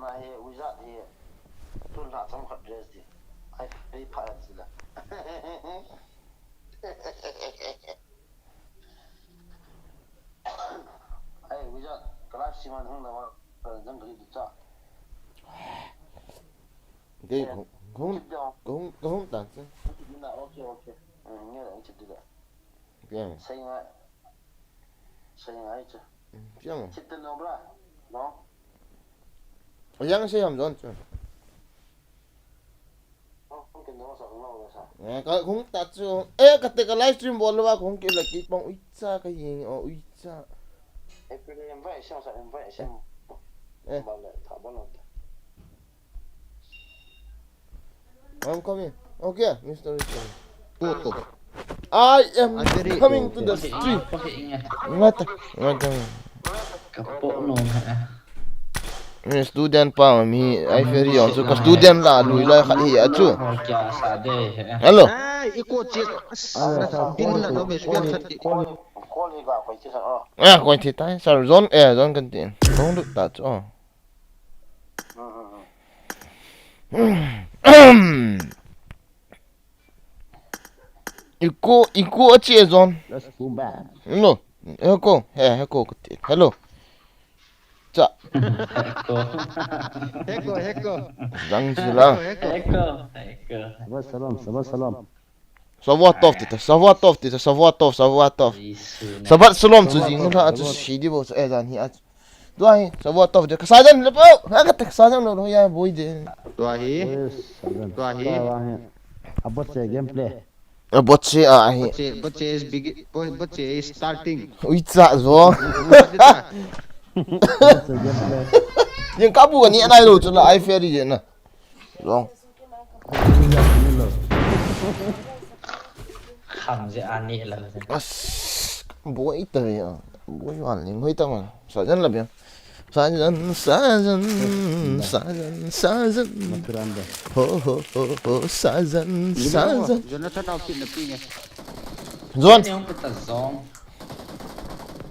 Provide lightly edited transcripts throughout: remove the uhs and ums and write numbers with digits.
Nah he wizard he tu nak sama kat dress dia. I very proud sila. Hey wizard, kelas siman hang nama jam dari tu. Cái cũng tặng chứ. Ok. Nghe là anh chụp được. Cái Say ngay chứ. Chẳng. Chụp tên nó bra. No. Ở giang sẽ làm gì chứ? Không cần nó sợ nó là sao? Cái cũng tặng chứ. Ê, cái livestream bỏ luôn cũng kêu là cái bông ít cha cái gì ít cha. Ê, cái này em vẽ xem. Bảo lại thả bao lâu? I'm coming. Okay, Mr. Richard. Photo. I am coming to the street. Ngata. Kapok no ha. Mi student pa mi ai feri on so ka student la lui la khat hi achu. Kya sade ha. Hello. Iko chik. Bin la no me sbian khati. Call hi ga phải chứ sao? Quay thì tai sao zone zone kan tin. Không được ta cho. Iko achi zone. Let's go back. No. Heko cái hello. Cha. Heko. Dang sila. Eko. Salam. Savatov. Savat salom chu jing na chu shidi bo e jan hi a. Doi Savatov de sajan le po. Ha ka tak sajan lo ya boy de. Tuahi. Abotse gameplay. Botche a hi. Botche is big. Botche is starting. Ui cha zo. Nhưng các bu ni nai lo chu la ai ferry je na. Long. Kham je ani la. Bố ít tới à, bố hoàn liền hơi tâm à, sợ rất là bien, xa dân, xa dân, ho, xa dân.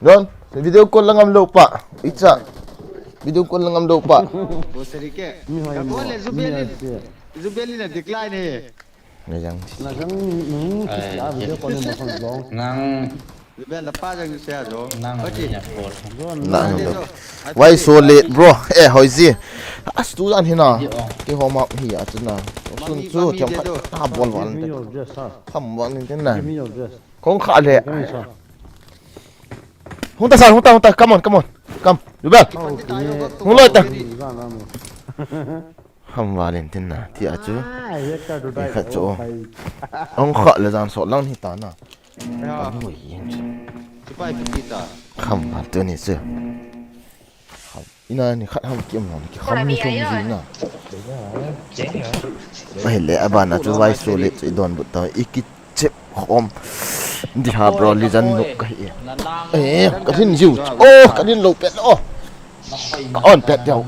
John, video call lang am lupa, itza, video call lang am lupa. Zubel na decline eh. Nang Zubel la pa jang se ajo. nang lo. Why so late, bro? Hoi zi. Student hina. Ki home up hi a chuna. Sun chu thiam kha bol wan. Kham wan ni ten na. Kong kha le. Hung ta. Come on. Come. Zubel. Hung loi ta. Kham wan ten na. Ti a chu. Kha chu. Ông khọ là dàn sọ lăng thì tán à? Không phải tôi này chưa? Ina ni khát ham kiếm nào cái không như không gì nè. Mày lẽ bạn à chú vai số lệ chỉ đòn bút tao ít chép hôm đi hà bro li dân nộp cái ê cái thiên diệu cái thiên lục pet cái on pet dầu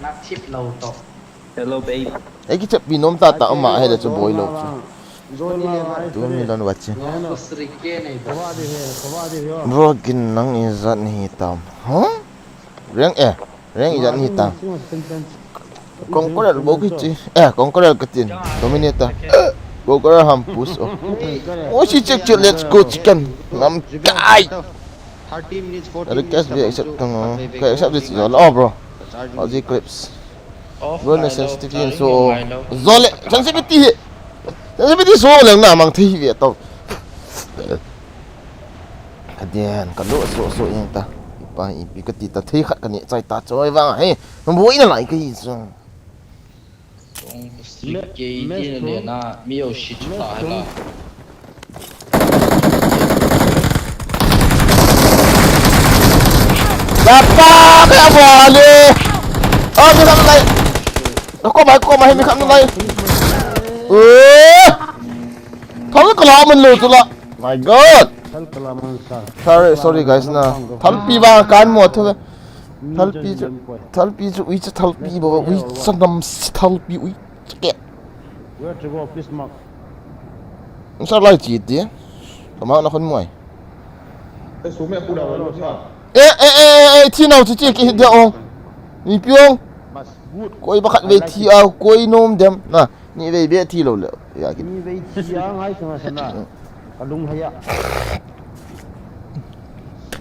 Nắp chip lâu to. Hello baby. cái chép binom ta tạo mà hay là cho bồi lộc tu mi lan wachi bro gin nang izan hi tam reng izan hi tam kong ko dal bogi chi kong ko dal katin dominator go ko ham pus si check let's go chicken nam kai 30 minutes 40 request be accept tang ka accept this all bro all the clips bro na sensitivity so zole sensitivity số lượng nào mang thi về tao cái đèn cái lỗ số như ta ba bị cái gì ta thấy khát cái nhẹ chạy ta chơi vang hay nó bối nó lại cái gì chứ cái này là miêu xịt ta hay là Dapat cái apa đi cái thằng này nó có máy hay thằng này thằng cái lò mình lụt rồi my god sorry guys na thalpi ba kan mo thôi thalpi chu uy thalpi bo uy sanam thalpi uy ke where to go please mark sao lại chỉ tí mà nó không mỏi cái số mẹ khu đầu nó sao ê thi nào chỉ cái điều ông ni piong Mas good. koi bakat ve thi au koi nom dem na ni ve be thi lo le ya ki Ni vei chia ngai sama sana. Kadung haya.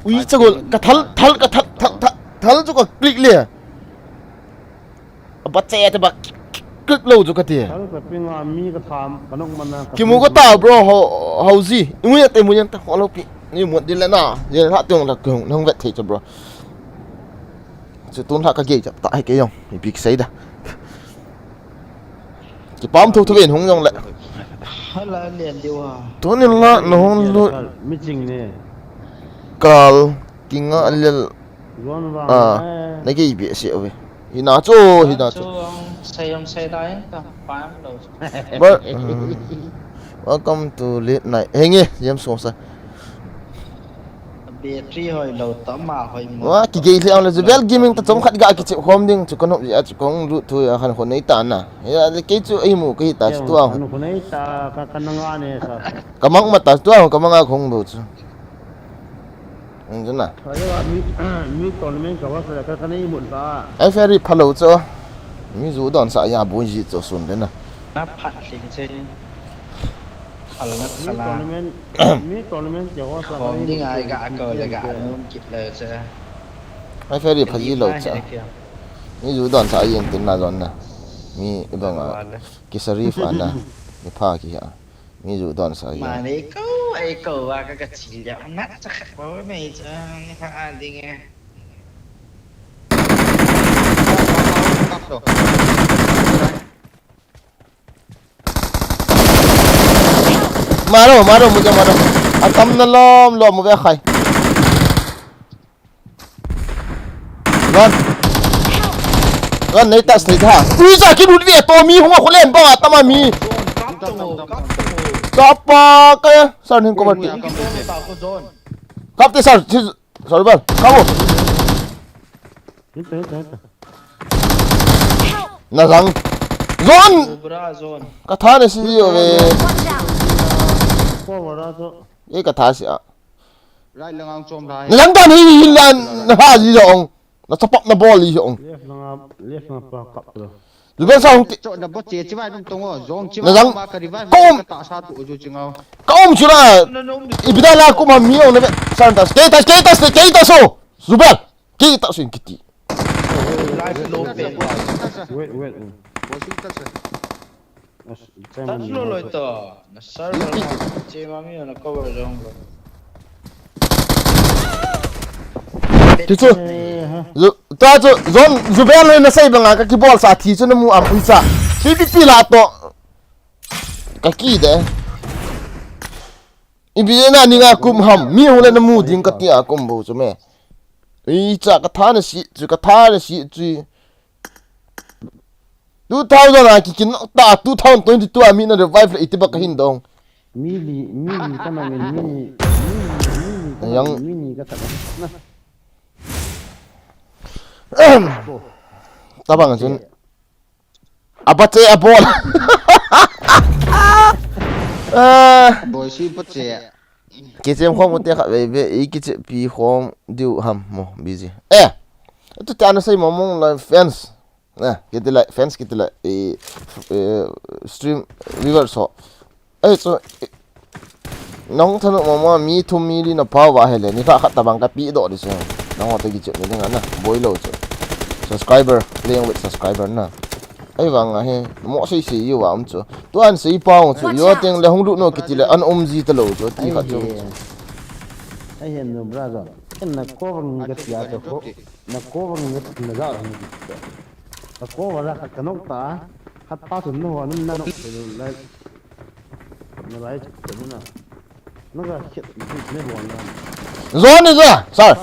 ui chagol ka thal chu ka click le ba che te ba click lo chu ka ti Kalau keping mi ke tham kanong mana. ki mu ko ta bro how zi mu ya te mu yan ta ho pi ni mu din la na ye ha tiong la kong nong vet the chu bro chu tun ha ka ge cha ta hai ke yong ni big sai da ki pam thu thu ben hong yong le hay là liền điều à to ni la no hong lu Mi jing ni. kal kinga alel Zuan à bang. này cái bị xịu vậy thì nó cho ông xe đấy ta phá đầu but welcome to late night hey nghe em xuống sao biệt tri hồi đầu tóm mà hồi wah kiki liang le Zubel gaming ta chom khat ga ki chim home ding chu kono ya chu kong lu thu ya khan khon nei ta na ya le ke chu ai mu ke ta tu ang Anu kunai ta kananga ni sa. kamang ma ta tu ang kamang a khong bu chu ang jana Saya mi tournament kawa sa kanai mun ta. ai ferry phalo chu mi zu don sa ya bu ji chu sun le na nắp hạt thì trên khẩn nắp Mi tournament kawa sa. còn đi ngài gạ cờ là gạ luôn kịp lời chứ ai ferry phaji lo cha mi zu don sa yin tin na zon na mi ibang a kisari fa na mi pha ki ya mi zu don sa mà ya đấy ấy cầu à cái chỉ liệu nát chắc khác với mày chứ ha đi nghe maro mu maro atam na lom mu ve khai ron nei ta stai tha ui za ki ru ve to mi huma kholen ba tama mi kapa ka sar nin ko ba ti kap te sar sorry bal kamu Itu. na rang zon bra zone ka tha ne si yo ve Ko wara to. ye ka tha si a Rai lang ang chom rai. lang dan hi lan na ha ji ong na sapap na ball hi ong Left na pa kap to. Zubel sa hong Chok na bot che chi vai dum tongo zong chi Na rang- ma ka revive Kom! ka ta sa tu ju chingao. kaum chura ibida la ku ma mi ong na ve santas ke ta so Zubel ke ta sin kiti live low pe Wait. Bo sim ta sa. tắt luôn rồi tờ nó sơ chế mà mi nó cover rồi Chu ta chu zon Zubel na sai banga ka ki ball sa thi chu na mu am puisa PPP la to ka ki de ibina ni nga kum ham mi hole na mu ding ka ti a kum bo chu me i cha ka tha na si chu ka tha na si chu 2000 a ki kin ta 2022 a mi na revive la itiba ka hin dong Mili ka na mili. Yang- Mini ka ta. Na. tabang chun abache a ball Bo si bot che. ke chem khom te kha ve ve ki che pi khom diu ham mo busy tu ta na sai momong la fence na ke de la fence ke de la stream river so so nong thanu mama mi thu mi li na pa wa hele ni kha kha tabang ka pi do di so nong ta ki che ni nga na boy lo so subscriber playing with subscriber na ai wang a he mo sei sei yu wa chu tu an sei pa chu yo teng le hong du no ki ti le an ji ta lo chu ti kha chu Ai hen no brother. Na ko bang ga tia to ko. Na ko bang ga na za ni. Na ko wala ka kanok ta. Hat pa tu no wa nun na no. La. Na rai chu na. Na ga hit ne bo na. zone za sar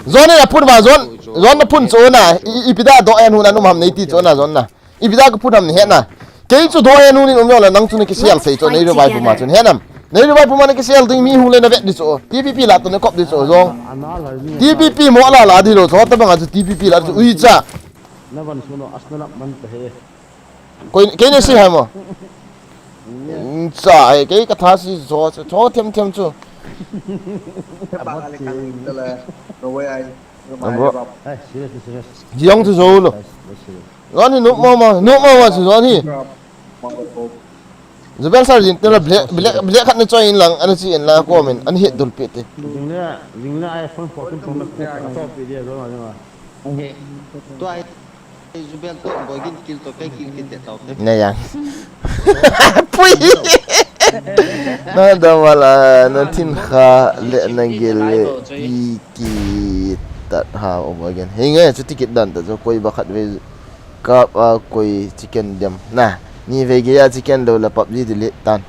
zone ya put ba zone na pun so na ipida do en hu na num ham nei ti cho na zone na ipida ka put ham ni he na ke chu do en hu ni um la nang chu ni ki sial sei cho nei ro bai pu ma chun he nam nei ro bai pu ma ni ki sial ding mi hu le na ve di so tpp la to ne kop di so zong Ana la ni. tpp mo la di ro so ta bang a chu tpp la chu ui cha Na ban suno asna man ta he. koi ke ne si ha mo cha ke ka tha si zo cho them chu các bạn là rồi ai bro Hey, serious. giang tu zo lo gani no mama chu gani Zubel Sargent na black kat na choin lang ano si en la comment an hit dul pete Ringla iPhone 14 Pro Max ko ka video do ma. To ai Zubel to boygin kill to kai kill kit tao te. na yang pui na da wala na tin kha le na gel ki tat ha over again hinga chu ticket dan ta so koi bakat ve kap koi chicken jam nah ni vege ya chicken do la PUBG delete tan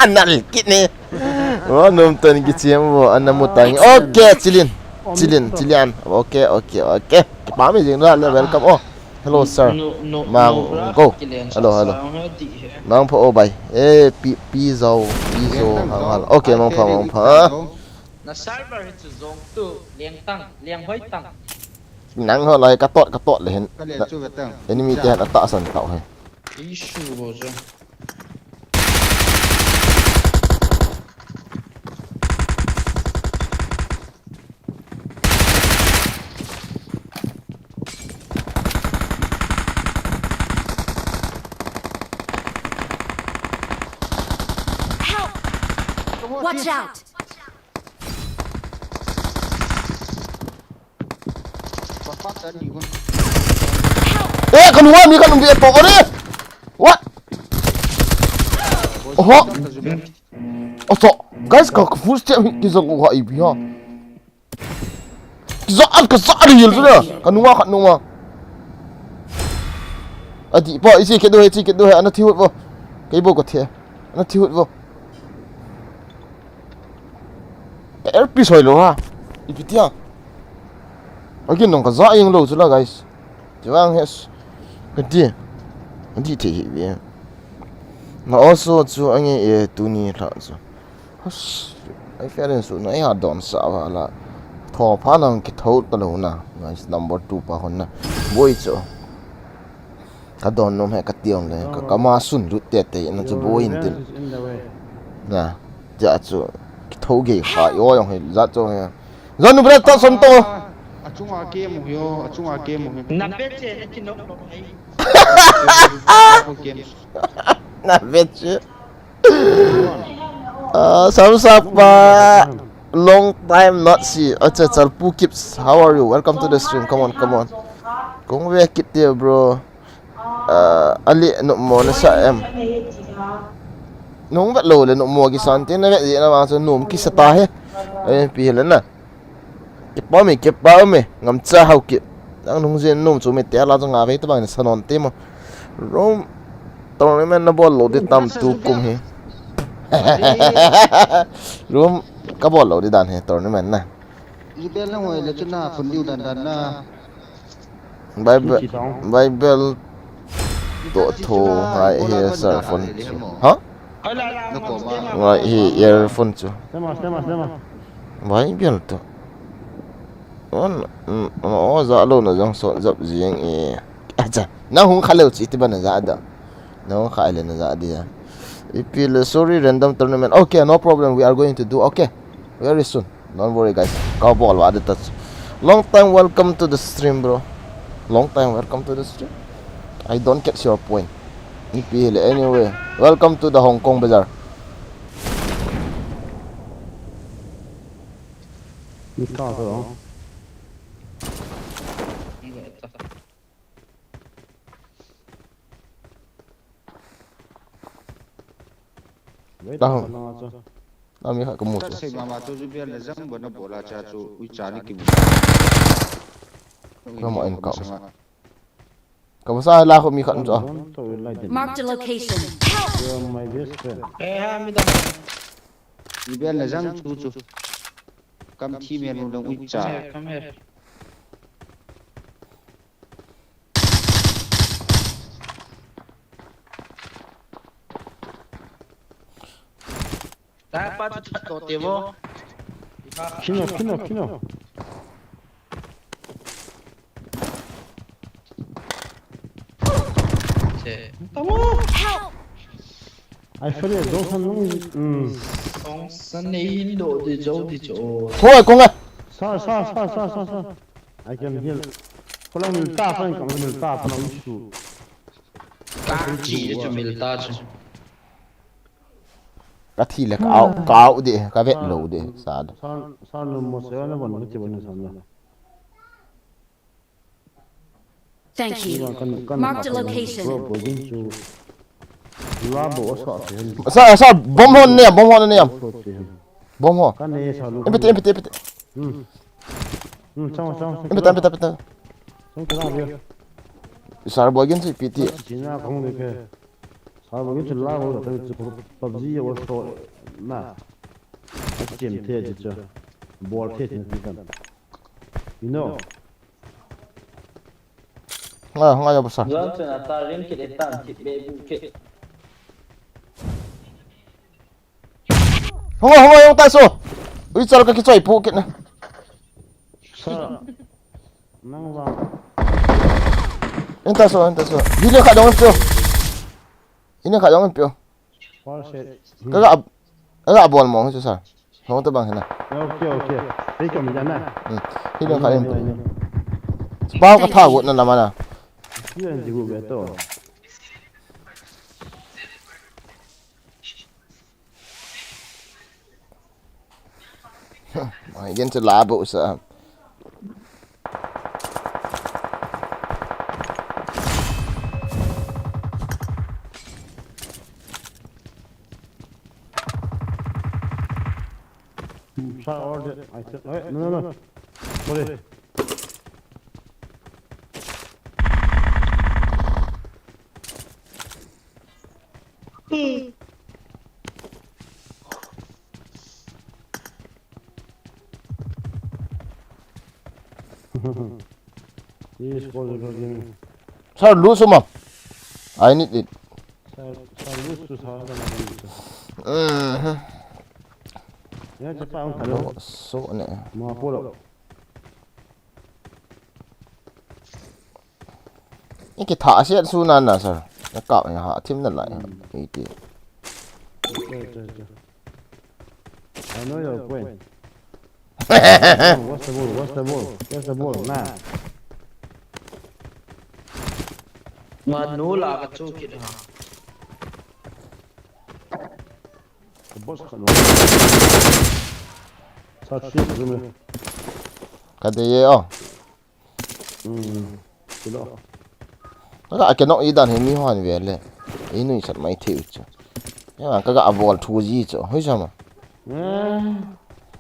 anal kit ni oh nom tan gi chiam bo anamutang okay chilian okay pa mi jing ra welcome oh hello sir mang go hello mang pho bai pi zo hang okay mang pho na server hit zong tu liang hoi tang nang ho lai ka tot le hen Ka le chu vetang. enemy te ta san tau hai issue bo zo Watch out! Papa ta ni gon. kan wa mi kan bi to ore what oh oso guys ka full step ki zo ko ha ibi ha ka sa ri yel zuna kan wa adi po isi ke do he ana thi hut bo ke bo ko the ana thi hut bo RP soi lo ha ipitia again nong ka za yeng lo zula guys Juang has Gede the bi na also chu ange e tu ni la chu has ai feren su na ya don sa wala tho pha nang ki thau ta lo na guys number 2 pa hon na boy chu ka don nom he ka tiong le ka kama sun lu te na chu boy in tin na ja chu ki thau ge kha yo yong he za chu he zanu bra ta son to Achunga game yo. na peche na kinok ai Game. na veche Samsapa long time not see acha Pu Kips how are you welcome to the stream come on kung we kit there bro ali no mo na sa em nung bat lo le no mo gi santin na ve na ma so num ki sata he ai pi helen na ke pa me ngam cha hau ki ang nung jen num chu me te la nga ve ta bang sanon te mo rom tournament na ball lo de tam tu kum he rom ka ball lo de dan he tournament na Zubel na ngoi le chuna phun liu dan na. Bible to tho hai he sir phone ha ala right he earphone chu Sama. Bible to on za lo na jang so zap jieng e acha na hung khalo chi ti bana za da na hung kha ile na za dia ipil sorry random tournament okay no problem we are going to do okay very soon don't worry guys ka ball wa da touch long time welcome to the stream bro long time welcome to the stream I don't catch your point ipil anyway welcome to the Hong Kong bazaar Ni ka so. Tahu. Kami hak kemu Ta tu. sai mama to Zubel le zam bona bola cha chu ui cha ni ki. Kamu en kau. Kamu sah lah aku mi kat tu. Marked a location. You're my best friend. ha mi da Zubel le zam chu. Kam thi men lu dong ui cha. come here ta pa tu to te bo Kino. che I feel it don't san nung Ông sân này độ thì dấu thì chỗ Thôi con ơi. Sa. I can heal. Kalau milta kan kalau milta apa nak isu. Kaki je milta je. Cái thi là cao đi, cái vẹt lâu đi, sao đó. Sa no mo se na bon ke bon sa na. Thank you. Marked a location. Bro din chu. La bo sa. Sao bom hon nè, bom hon. Kan ne sa lu. Empete. Sama. Empete. Xong cái nào vậy? Sao bao nhiêu gì PT? Chỉ là không được cái. Sao bao nhiêu chuyện lao rồi, tôi chỉ có PUBG ở số na. Game thế chứ. Ball thế thì cần. You know. Không ai sao? Doan tu nak tarik kita tan tip bebu ke. Không tay số. Ui sao cái chơi phụ kiện này. Sao? Nang vào. Entah so. Bila kat jangan pio. Ini kat jangan pio. Agak bol mau susah. Kamu terbang sana. Okay. Ini kami jalan. Ini kat jangan pio. Sebab kau tahu nak mana? Ini juga betul. Mungkin celabuk sah. Sa order. No. Boleh. Yes, boleh. Sao lú số mà? I need it. Sa lu susah kan. Ya cepat orang kalau Số này. mau apa lo? Ini kita thả xét sunan nè sao? Nó cạo nhà họ thêm lần lại. Ý tí. I know your point. What's the ball? Nah. Manu lah kacau kita. The boss kan. Sa shit Zubel. Cái gì đó? Kilo. Cái cái nó ý đàn hình mi hoàn về lên. Ý nuôi sạch máy thiêu chứ. Nhưng mà cái cái ball thu gì chứ? Hơi sao mà?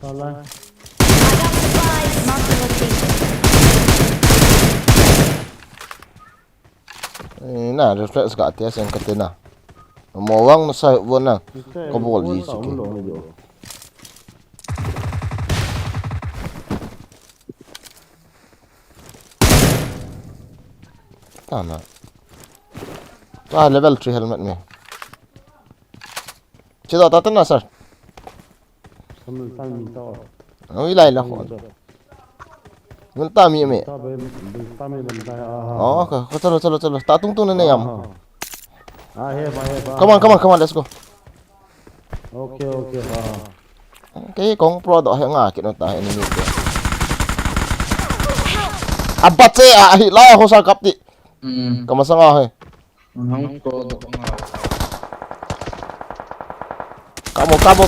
Salah. Marked a location. Nah, reflex kat atas yang kata mau orang nak sahut pun lah. Kau bol je sikit. Tak nak. Level 3 helmet ni. Cita tak tenang sir. Sambil minta. Oh, ilai lah. Minta mi. Oh, kau chalo. Tak tunggu ni yam. Come on, let's go. Okay. Cái con pro đó hay ngã cái nó tại ini ni. Abat saya hilang aku sakap di. Kamu sengah he. Hang pro dok ngau.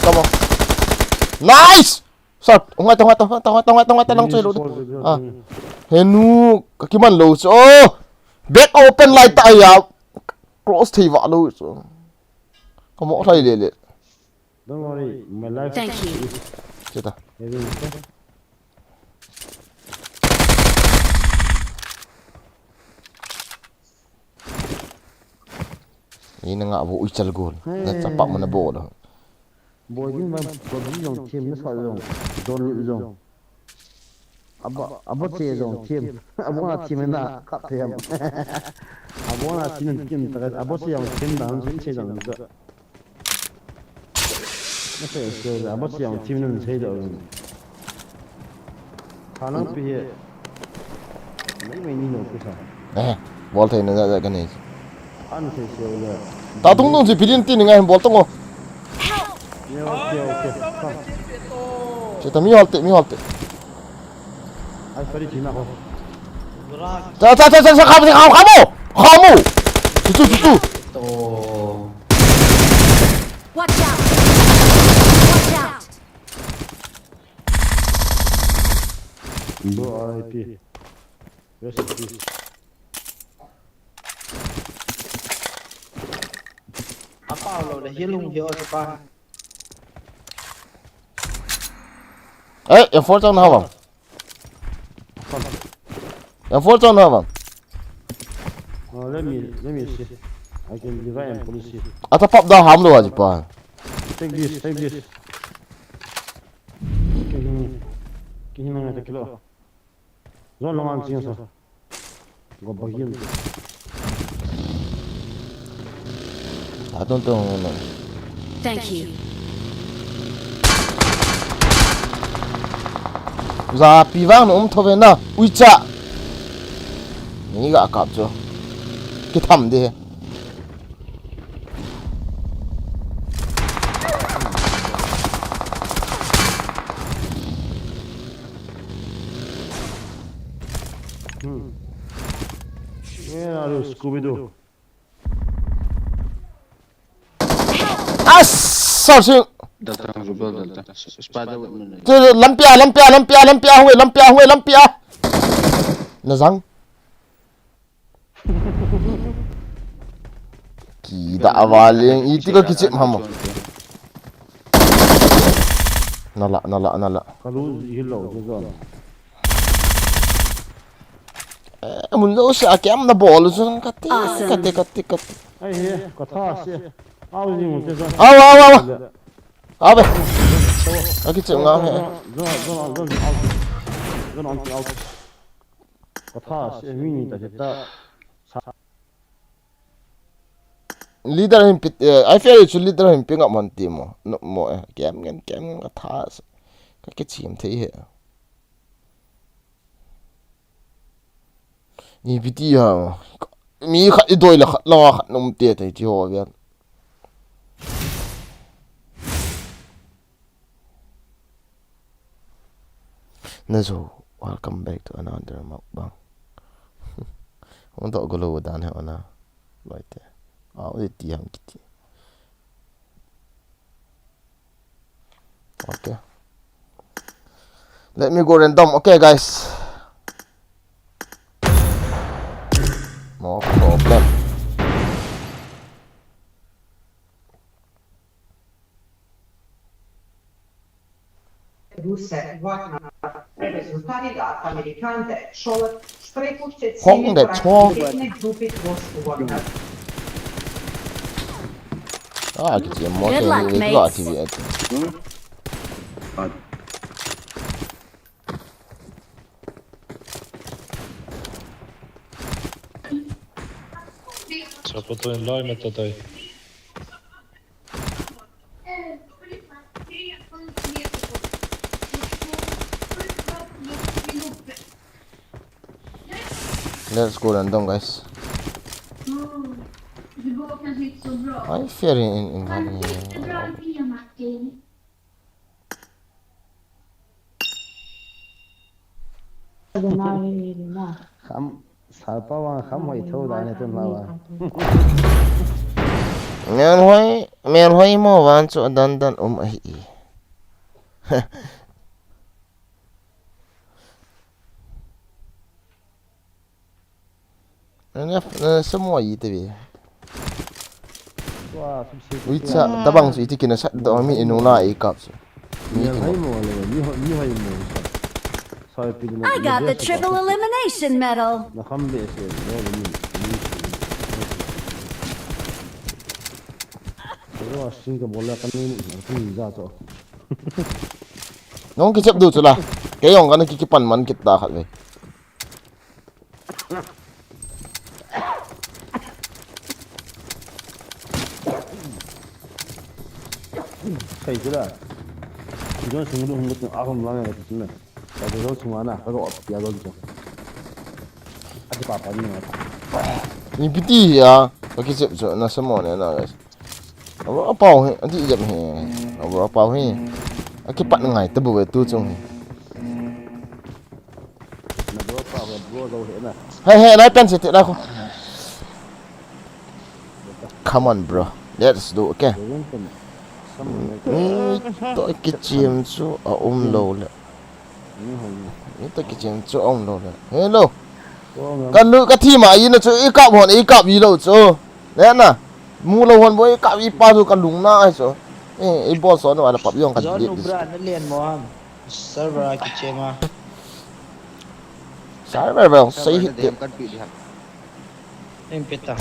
Kamu. Nice. Sat, ungat lang chơi luôn. Henu, kakiman low. Oh, back open light tayo. Close thì vợ luôn. Có mỗi thay liền. Don't worry, my life. Thank you. Chết à. Ini nga vụ ichal goal. Nó cepat mana bola. Boy ni memang dong team ni soal dong. Don dong. Abo che dong team. Abo na team na kap team. Abo na team terus abo che yang team dan che dong. Nó sẽ abo che yang team ni che dong. Khả năng bị mấy ni nó cái Ball thay nó ra cái này. Ăn thì siêu rồi. Tao tung chỉ pidin tin ngay ball tung. Okay. Kita mi halt. ai phải đi chỉ nào không 자, 가모. 뚜. 또 Watch out! Watch out! 뭐 RIP rest in peace Apa lo dah hilung dia apa? 에, M4 장 나와. M4 장 나와. let me see I can divide and police 아타 팝다 함도 가지 봐. take this cái này cái kilo rồi long ăn chiên sao có bao nhiêu 아, 똥똥. Thank you. 자, 비방 옴터베나 우이자. 이거 아깝죠. 이게 타면 돼. Where are you, Scooby-Doo? 아싸, 지금 datang Zubel datang. Sepada buat mana? 저 lampiah 후에 나상 기다 아발링 이티가 기침 한번 날라 Kalau hilau juga. 문도 시작이야 나 볼을 좀 같이 Awesome. Ai kata sih. Awas ni mungkin kan. 아와 아베 여기 좀 가. Zon kata sih mini dah kita. 리더 힘 I feel 줄 리더 힘 빙가 뭔디 뭐 게임 같아 그렇게 지금 돼 이 비디오 미 도일라 라 놈 때에 지호야 Nazo, welcome back to another mukbang. Untuk golo dan hana right there. itu yang kita. Okay. Let me go random. Okay, guys. No problem. Russe vojna rezultati amerikante šole šprekušče Hong da to. grupi vodna. 그치. 뭐 Good luck, 이거 mates. TV. Saputoin loimetta tai Let's go random, guys. I fear in Khám sarpa wang khám hỏi thâu đại này tuần nào men hoi mo wan so dan ai. Semua itu bi. Witsa tabang su itu kena sat do mi inuna ikap su. Ni hai mo le ni hai mo. Sai pi ni. I got the triple elimination medal. Na kham be se ni. Ro sing ka bola kan ni za cho. Nong kicap du lah. Kayong kan kikipan man kita khat we. Kai jira. Ijon sing lu hungut ahom lama ka tinna. Ka ro sumana ka ro ya go jo. Adi papa ni na. Ni piti ya. Kicap so na semua ni na guys. Apa nanti jap he. Apa he. Akipat ngai tebu tu chung. đâu thế này Hey, nãy pen sẽ đây không? Come on, bro. Let's do okay. Tôi cái chim chú ở lâu lệ. Tôi cái chim chú lâu lệ. Hello. Cái nữ cái thi mà yên là chú ý cặp gì đâu chú. Đấy nè. Mua lâu hơn với cặp ý pa chú cái đúng na chú. Ý boss nó là bắp yong cái Zon gì. ubra na lian mo ham. Server kichema. Server vào xây hit tiệm. Em peta.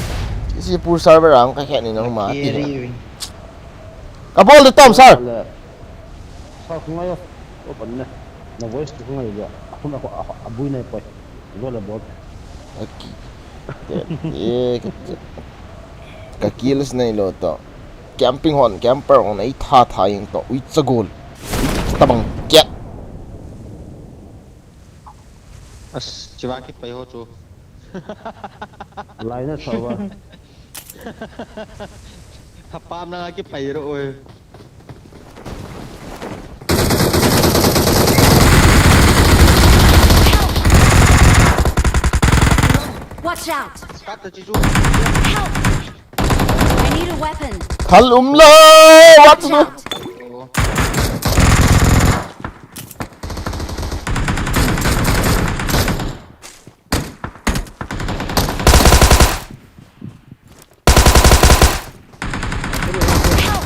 Cái pool server ang cái hẹn này nó mà. Kiri. Cái ball được tom sao? sao không ngay có vấn đề nó voice không ngay được không là bui này phải rồi là bot cái kills này lo to camping hon camper on ấy tha yang to ui chagol tabang kya Chiva cái phải hốt chú. lại nó sao vậy Hapam na cái phải rồi. Watch out! Cắt rồi chú. Help! I need a weapon. thal lo what Watch to out!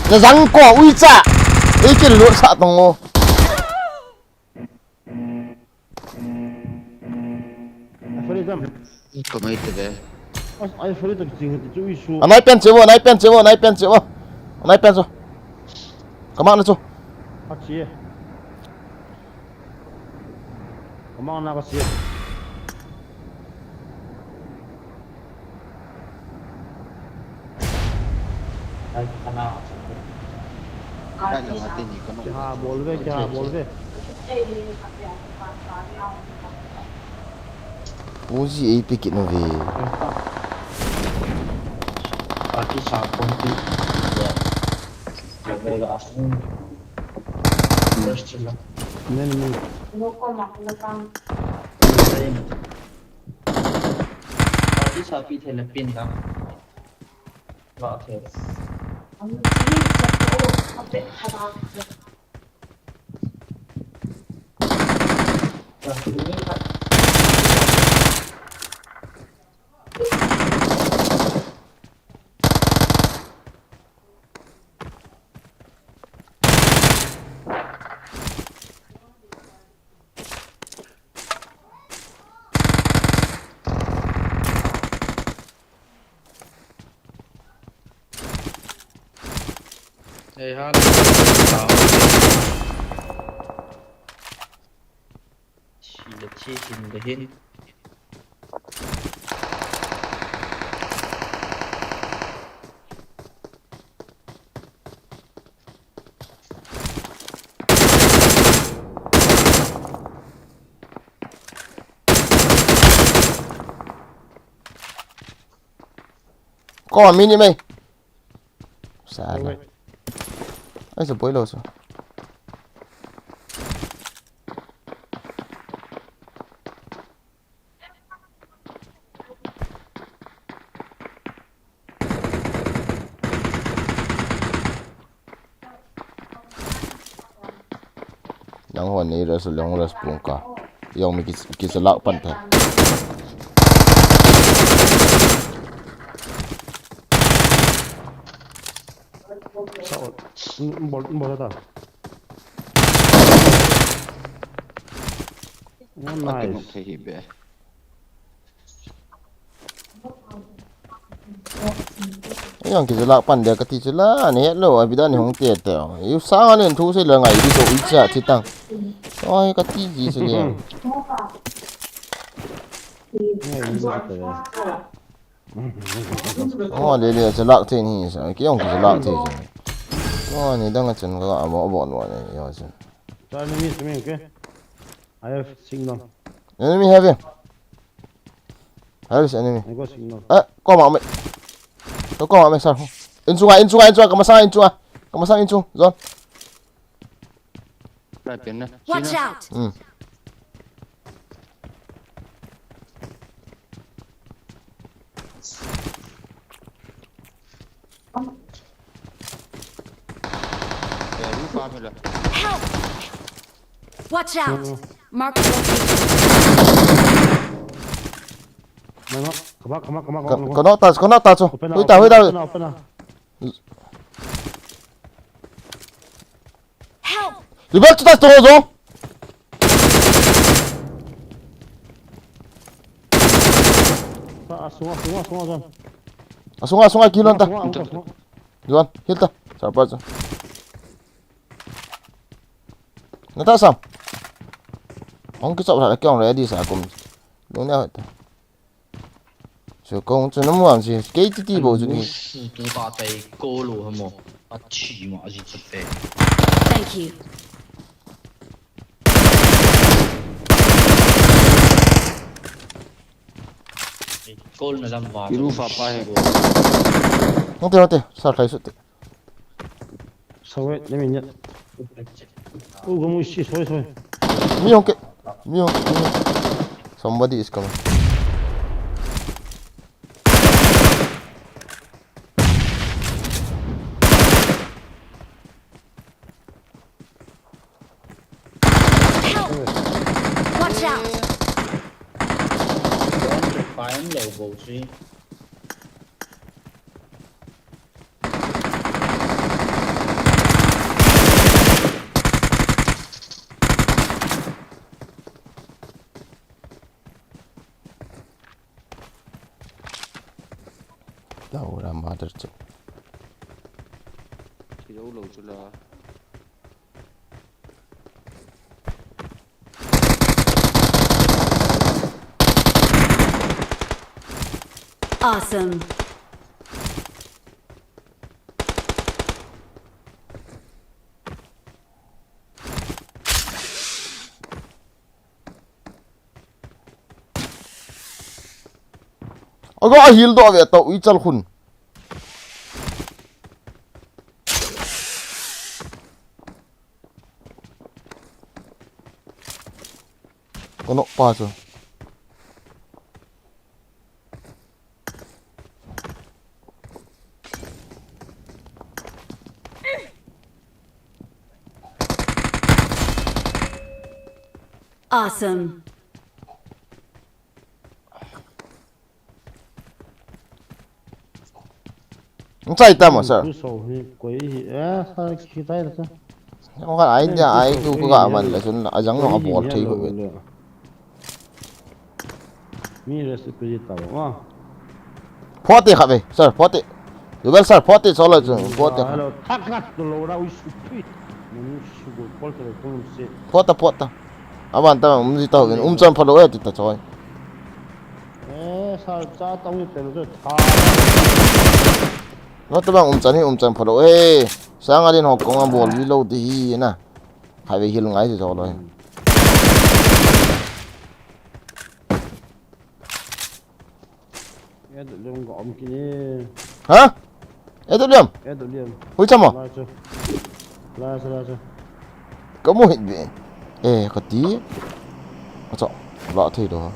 cái răng quả ui chà ấy cái lụa xạ tông ngô phải đi Có mấy thứ đấy. ai phải được chính thì chú ý số này pen chế vô này pen số come on số phát triển có mong nào có gì Đang là mà tin gì có nỗi. ha bol về Uzi ấy pick nó về Pati sa konti. nên Pati sa Philippines lang. Bakit? Hey, han. Chi xin được hin. có mà mini mày sao này ấy giờ bối lô sao yang hon ni rasa long ras pungka yang mi kisalak pantai sao bol ta Cái nice nụ thể hiện về. yang kisalak pandai kati cila ni hello abidan ni hong tie teo you sang ni thu se lengai di so icha chitang oi kati ji se liang oh le chalak te ni sa ki yang kisalak te ji oh ni dang chen ga amo bon wa ni yo chen cho enemy to me okay I have signal enemy have him enemy I got signal có mà mày tôi có mà mày sao in chung cầm sang in chung rồi Ra biển nè. Watch out! roof farm là. Help! Watch out! Mark the location. Nó come on. Có nó ta cho. Open Hơi up, ta. open up. Help! Zubel chúng ta tổ rồi. Xuống ai kia luôn ta. Rồi, hết ta. Sao bây giờ? Người ta sao? Ông cứ chọn lại cái ông này đi sao cùng. Đúng rồi. Chứ công chứ nó muốn gì? Cái tí bộ gì? 是多大地高路係冇？一次嘛是絕對。 Thank you. Goal na lang ba? Cái roof apa hay? Không sao thấy sự. Sorry, let me nhận. Como xí, sorry. Mi không. Somebody is coming. Help! Watch out! Phải ấn đầu bộ suy. Đâu ra mà được chứ? Cái dấu lầu cho là. Awesome. Aga heal do ve to i chal khun. Kono pa cho. Awesome. Chạy ta mà sợ. Quỷ sao khi tay được sao? Không phải ai cứ gọi mình là chúng là giống nó bỏ thì vậy. Mi recipe tao. Forty khắp vậy, sir, forty. Zubel sir, forty số là chúng forty. Hello, thắc ngắt đồ ra uy suy. Mình suy bol cái công sự. Forty. Aban ta gì tao cái chân phải đối thì ta chơi. Sao cha tao như thế rồi thà. Nó tao chân phải đối. Sáng ngày đi học công bol reload thì nè. Hai về heal ngay thì rồi. Edam Nah gom kini. Hả? Edam Nah. Edam Nah. Hối chăm à? La. Có mô hình vậy. Ê, có tí. Chọ, lọ thay đồ.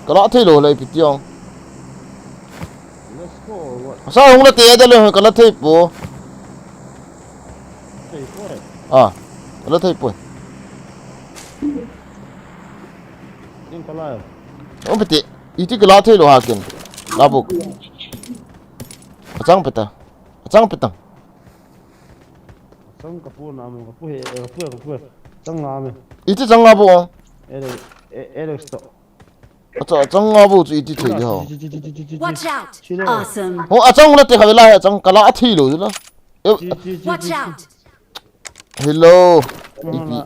Có lọ thay đồ lại bị tiêu. Let's go. Sao không là tía đây luôn, có lọ thay bố. À, có lọ thay bố. Ini kalau. Không bị tía. Ý tí cái lọ thay đồ hà kìa. Lọ bục. Chẳng bị ta. Chẳng bị ta. Sang kapur namu, kapur. Sang namu. Ý tí chẳng lọ bục không? Alex to. Chẳng lọ bục ý tí thay đi hả? Watch out! Awesome. Chẳng là tía khá là chẳng có lọ thay đồ chứ. Watch out! Hello.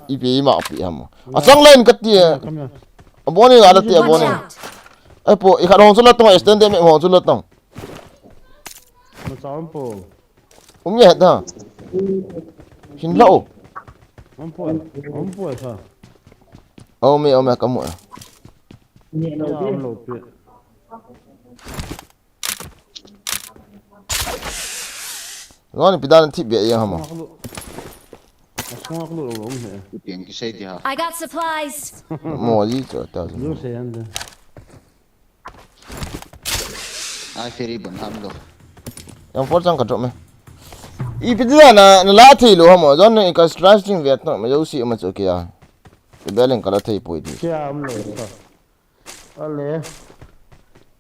Ipi ma api hamo. Chẳng lên cái tía. Bố này là tía bố Watch này. out! Ai po, ikaw sulat tong extend me mo sulat tong. Macam po. Umye da. Hinlo. Ampo sa. Ome kamu. Amlo pe. Ngon pidan tip ya yang hamo. Asma aku lo umhe. Tiếng cái xe thì hả? I got supplies. Mo li cho ta. Lu se anda. ai ferry bon ham do yang for chang ka drop me I pidila na la thei lo hamo don ne ka string vet no me jo si ma chu kia ke belen kala thei poi di Kia am lo to. Ale.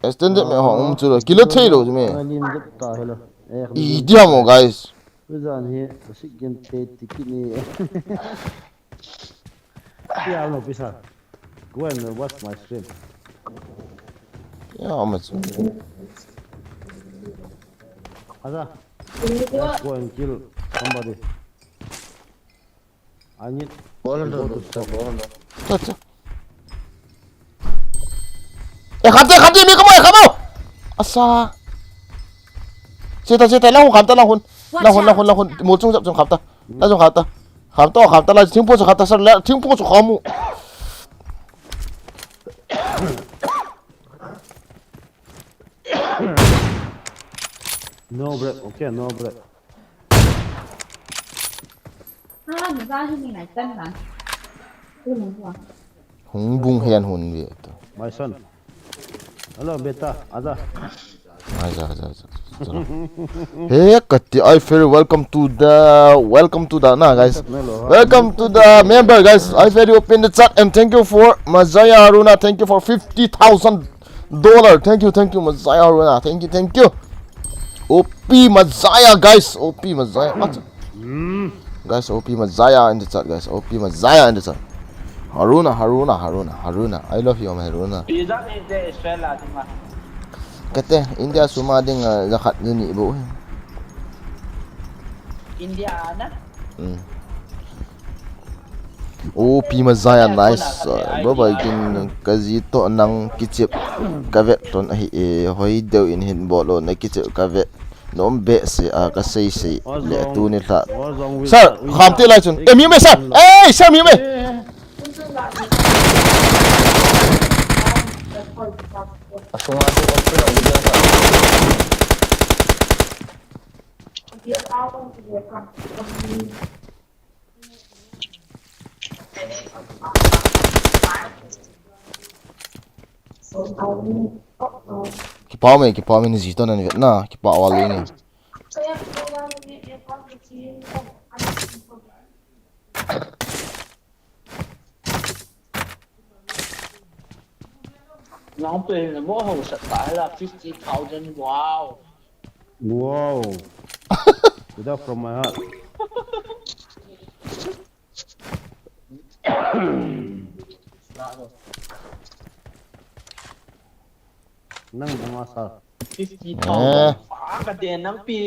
extended me ho chu lo kilo thei lo me Alim jet ta hello. I diamo guys Bizan he sigin te tikini. Kia am lo pisa. Go and watch my stream. ya ma chu Aza. Let's go and kill somebody. I need bol to do go to stop. cha cha khate mi kamo asa Sita lang kham ta lang hun mo chung jap chung kham ta la chung kham ta la thing po chu kham ta sar la thing po chu khamu No break. Okay, no break. hung bung hian hun vi to My son. Hello, beta. Aza. aja hey katti I feel welcome to the nah guys welcome to the member guys I very open the chat and thank you for Mazaya Haruna thank you for $50,000 thank you Mazaya Haruna thank you OP Mazaya guys OP Mazaya what guys OP Mazaya in the chat guys OP Mazaya in the chat Haruna I love you my Haruna Pizza is the Australia di ma. kate India suma ding zakat ni ibu India na. Oh, Mazaya nice. Baba kin kazito nang kichip kavet ton hoi deu in hin bolo na kichip kavet nom be se ka sei le tu ni tha. Sir, khamte lai chun. Mi me sir. Hey, sir mi me. Asunga tu opera udah sa. Ki pa me ni zito na ni na ki pa awal ni. Long play na mo ho sa tala 50,000 wow. Wow. Without from my heart. Nang masa. 50,000 ฟ้ากระเด็นน้ำปี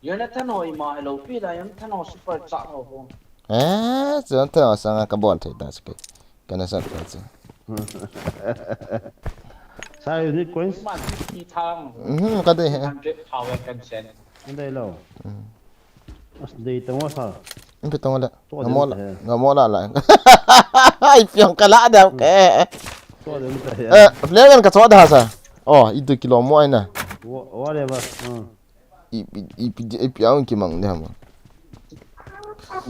ยนท่านหน่อยมาให้เราปีได้ยังท่านหน่อยซุปเปอร์จักรเราพง So ta sanga ka bon thai das ke. Kana sa ta. Saya ni coins. มัน50 ทาง Ka de he. 100 power consent Andai lo. Mas day tamo sa. Impe tong la. Ngamola la. Ai piong kala da ke. So dem ta ya. Flegan ka so da sa. Oh, itu kilo mo ai na. Whatever. I piang ki mang de ma.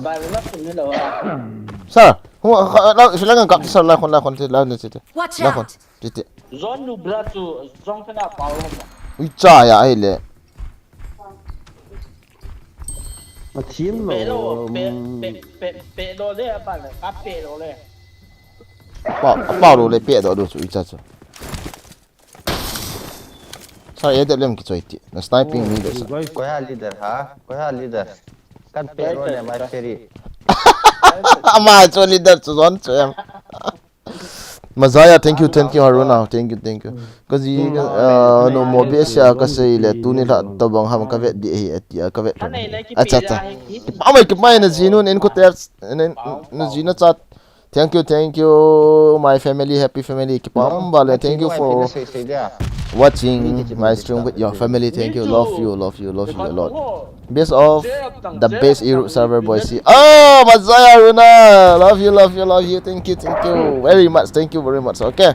บายรับคุณนี่แหละว่า Sir, silakan kak sir la kon ti la ni ti. Watch La kon out! ti. ย้อนดูบราจูจ้องขนาดเปล่า Ui cha ya ai le. Ma team เปโด lo. เปโดเลยป่ะเลยกับเปโดเลย Bao lo le pe do do ui cha cha. Sir, ye de lem ki choi ti. Na sniping ni de sa. Guys, Koya leader ha? Koya leader. Kan pero ne my ferry. Ama cho leader chu zon chu em. Mazaya, thank you Haruna, thank you. Cause no more be sia ka sei le tu ni la to bang ham ka vet di atia ka vet. Acha acha. Amai ki mai na jinun en ko ter na jina chat. Thank you my family, happy family. Ki pam bale, thank you for Say dia. watching my stream with your family. Thank you, love you a lot. Best of the best Europe server boys. Oh, Mazaya Haruna, love you. Thank you very much. Okay,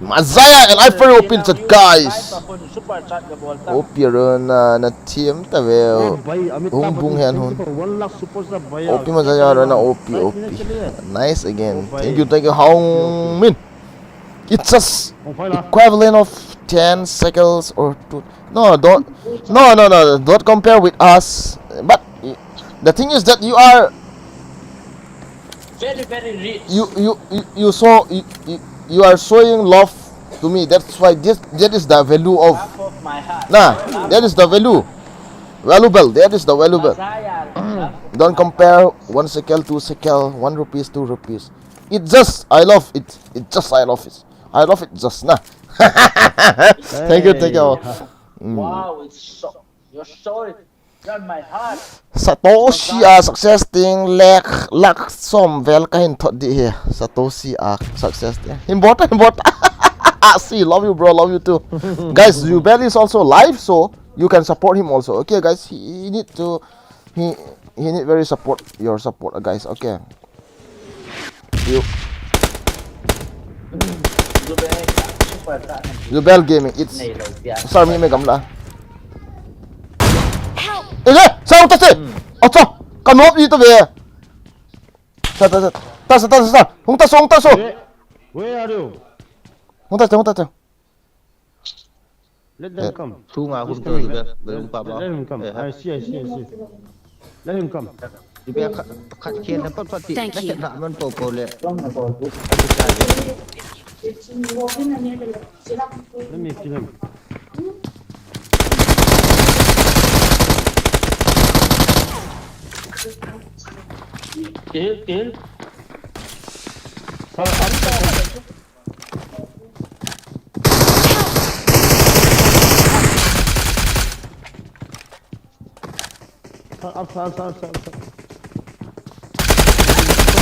Mazaya and I for open chat guys. ซุปเปอร์จัดกับบอล Opi Haruna na team ta vel. Bung hen hun. 1 lakh super sa baya. Opi Mazaya Haruna OP. Nice again. Thank you Hong Min. It's just equivalent of 10 shekels or 2. No, don't. No. Don't compare with us. But the thing is that you are Very, very rich. you are showing love to me. That's why that is the value of. Half of my heart. Nah, that is the value. Valuable. That is the valuable. Masaya. Half of Don't my compare heart. 1 shekel, 2 shekel, 1 rupees, 2 rupees. It just I love it. I love it. I love it just nah. Thank you. Wow, it's so. You're so. You're my heart. Satoshi success thing lek som vel ka hin thot di he. Satoshi success thing. Important. See, love you bro, love you too. Guys, Zubel is also live, so you can support him also. Okay guys, he need very your support guys. Okay. Zubel gaming, it's sorry me gamla. Sao ta se? Acha, kanop dito be. Ta. Hung ta so. Where are you? Hung ta. Let them come. Thu ngà He's hùn coming. tơ Let về bà bảo him come. I see. Let him come. đi bé khát khen nó phát phát tị Thank nó you. sẽ rạm nó cổ lệ Let me kill him. Kill. Up.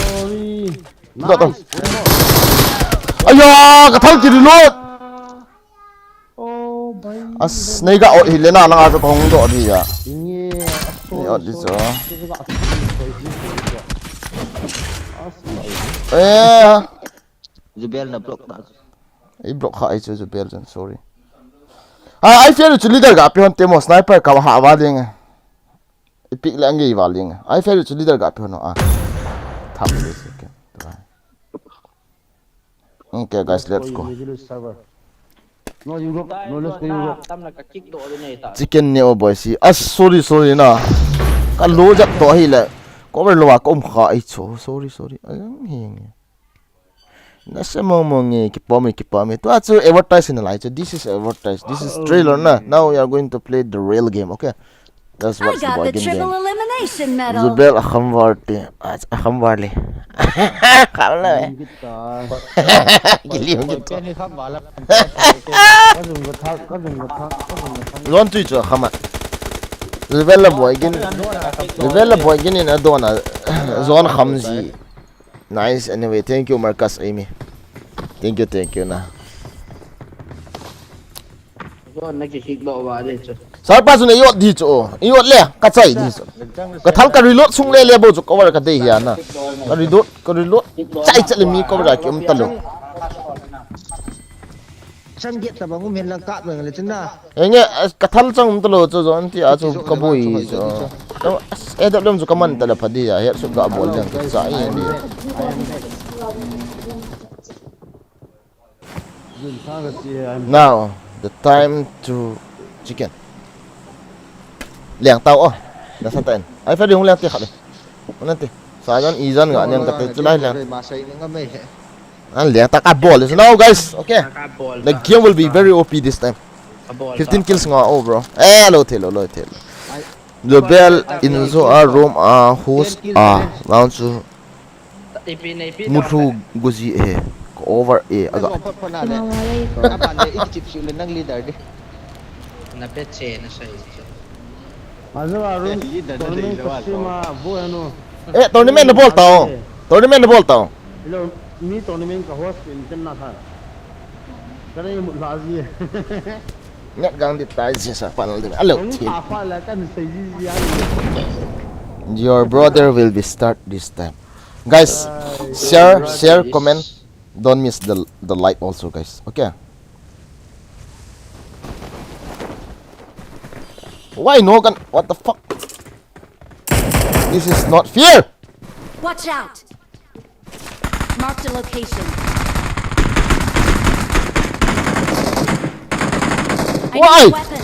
Sorry. Dah. Nice. Ayah, katal kiri lot. Oh, boy. As nega hilena lang ato kong do dia. Yeah. Ni di so. Zubel na block na I block ha ai Zubel jan sorry. I fear to leader ga pion temo sniper ka ha wa ding. Ipik lang ngi waling. I fear to leader ga pion no Thap this okay. Okay guys, let's go. No Europe. No, let's go Europe. Tam na ka-kick do din ita. Chicken ni oh boy si. Sorry na. Ka lo jak to hi la. Cover lo wa kom kha ai cho. Sorry. Ayang hing. Nasa mo ngi ki pome. To achu advertise na lai. This is advertise. This is trailer na. Now we are going to play the real game, okay? That's I what's the got the bargain triple game. elimination medal. Zubel akhamwarli. Khamla. Giliw git. cái này pháp bảo là Có dùng một thang. Lon tu cho khama. Zubel la boy gin in adona. Zon khamzi. Nice anyway. Thank you Marcus Amy. Thank you na. Yo nag-kick do ba din so. Sar pa zune yot di cho. Yot le ka chai di so. Ka thal ka reload sung le bo cho cover ka de hiya na. Ka reload. Chai chale mi cover ka kum talo. sân điện là bằng ngôi miền là cạn rồi là chân na Enge ka thal chang talo cho zo anti a cho ka boi cho. E da dom cho ka man tala phadi ya her su ga bol jang ka chai ni. Now the time to chicken. Liang tao nasa tain. Ai phải dùng liang ti khát đi. Nanti. Sayan izan nga nang ka tulay lang. rồi mà xây những cái mày Liang ta ka ball. So now guys, okay. Naka-ball. The game will be very OP this time. Ka-ball 15 kills nga bro. Lo telo. Zubel in zo room host round to Ipin. muthu guzi over aga. phần nào này các bạn này ít chịu chịu lên năng leader đi Napetse na siya. Tournament kasi buhay ano. Tournament na ball tao. Hello, me tournament ka host in na tha. Kaya yung lazi. Ngat gang di tay sa panel din. Alo. Apa lah kan sayi. Your brother will be start this time. Guys, share, comment. Don't miss the like also, guys. Okay. Why no gun? What the fuck? This is not fair. Watch out! Marked a location. Why? need a weapon.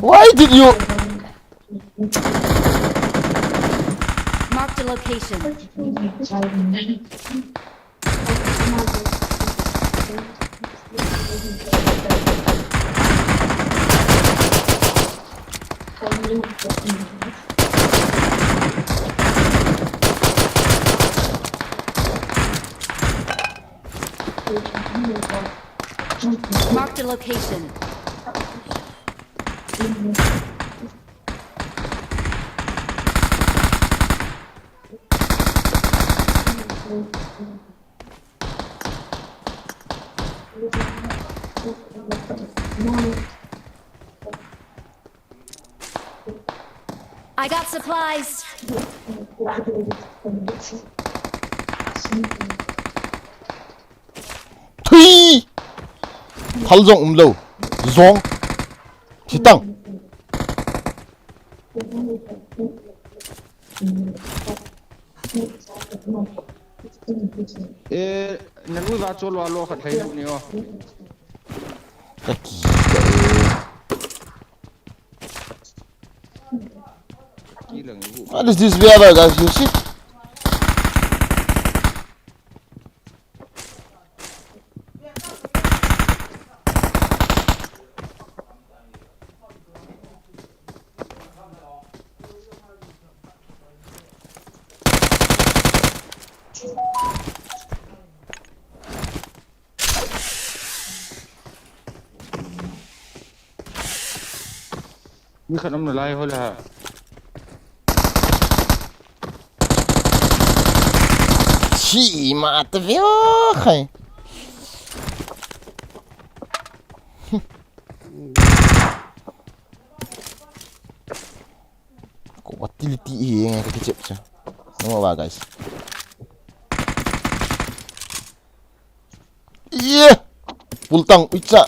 Why did you? Mark the location. Mark the location. I got supplies. Thui. Thal zong lo. Zong. Chitang. Nanui va chol wa lo khat thai lu ni o. Kaki. Ki lang bu. What is this weather, guys? You see? Mi khanam na lai hola. Chi mat veo khai. Ko utility ngai ka kicip cha. No ba guys. Yeah. Pultang ucha.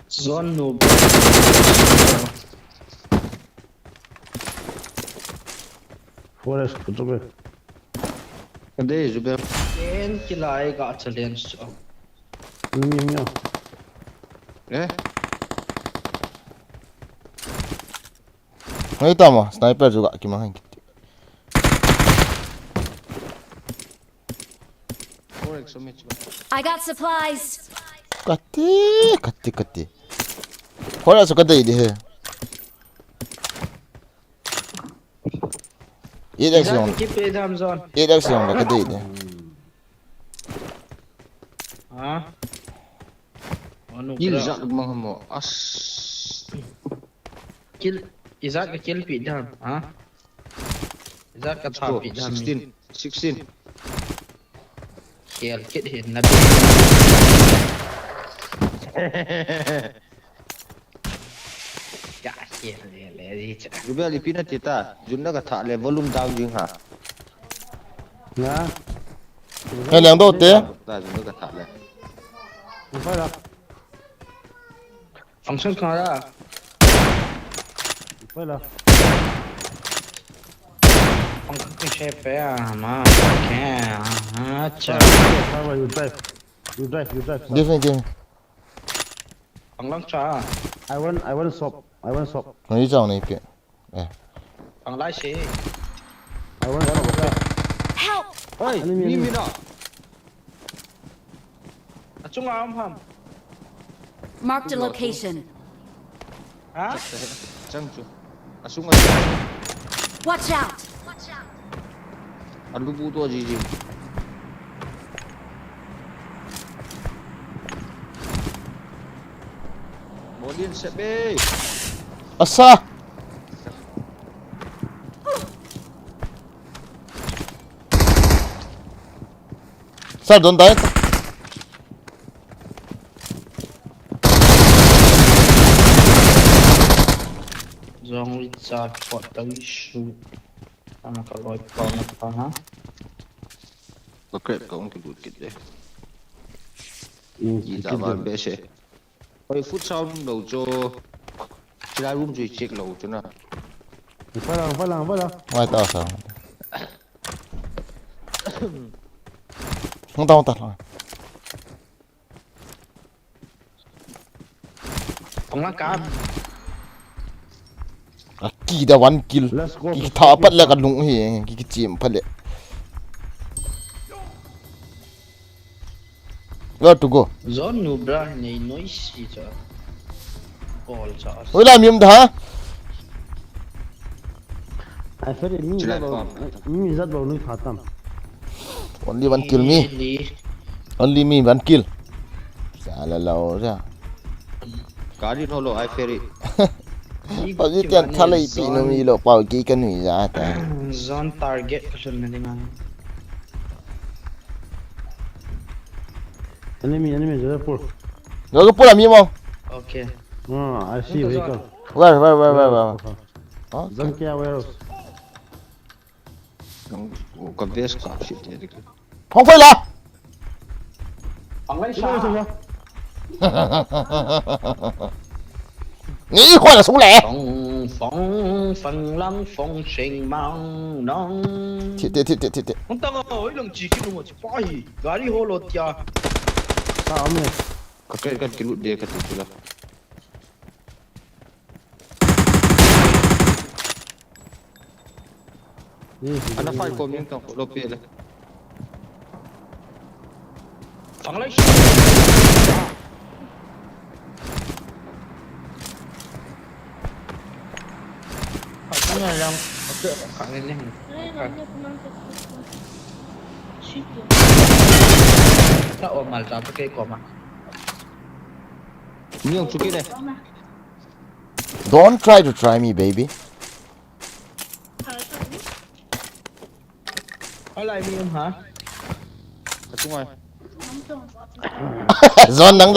Zone no. Forest của Zubel. Ade Zubel. En kilaega challenge. Nhá. Eh? Ngai tama sniper juga kimahan. Forex so much. I got supplies. Kati. Kora suka dai de. It action. Keep it Edam zone. It action la kadai de. Ha? Anu Yil zat mang mo as. kill Izak ka kill pi Edam, ha? Izak ka tha pi Edam. 16. Kill kit hin na. Ya kill le di cha. Zubel ipina tita. Junna ka tha le volume down jing ha. Nhá. Hai lang do te. Ta junna ka tha le. Không phải đâu. Function kha ra. Không phải đâu. Function ku shape pe ma. Kya. Ha cha. How about you drive? You drive. Give me. Phang lang cha. I want shop. Ngai chao nei pe. Phang lai se. I want shop. Help! Oi, ni mi na. Achung am ham. Mark the location. Ha? Chang chu. Asung Watch out! alu bu to ji. Bolin sebe. Asa. Sir, don't die. Zong li cha pot tới su. Ka loi con na pa ha. Ko krep ka ong ki but kit de. In Ji da ba be se. Ôi phút sau đầu cho chỉ là room rồi check lâu cho nó. Phải làm. Ngoài tao sao? Không tao thôi. Không lá cá. Kỳ đã 1 kill. Let's go. Kỳ thả bắt lại cái lũng hi, kỳ chìm phát lại. Where to go? Zon nu bra nei noisy cha. All cha. Ôi làm gì hả? I feel it. Me rất lâu nuôi phát tâm. Only 1 kill me. Only me 1 kill. Sao là lâu ra? Cá đi thôi lộ ai ferry. Bao nhiêu tiền thà lấy pin nó mi lộ bao kỹ cái này ra ta. Zone target kasi na dengan. Enemy rất full. Rồi cái pula mi không? Okay. I see vehicle. Where? Dân kia warehouse. Còn vest cả shit thế. Không phải là. Ang lai sa. Nghĩ khoan là súng lẹ. Phần lăng phong trình mang nong. Thiệt. Không tao ơi lần chỉ cái đồ chỉ phải gari holo tia. Sao ông này? Cái lụt dia cái thứ là. Anh phải có miếng tao lốp bia này. Phẳng lấy. Cái này đang tự khẳng lên này. Tao ôm mal ra cái cổ mà. Miếng chút kia này. Don't try to try me, baby. Ở lại miếng hả? Chúng mày. Zon nang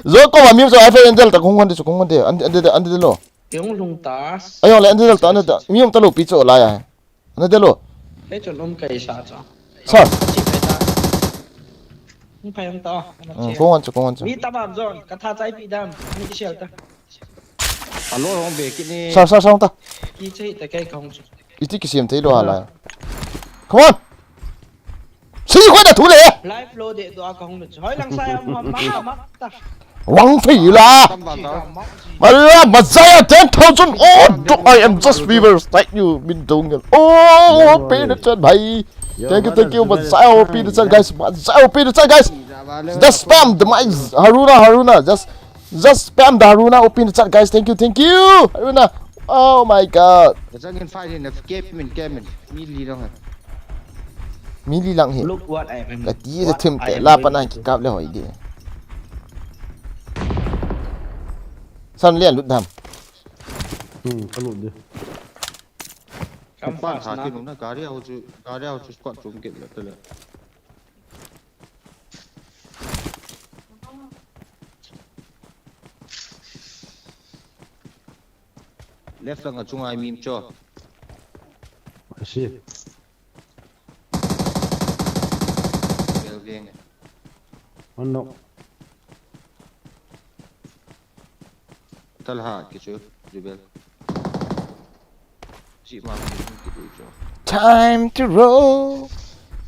zo ko ma mi so iPhone andel ta kung konde ande lo. Tiếng lung tas. Ayo le andel ta ande mi ta lo pi cho la ya. Ande lo. Cái chuyện cây sa cho. Sa. Không phải ông to. Kung an cho. Mi tabam zon, kata chai pi dam, mi ki shel ta. Alo không về cái này. Sa ta. Ki chai ta kai kong. Iti ki sim thei lo hala. Come on. Sĩ khói đã thủ lệ. Live load để tụi con được. Hỏi lần sai ông mắc ta. Wang phỉ là. Mà Messiah 10,000. Oh, I am just viewers like you been doing it. Oh, pay attention, bhai. Thank you, Messiah. Pay attention, guys. Messiah, pay attention, guys. Just spam the mics. Haruna. Just spam the Haruna. Open the chat, guys. Thank you, Haruna. Oh my God. Cái gen fight này là game mình mi đâu hả? Mili lang hi. Look what I am. Cái tí sẽ thêm tệ la pan anh cáp le hỏi đi. San liền lút đam. Có lụt đi. Cái bạn thả cái nó cá đeo chứ quạt trúng kiện là tôi left lang ở trung ai mìm cho. I see. Oh no. Talha cái chứ, Zubel. Chị mà cái đuổi cho. Time to roll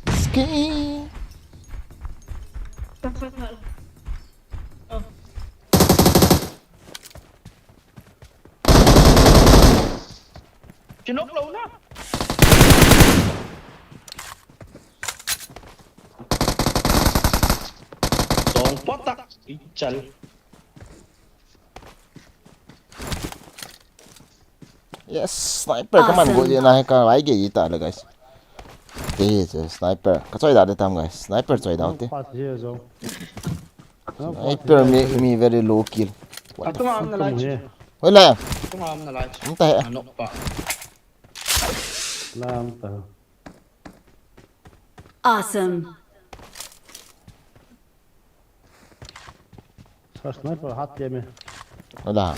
ski. Chị nốt luôn đó. Xong pot tak. Ichal. Yes, sniper các bạn gọi điện này cái máy gì ta là guys. Đây là sniper. Cái chơi đá tam guys. Sniper chơi đá thế. Sniper me very low kill. Ito nga ang nalaj. Wala. Ito nga ang nalaj. Ang tayo. Ano pa? Làm tờ. Awesome. Sao sniper hát kia mày. Wala.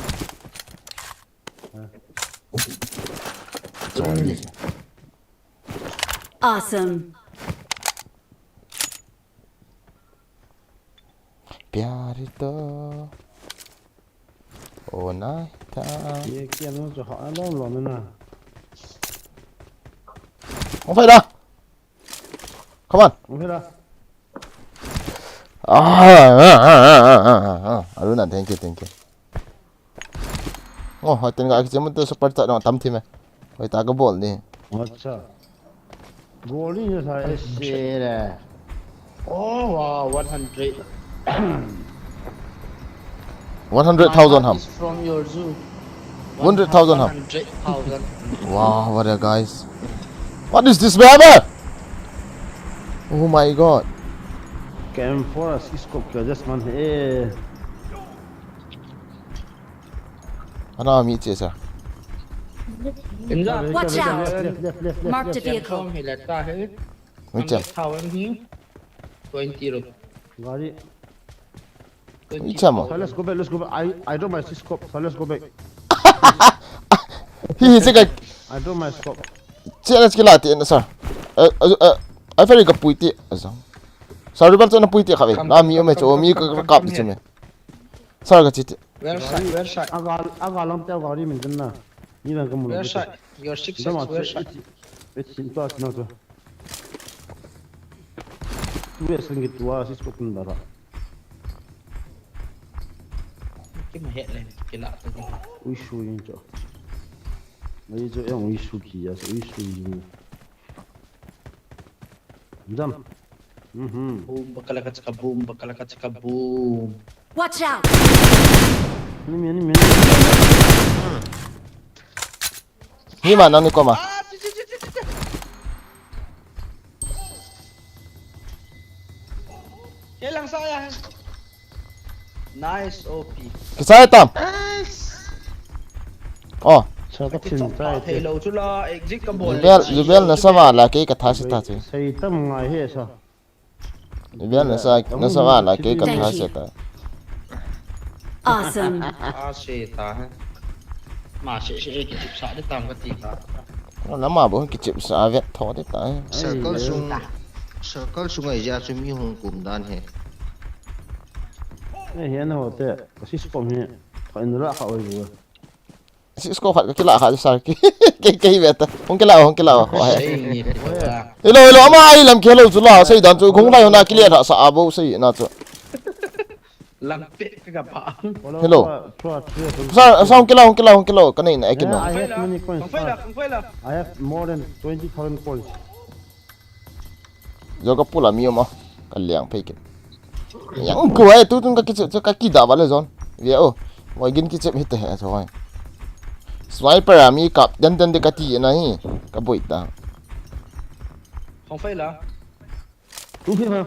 Sorry. Awesome. Pyar to Oh night time. Kia kia nó cho họ nó lộn nữa nè. Không phải đâu. Come on. Không biết đâu. Aruna, thank you. Oh, hồi tin cái chém tôi support nó tâm thêm này. Hồi ta có ball đi. अच्छा. Goalie như thế xe nè. Oh wow, 100. 100,000 ham. From your zoo. 100,000 ham. 100,000. Wow, what a guys. What is this, baby? Oh my god. Cam for us scope kia just man eh. Ano mi chia sa? Tính ra Watch out. Left. Mark the vehicle. không thì là ta hết. Mi chia. Thao em hiếu. 20 rồi. Gari. Mi chia mo. So let's go back. I don't my scope. So let's go back. Hi se cái I don't my scope. chia là cái lati na sa. I feel cái puiti asa. Sa ribal to na puiti ka ve. Na mi me cho mi ka kap chi me. Sa ka chi. Where side? Aga long teo gari min tin na. Ni lang kamu. Where side? Your 6 where side? It's in touch na to. Tu es lagi tua si scope ni dara. Cái mà hiện lên cái lạ tôi. Ui shu yin cho. Mấy chỗ em ui shu kia, ui shu yin. Jam. Boom, bakalakat saka boom. Watch out. Ini. Hi mà nó có mà. Cái lang saya. Nice OP. Cái sai tam. Oh, Sao các xin trai Thầy lâu chút lo exit cái bồn. Zubel na sama là cái thá sẽ ta chứ. Say tâm ngay hết sao? Zubel na sama là cái thá sẽ ta. Awesome. Sẽ ta. Mà sẽ cái chụp xã để tạm cái gì ta. Nó nằm mà bố cái chip sa vẹt thọ đấy ta. Circle sung ai ja chu mi hong kum dan he. Này hiện hồ tệ, có xí scope này, phải nửa khẩu rồi. Cisco phải cái lạ hả sao cái vẹt ta. Không cái lạ. Hey, Hello mà ai làm kia lâu chú là xây đàn chú không phải hôm nay kia là sao bố xây nó chú. lăng tệ cái gặp bạn. Hello. Sao cái lâu cái này này cái nó. I have many coins. Không phải là. I have more than 20,000 coins. Giờ có pula mio mà cái liang phải cái. Yang gue tu tu kaki dah balik zon. Dia wah gin kicap hit he so. Sniper ami kap dan dekati nahi. Kaboi ta. Không phải là. Đúng không?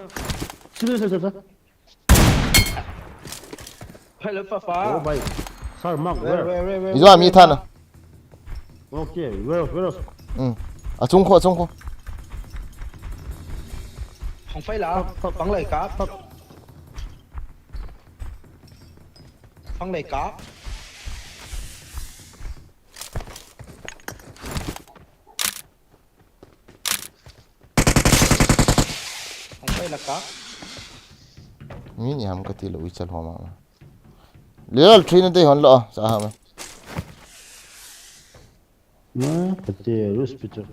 Sao? Phải là phá. Oh boy. Sorry, Mark. Where. Izo ami than. Okay, where? À trung kho. Không phải là. Bắn lời cá. Bắn lời cá. Không phải là cá. Ni ham ka ti lo ichal ho ma. Level 3 na dei hon lo sa ha ma. Nah, betul, rus betul.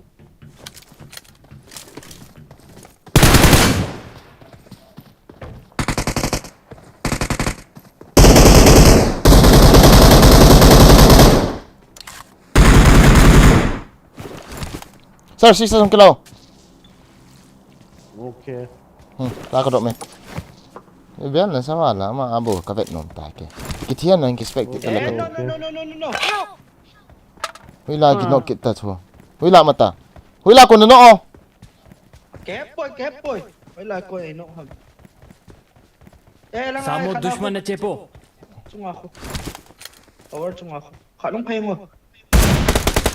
Sir, 6 kilo. Okay. Ta ko do me. Biar lah sama lah ma abo ka vet nom ta ke. Kitian nang expect ta la. No. Hui la ki no kita chu. Hui la mata. Hui la ko no o. Kép bôi. Phải là coi nó hầm. Samo dushman na chepo. Chung ako. Over chung ako. Khalong pay mo.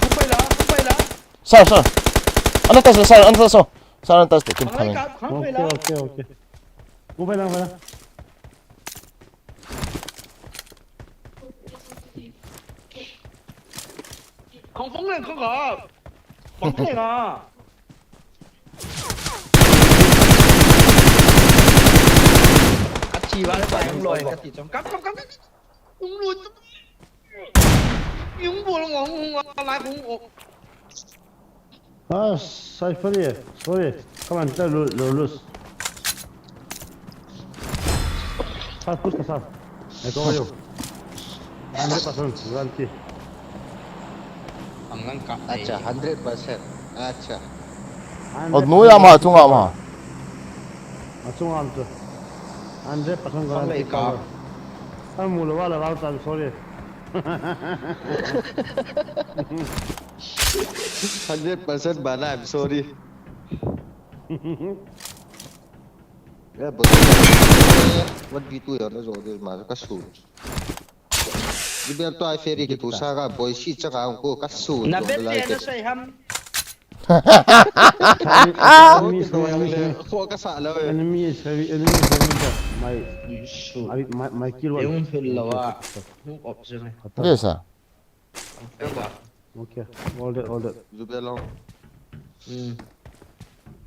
Không phải là. Sir. Ano ta sir? Ano ta so? Sir, ano ta ste kim Không coming. phải là. Okay. Không phải là. Không phóng lên không có. Bắn này à. Chỉ vào cái phải không lùi cái gì trong cắm. Không lùi. Yung bulang ang lại cũng Ah, sorry. Come on, tell lose. Push ka saf. I cover you. 100% guarantee. ang lang ka. अच्छा 100%. अच्छा. nuya ma chunga ma Achung am to. 100% guarantee cover. Am mula wala out I'm sorry. 100% bana I'm sorry. Ya betul. 1v2 ya na rồi mà cắt sùn. Đi bên tôi ferry cái tu sa cái boy shit chắc ông cô cắt sùn. Na bet dia na say ham. Kho cái sạ rồi. Enemy is heavy. My kill one. Yung hilawa. Yung option eh. yes Okay, hold it. Zubel long.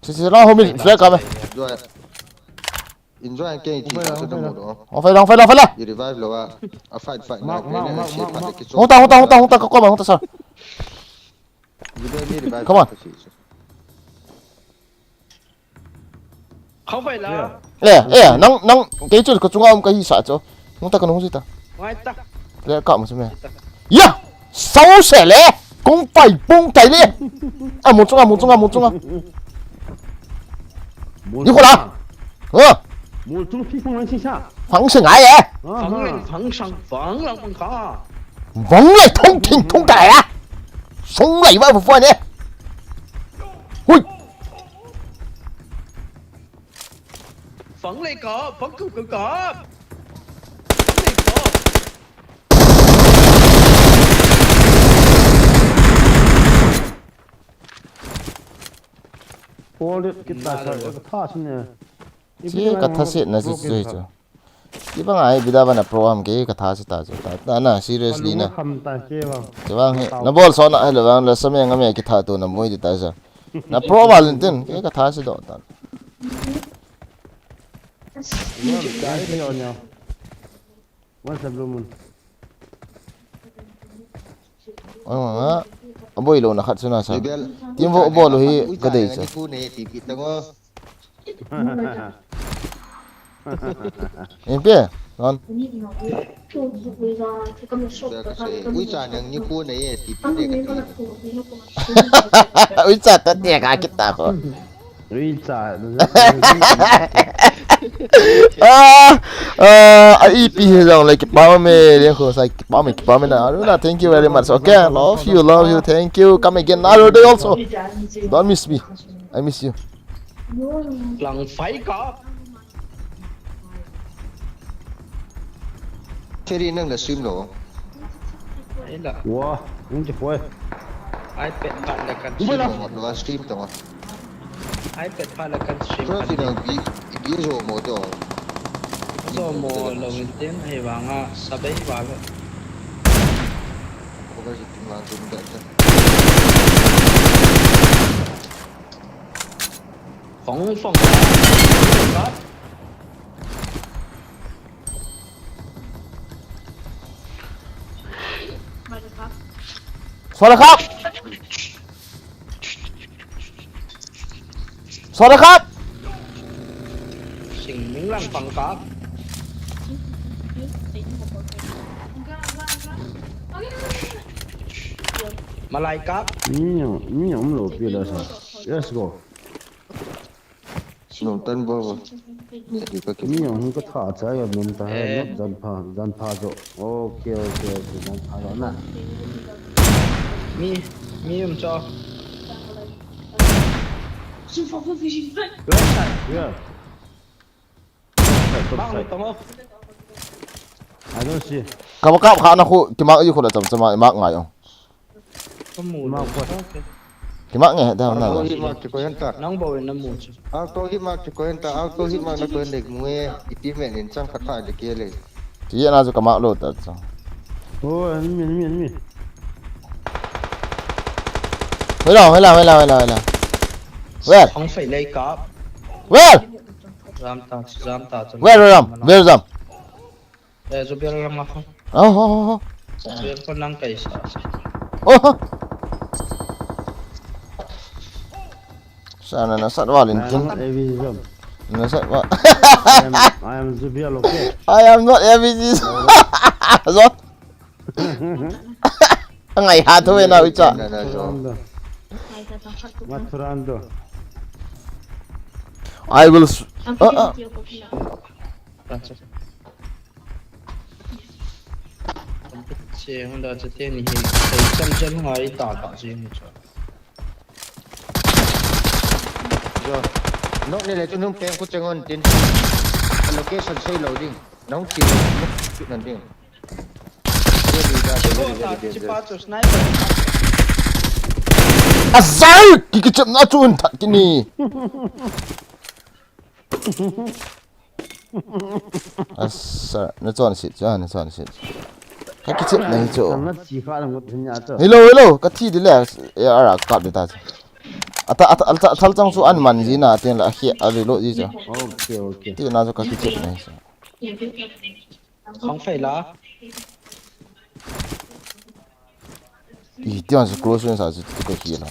si ra hôm mình flag ka ba Rồi. Enjoy cái gì đó cho nó đó. phải long la You revive lo à. Fight. Mark. hông ta có mà hông ta sao Zubel ni revive. Come on. Không phải là nang cái chỗ cái trung âm cái gì sợ chỗ hông ta có hông gì ta ngoài ta. le ka mo sao mẹ ya sao sẽ lẽ cũng phải bung cái đi à một trung你过来我中披风人线下。防是矮耶 Phẳng lên phẳng sang phẳng là không có. 王来通天通改啊sống lại vào phần này ui Phẳng lên có, phẳng cứ có. Phẳng lên có. Hold it, kita tha sini. chỉ cái thắt xịn là gì rồi chứ cái bằng ai bây giờ bạn program cái thắt xịn ta chứ ta na seriously na Kham ta ke bang. cái bằng na ball so na hay là bằng là sao mình cái thắt tu na mua đi ta chứ na pro Valentine cái thắt xịn đó ta Dai ni onyo. Once a blue moon. boy lo na khat suna sa Zubel. team vo ball hi cái đấy chứ Ku ne ti kita ngo. em biết ngon Ui cha nang ni ku ne ti ti ne ka ti. ui cha ta tiệt à kita ko Richa. EP dòng lại kịp bao mê liên khổ sai kịp bao mê nào đó là thank you very much okay love you thank you come again another day also don't miss me I miss you Lần phải có. Ferry nang la swim lo. Đấy là Wow, ini cepoy. iPad bạn là cần Swim stream. lo lo stream to. iPad bạn là cần stream. Pro fi nang bi zo mo to. Do mo lần tiếng hay bằng sabay vào. Ko ga ji mang tum da. Phóng có. xóa ra khắp Xin những lần phẳng có. Malaikat. Ini yang lo pilih sah. Let's go. Nong tan bo. Ni di ka ki. Ini yang kita thả trái ở bên ta hay nó dần pha rồi. Okay, dần pha rồi nè. Mi em cho. Yeah. Bác một tấm ốc. I don't see. kamu kap khana khu kimak yu khu la cham chama mak ngai ong Có mùi. Mau quá. kimak nge da na Auto hit mark ko enta. Nóng bồi nó mùi chứ. Auto hit mark ko enta. Auto hit mark na ko nek mue iti men in chang khatha de kele. chỉ na zu kamak lo ta cha Oh, ini. hơi la where Không phải lấy cáp. where Ram ta. where ram Để giúp biết ram không? oh Ren ko nang kay sa. Oh. Sana nasat Valentin. AVG zone. Nasat wa. I am Zubel, okay? I am not AVG. Zon. Ngai ha thôi nào icha. Maturando. Maturando. I will Che hong da che ten ni chân ngai ta che ni cho. Rồi nó này là cho nông kem có chân ngon tin location xây lầu đi nóng chịu chuyện lần đi Che pa cho sniper. Azar ki chậm na chun that kini. Asa na chọn shit cha na chọn shit. Ka ki chậm nei cho. Nó chỉ khá là một hình nhà cho. Hello ka thi di le ara ka de ta. Ata thal chang su an man ji na ten la hi ari lo ji cha. Okay, okay. Ti na cho ka ki chậm nei cha. Không phải là. Ti tiang su close one sa ji ti ko hi la.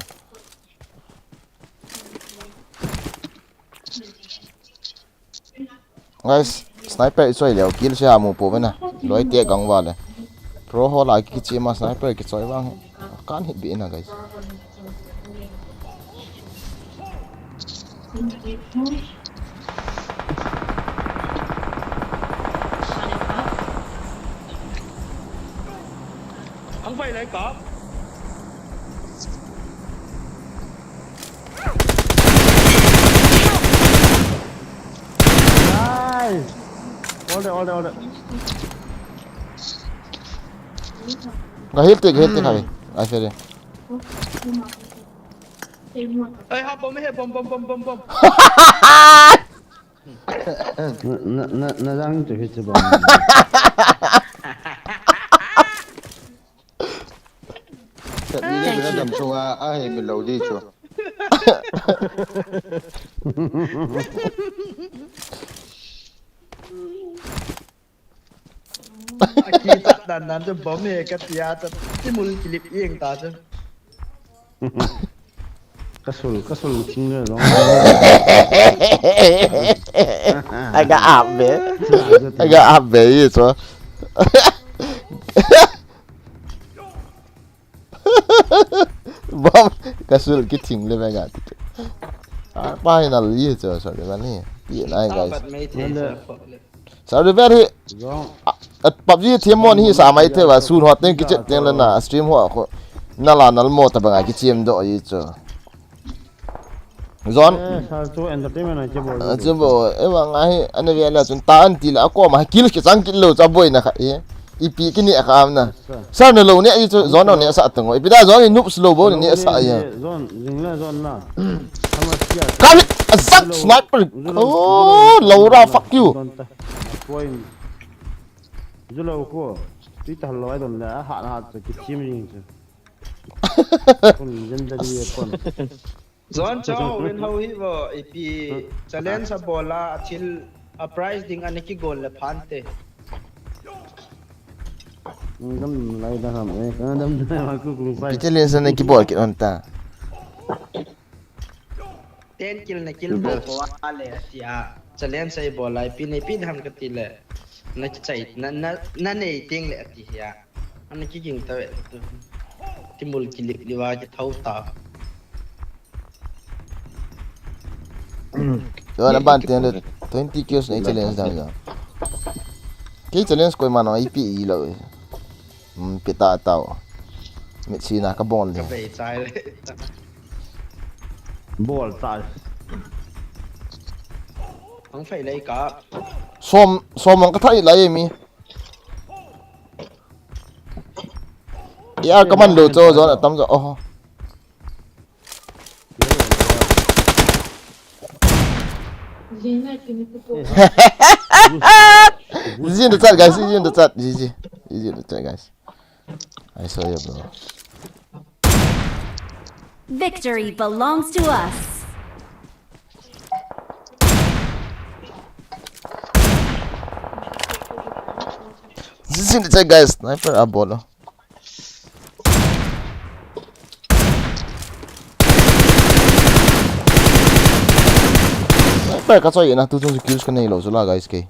Guys, sniper choi leo kill sha mu po na. Loi te gang wa le. Pro ho la ki chi ma sniper ki choi wang. Kan hit bi na guys. Không phải là có. Nice. All there. Ga hit te khabi. Ai fere. Ê ha bom he bom. Nó đang chuẩn bị bom. thật đi nó đầm sâu ai mình lầu đi chưa Khi chặt đàn nắn cho bom he cái tia cho cái mul clip yên ta chứ. Kasul tinggal dong. Agak abe itu. Bom kasul kiting le mega. Apa yang lalu itu sorry mana? Iya naik guys. Sorry very. PUBG team mon hi sama itu wa sun hot ning kicet yang lena stream ho ko. Nala nalmo ta banga kiciem do itu. Zon Satu entertainment aja boleh. Jumbo emang ai ane vela chun ta an ti la ko ma kil ki chang kil lo cha boy na kha e ipi kini akam na sa na lo ne i zon no ne sa tang ipi da zon nup slow bo ne sa ya Zon, jingla zon na. Sama siya. kami azak sniper oh laura fuck you Point. Zula ko. Tita lo ai don la hat ki chim ring chu. Kun jenda di kon. Zon cho win how hi wo ip challenge sa bola atil a prize ding ani ki goal le phante. Ngam lai da ham e kan dam na ku ku pai. kita lihat sana keyboard kita onta 10 kill na kill bo ko ale tia challenge sa bola ip ne pin ham ka ti le na chai na ne ting le ti ya ani ki ging ta timul kilip liwa ki thau ta. Yo na ban ten 20 kills na challenge da ya ki challenge ko mano ipi i lo pita tao mit sina ka bon le Ka be chai le. Ball sai. Không phải lấy cả. som ang ka thai lai mi ya kaman lo cho zon tam zo oh Easy in the chat, guys. Easy in the chat. Easy in the chat, guys. I saw you, bro. Victory belongs to us. Easy in the chat, guys. Sniper abolo. per ka choi na tu chung kills ka nei lo zula guys ke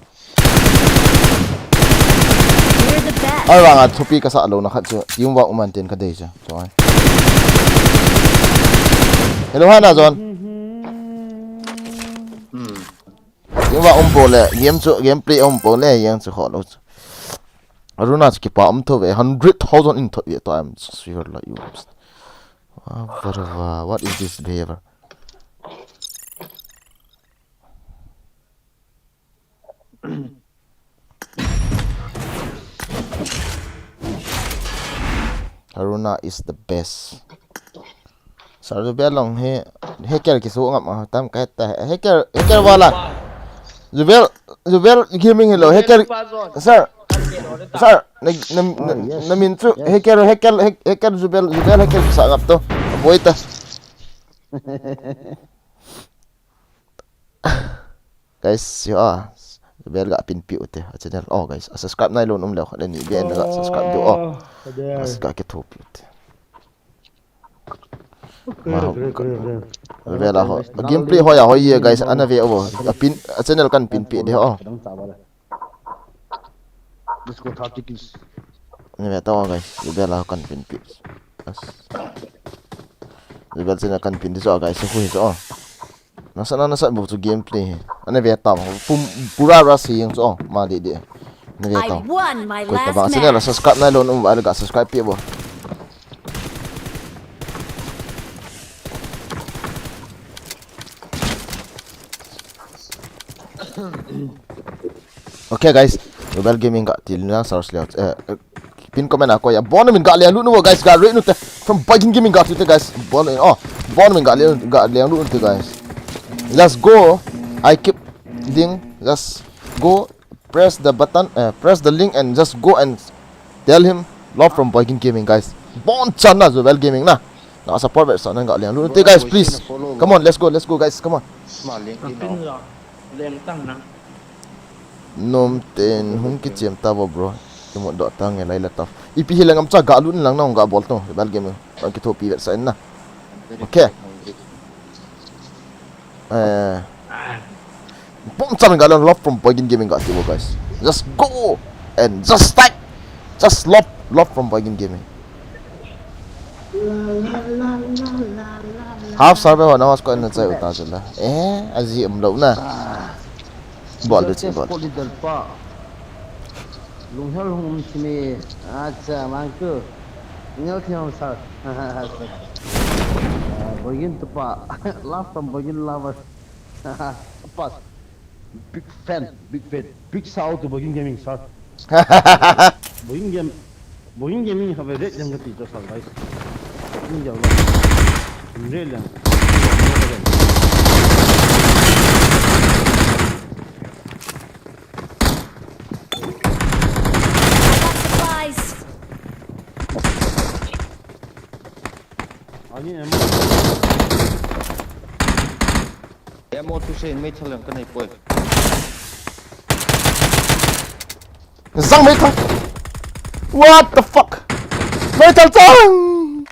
We're the best. ai wanga thupi ka sa lo na khat chu yung wa man ten ka dei cha choi hello hana John yung wa bole gameplay bole yang chu ho lo Aruna ki pa am to 100,000 in to I'm sure like you what is this behavior Aruna is the best. Sir Zubel long he hacker ki su ngam tam ka ta hacker wala Zubel gaming hello hacker sir na min chu hacker Zubel hacker sa ngap to boy ta guys yo Zubel ga pin pi ute channel guys subscribe na ilon lo khala ni bien ga subscribe do mas ka ke top ute Zubel ho gameplay ho ya ho ye guys ana ve over pin channel kan pin pi de Disco 30 kills. ni ve to guys Zubel kan pin pi Zubel channel kan pin de so guys hu so nasa bu tu gameplay ana ve tam pura rasi yang so ma de na ve I tam won my ko ta last ba channel match. subscribe na lo ala ga subscribe pi bo okay guys Zubel gaming ga til na source layout pin comment ako ya bon min ga lian lu no guys ga rate no te from Viking gaming ga te guys bon min ga lian lu te guys let's go I keep ding just go press the button press the link and just go and tell him love from Viking gaming guys bon chana Zubel gaming na support version ga lian lu te guys please come on let's go guys come on Smart link in pin lo lem tang na nom ten hung ki chem ta bro mo do ta nge lai la ta ipi hilang am cha ga lu lang na ga bol to bal game bang ki thopi ver sa na okay bom cham ga love from Viking gaming ga ti guys just go and just stack just love from Viking gaming half server wa na was ko na chai uta jala azi am lo na bol de bol Polidal pa. Lunghal hum chime acha mangko. Ngel thiam sar. Bogin to pa. Love from Bogin lovers. Pas. Big fan. Big shout to Bogin gaming sir. Bogin gaming have a red yang gati to sir guys. Ini jauh. Real yang. Emo tu sen mấy thằng cái này quay Zang mấy thằng what the fuck mấy thằng Zang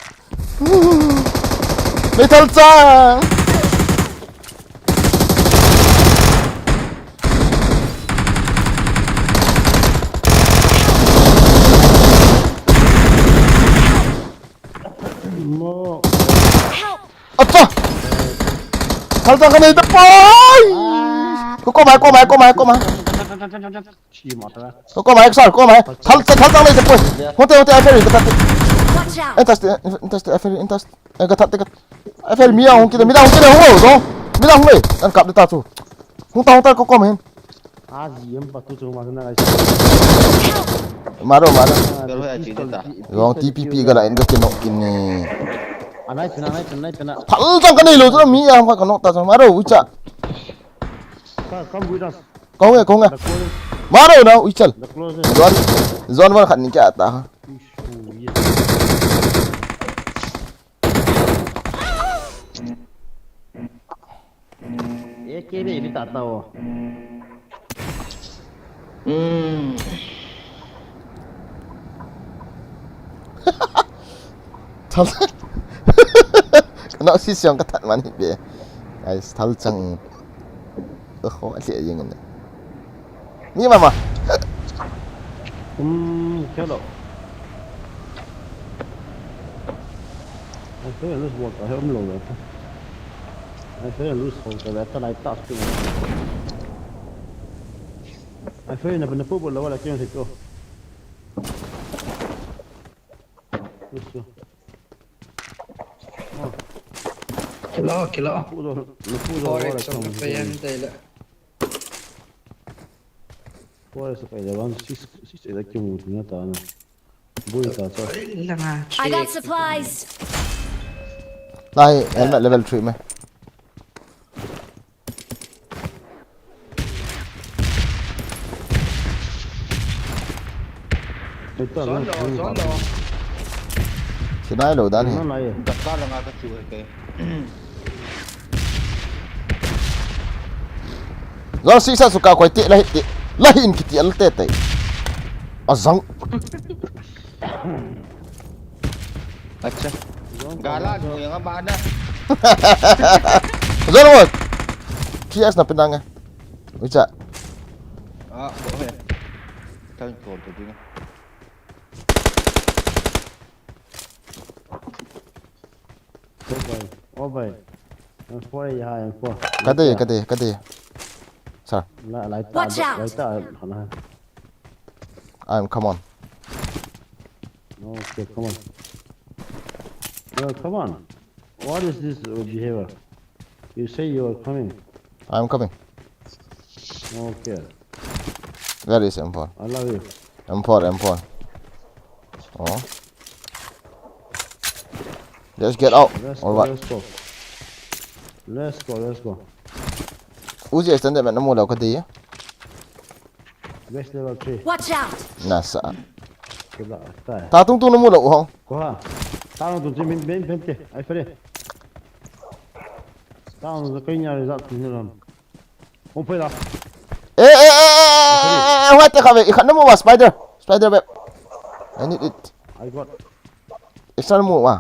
mấy thằng Zang acha thằng Zang cái này đập boy có máy có máy sao có máy thằng Zang này đập boy hote ai phải cái Watch out. Entas cái thắt cái ai phải mía không kia mía không rồi mía không này ăn cặp được ta chú không ta có mà Azi em patu cuma kena guys. Maro Pero ya chini ta Gong TPP cái lại cái kinok kini Anai pina. thằng Zang cái này lo mía không phải kinok ta maro ucha Come with us. có nghe maro nào uchal The closer. Zon vào khẩn cái ta Ye kiri ini tak tahu. thằng nó xí xiong cái thằng mà này guys thằng Zang khó sẽ gì ngân như mà Kill it. I feel this work. I hope no. I feel loose hold that I touch to. I feel never football level I can't go. Isso. Kilo. No pudo Forex agora on the PM dele. Forex phải là bạn xí là kiểu một người ta nè. Bui ta cho. I got supplies. này em lại level 3 mày Gión đồ. thì nãy đồ đan Nó thì này. Đặt ra là ngã cái chủ cái rồi xí sao suka quay tiệt lại in cái tiệt tệ tệ à răng Acha. Gala mo yung ba na. rồi rồi PS na pinang à ui chà Ah, okay. Tawin ko to din. Ô vậy. Nó phơi hai anh phơi. cái gì sao Lại Watch out. lại ta hả? I'm come on Okay, come on. Yo, come on. What is this behavior? You say you are coming. I'm coming Okay. where is M4 I love you. M4 oh just get out Let's or go. what Let's go. Uzi extended mà nó mua đâu cái gì á Best level 3. Watch out. nà sợ Cái đó tại. ta tung nó mua đâu không Có hả? Tao tụi mình bên kia. Ai phải đi. Tao nó cái nhà này dặn như nào. Không phải đâu. ê what the hell nó mua spider web I need it I got. extra nó mua à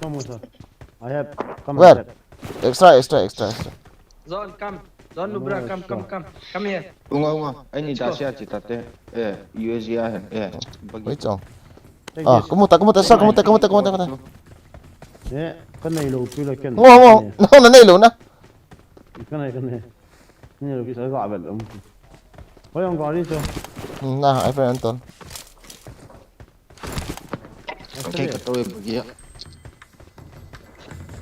Come on, sir. I have. Come Where? extra Gión Nubra, come here. Unga. Ay ni dasya citate. USG mấy chồng à có một tay sao có một tay Yeah, cái này lù phi là cái. ngon nó là này luôn á Cái này. Như là cái sẽ gọi vậy ông. Ôi ông gọi đi cho. nà ai phải Anton Okay, katoy bagi.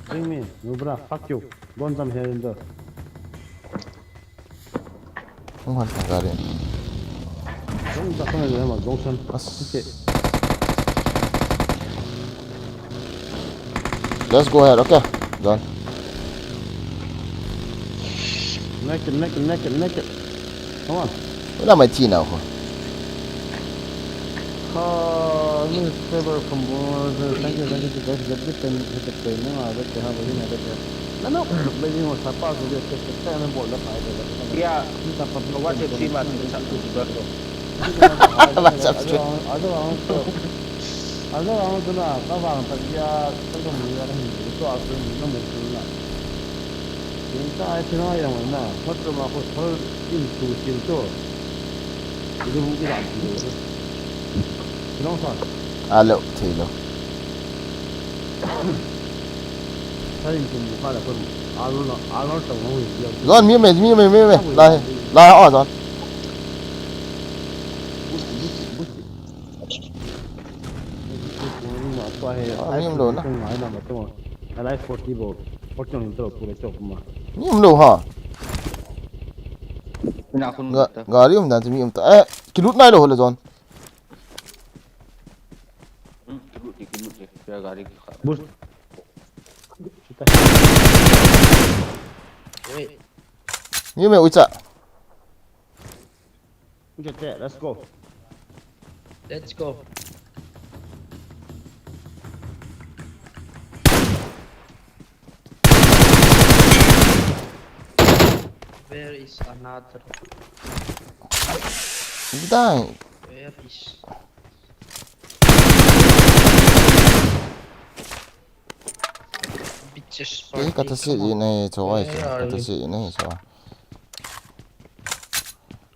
Bring me. No bra, fuck you. Don't come here in there. không hoàn thành ra đi Don't come here mà don't sân. Okay. let's go ahead okay done Naked. Come on. cái là mày chi nào không Newspaper from thank you to guys that this and the plane no I bet have in that no maybe was a pass with the stand and ball la fight Yeah, kita pa what if team at sa Zubel? Ado ang tu na ka bang ta ya ta ko mi ya ni to a su ni no mo su na yin ta ai thina ya na hot to ma ko thol in tu sin to idu mu ki da ki no sa alo thì lo sai in tu mu ka da ko alo to mo wi ya rồi mi mày lại họ rồi Anh đồ nó. I like 40 ball. 40 ng intro puro chok ma. nhưng đồ hả Ina kun gari um dan mi um ta kilut na lo là rồi kilut di kaya gari ka. Boost. Wait. mi mày ui chà Okay, let's go. Let's go. Where is another? đang Where is? Bitch. just cái cái gì này cho ai chứ cái gì này cho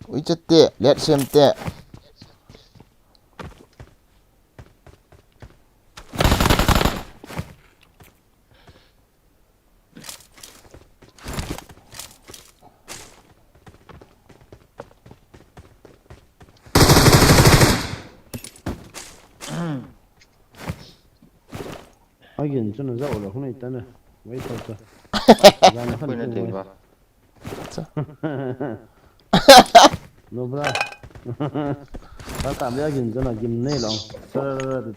ui chết tệ lẹt xem tệ 하긴 저는 자오라 혼에 있다네 왜 있었어 나는 Quên là tiền vào. nó bra ta cảm giác nhìn cho nó kim này lòng sơ được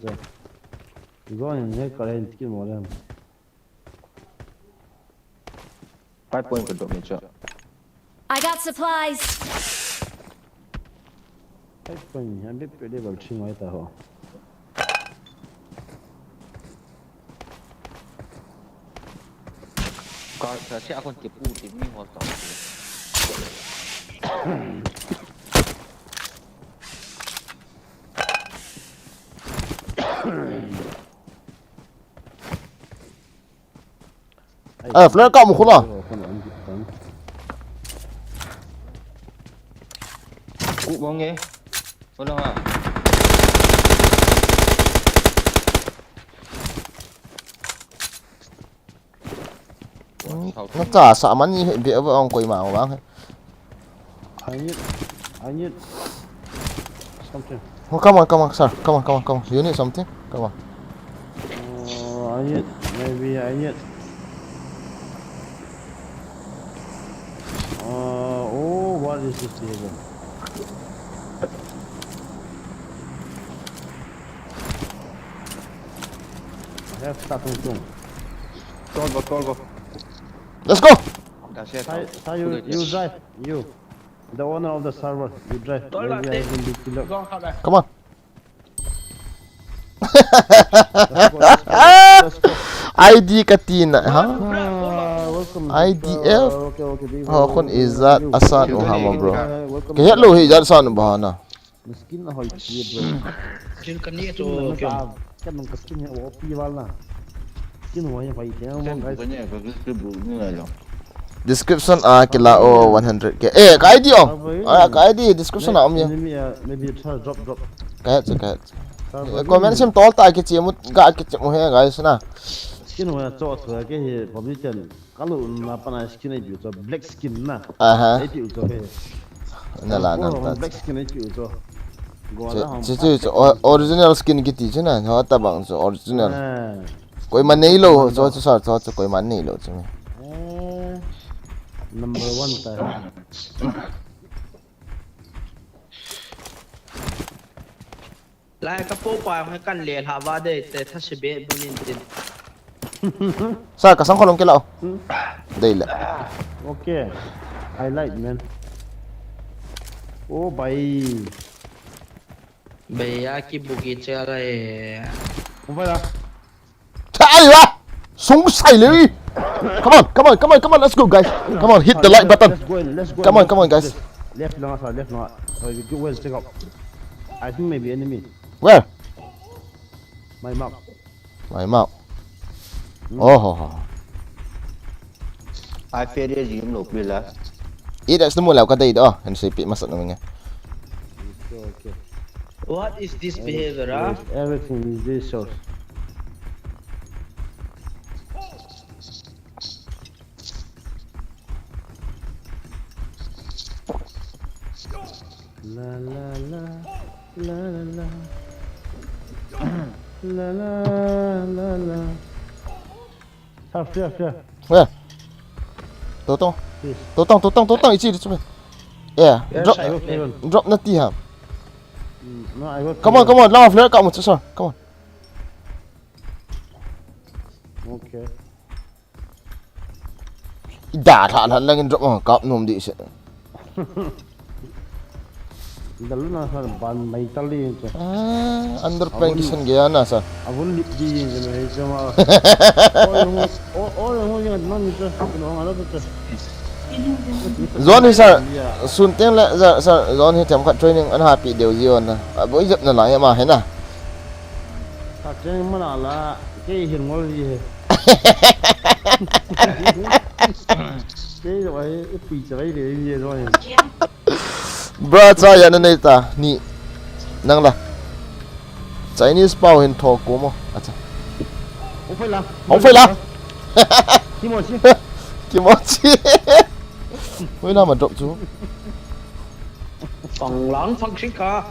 rồi nhìn thấy cái này kia một lần 5 point cái độ mình chọn. I got supplies. cái phần anh biết để vào chuyên ngoại ta ho Coi sẽ còn tiếp u thì mình hoàn toàn. flare cộng một khúc à Cụ bóng nghe. Có đâu à? nó trả xả mắn như hiện vẽ với ông quầy màu bác I need something oh, come on sir come on you need something come on maybe I need oh what is this here I have starting soon Call vào. let's go Đã xe you drive you the owner of the server you drive maybe I will be killed come on let's go ID katina ha IDF oh con izat asan uhama bro cái hết lô izat san bahana miskin na hoy chi bro Jin kan ni to cái mình cái skin ở pi wal na skin hoy phải thế không guys nhẹ cái bự như này rồi. description kila 100k cái ID ông cái ID description ông nhỉ maybe try drop cái comment xem to tai cái chi một cái một he guys na skin hoy cho cái publication kalau na pana skin này cho black skin na ha itu cho cái nè là nè black skin itu cho chứ original skin cái chứ nè họ ta bằng original कोई मन नहीं लो जो कोई मन नहीं लो तुम्हें number 1 ta lại cái phố quà hay căn liền hạ va đây để thắt sẽ bé bên in tiền sao cả sáng con lông kia lậu đây là okay I like man oh bhai भैया की बुकी चल रहे không phải là chạy ra súng xài lưới come on let's go guys come on hit the like button let's go come on guys left long so you go well check out I think maybe enemy where my mouth oh Ai phê đi gì cũng lục đi là. ít đã semua lah kata itu yang saya masak namanya okay what is this behavior ah everything is this source la la la la la la la la Here. where totong ichi itu yeah drop nanti ha No, I got come on lawan flare kat mu susah come on okay dah tak lagi drop kap nom di sini dalu na sar ban mai tali che under pengisan gaya na sa abun lip di je me chama oh yang non ni che no ala to zone hi sa sun teng la sa zone hi tem khat training an happy deu zion na boi jap na la ma he na ta chen mana la ke hin ngol ji Cái rồi bị chơi thì gì rồi. Bro cha ya na ta ni nang la Chinese bao hin tho ko mo acha Không phải là. kimochi với nào mà trộm chú Phòng lớn phân xích cả.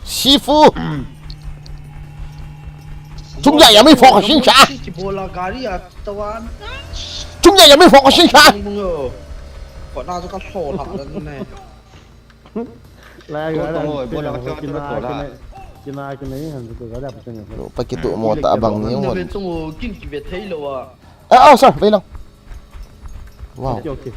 sư phụ chúng taยังไม่พอกับชิงช้า Bola gari à tao ăn. chúng taยังไม่พอกับชิงช้า Không ngờ. Còn nào cho các sổ thẳng lên này. Là gọi là Ôi, bố là cho cái nó khổ lại. cái này hàng cái gọi là cái này. pakai tu mo ta abang ni Nhưng mo mà tunggu kinh kỳ Việt thấy rồi ah oh sorry về lang wow Okay.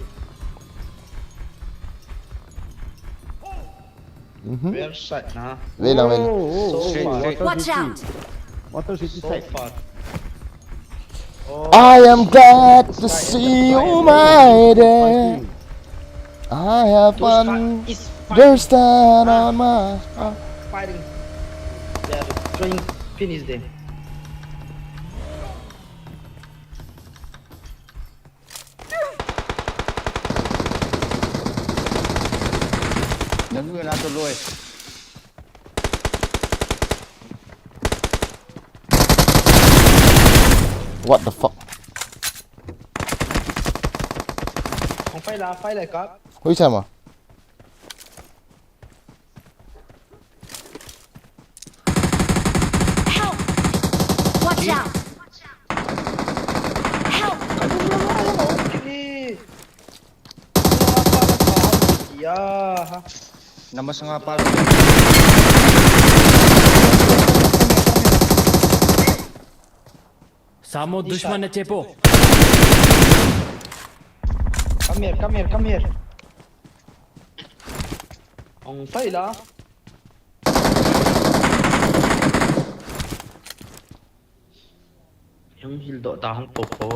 Very sạch nè. về lang So far. Watch out! Water City So side. far. I am glad to see you my dear I have fun It's there stand on my fighting. They are trying finish them. Những người nào tôi lui. what the fuck Không phải là phải lại có. hui sao mà Help! Watch out! Help! Yeah. Nama setengah apa? Samo दुश्मन है चेपो Come here, come here, come here. Không phải là. Yung hildo ta hong toko.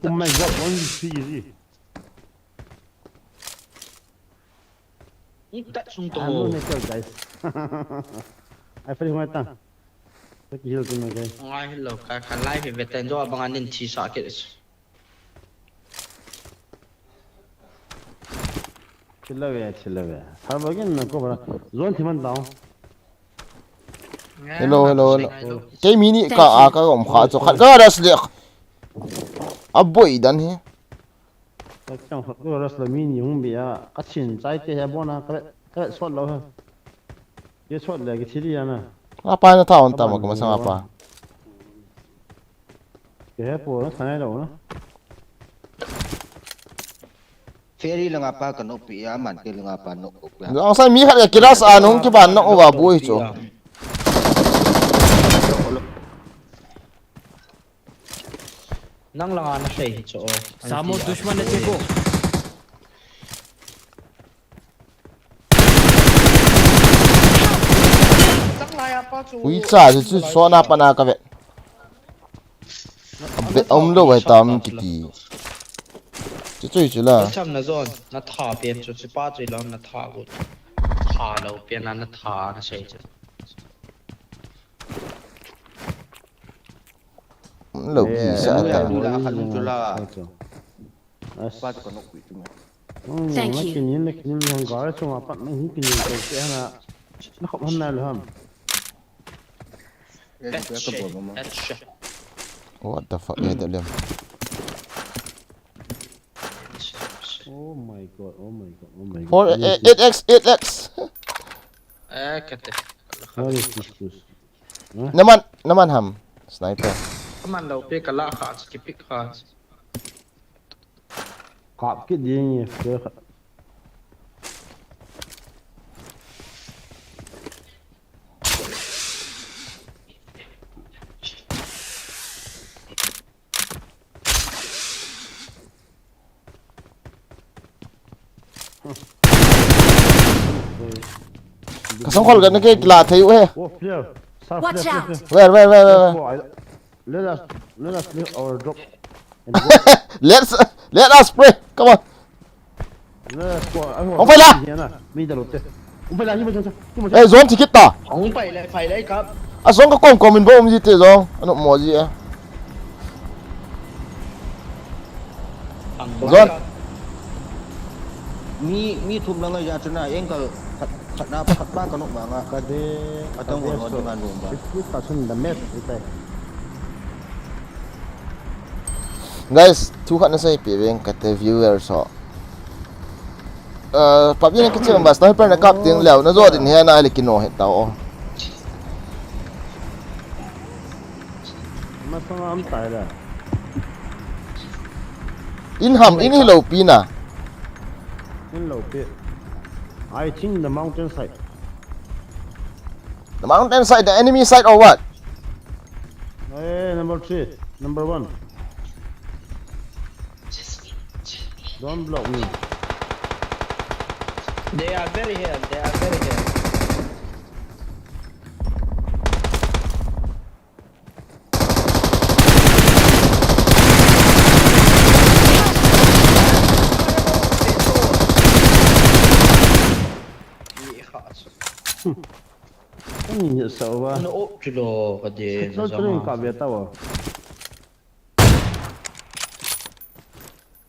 Oh my god, one easy. Yung tat sung I'm no to. nickel guys. I feel my tongue. Take heal to my guy. Ngay hello, ka live về tên do bằng anh chỉ sợ cái. Chill away. How about again? Go for zone team down. hello cái mini ka ka om kha cho khat ga ras le aboi dan hi Chắc chắn có rất là mini không bị cắt xin trái thế hay bona cái shot lâu hơn. Cái shot là cái gì à? apa na taon ta mo ka masang apa Cái hết bộ nó thay đâu nó. Ferry lang apa kan opi ya man ke lang apa no opi. ang sai mi khat ya kiras anong ki ban no wa bui cho Nang lang ana siya so. Samo दुश्मन है चेपो Chắc lại apa chú. ui cha ju chu so na pa na ka ve be om lo wai tam ki ti chu chu chu la Chăm nó rồi, nó thả biển cho chị ba rồi nó thả rồi. Thả đâu biển nó thả nó sẽ chứ. lo ki sa ta Apa kan opi tu. Thank you. Cái nhìn hàng gói xong mà bắt nó hút cái nhìn đầu cái là nó không hơn nào nữa không? Ya juga ke bawah mama. Headshot. what the fuck ya ta lem Oh my god. for 8x 8x Cái này. What is this? naman ham sniper Các bạn đầu tiên cả lạ khá chỉ pick khá. Cọp cái gì nhỉ? kasong khol ga na ke la theu he Oh, player. Watch out! where Let us leave our drop. And let us pray come on Ông phải là. Mi da lotte. Ông phải là nhưng mà sao? Ê zone thì kita. Ông phải lấy cấp. À zone có con mình bom gì thế zone. Ano mo gì à? Zone. Mi thum lang ya chuna engkal khatna khatba kanok ba nga Kade atang won di man bomba. 50% damage ite. Guys, thu khát nó say bị bên cái viewers họ. PUBG này cái chuyện mà sniper nó cặp tiếng lèo nó rồi thì hiện nay là kino hết tao. Mà sao am tai ra? In hello pina. In low pit. I think the mountain side. The mountain side, the enemy side or what? Hey, number 3, number 1. Don't block me. They are very here. Cái nhìn nhận sợ quá. Nó ốp chứ đồ cái gì Nó cho nên cả Việt tao à?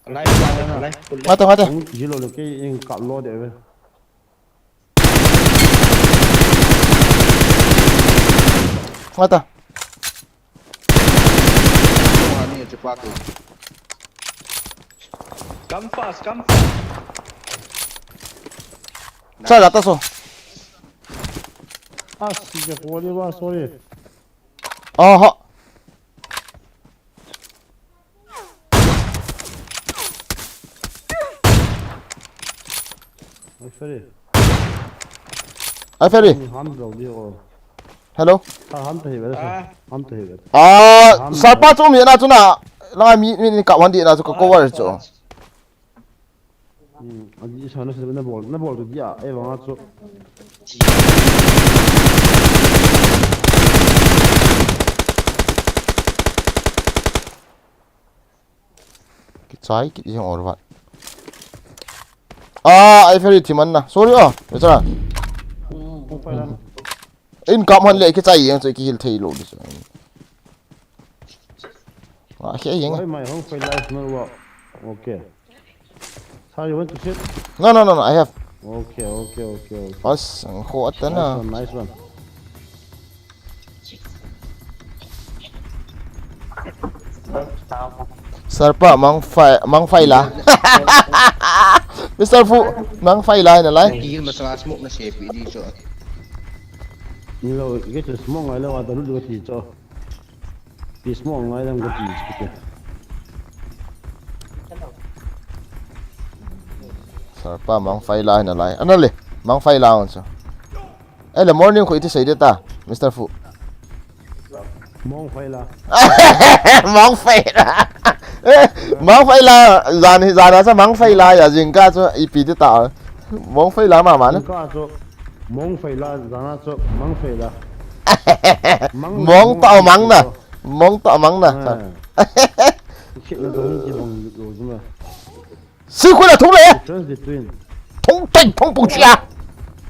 lấy. Mata. Ông chỉ lo được cái cặp lo để về. Mata. Ni cepat tu. Come fast. Sai là tao số. Ah, si cái phố đi qua sorry. Họ. Ai phải đi. Hắn đầu đi rồi. Hello. Hắn tới về đấy. Hắn tới về. Sarpa chỗ miền nào chỗ nào? Lang mi cạo hoàn điện nào chỗ có cover chỗ. Anh đi sang nó sẽ nó ball được gì à? Em vào chỗ. Cái trái cái gì ở vậy? Ai phải đi thì mình nè. Sorry vậy sao? Không phải là. In cạo hoàn lệ cái trái gì cái hill thay lỗi đi. Cái gì? Mày không phải live nó vào. Okay. How you want to sit? No, I have. Okay. Us, khổ tấn à. Nice one. Sarpa mang phai la. Mr. Fu mang phai la na lai. Kihil masanga smoke na shape di so. Ni lo cái chỗ smoke ngay lo ada lu ti cho. Pi smoke ngay đang cái ti. Sarpa mang phai la na lai. Ano le? Mang phai la on so. Le morning ko iti say data, Mr. Fu. Mong phải là. Mang phai la. Mang phai la zan sa mang phai la ya jing ka so ipi data. Mang phai la ma nó. Ka so mong phải là zana so mang phải là. Mong tạo mắng nè. Mong tạo mắng nè. Chuyện nó giống như mong rồi chứ mà. Sư phụ là thú lệ. Thông tranh thông bụng chia.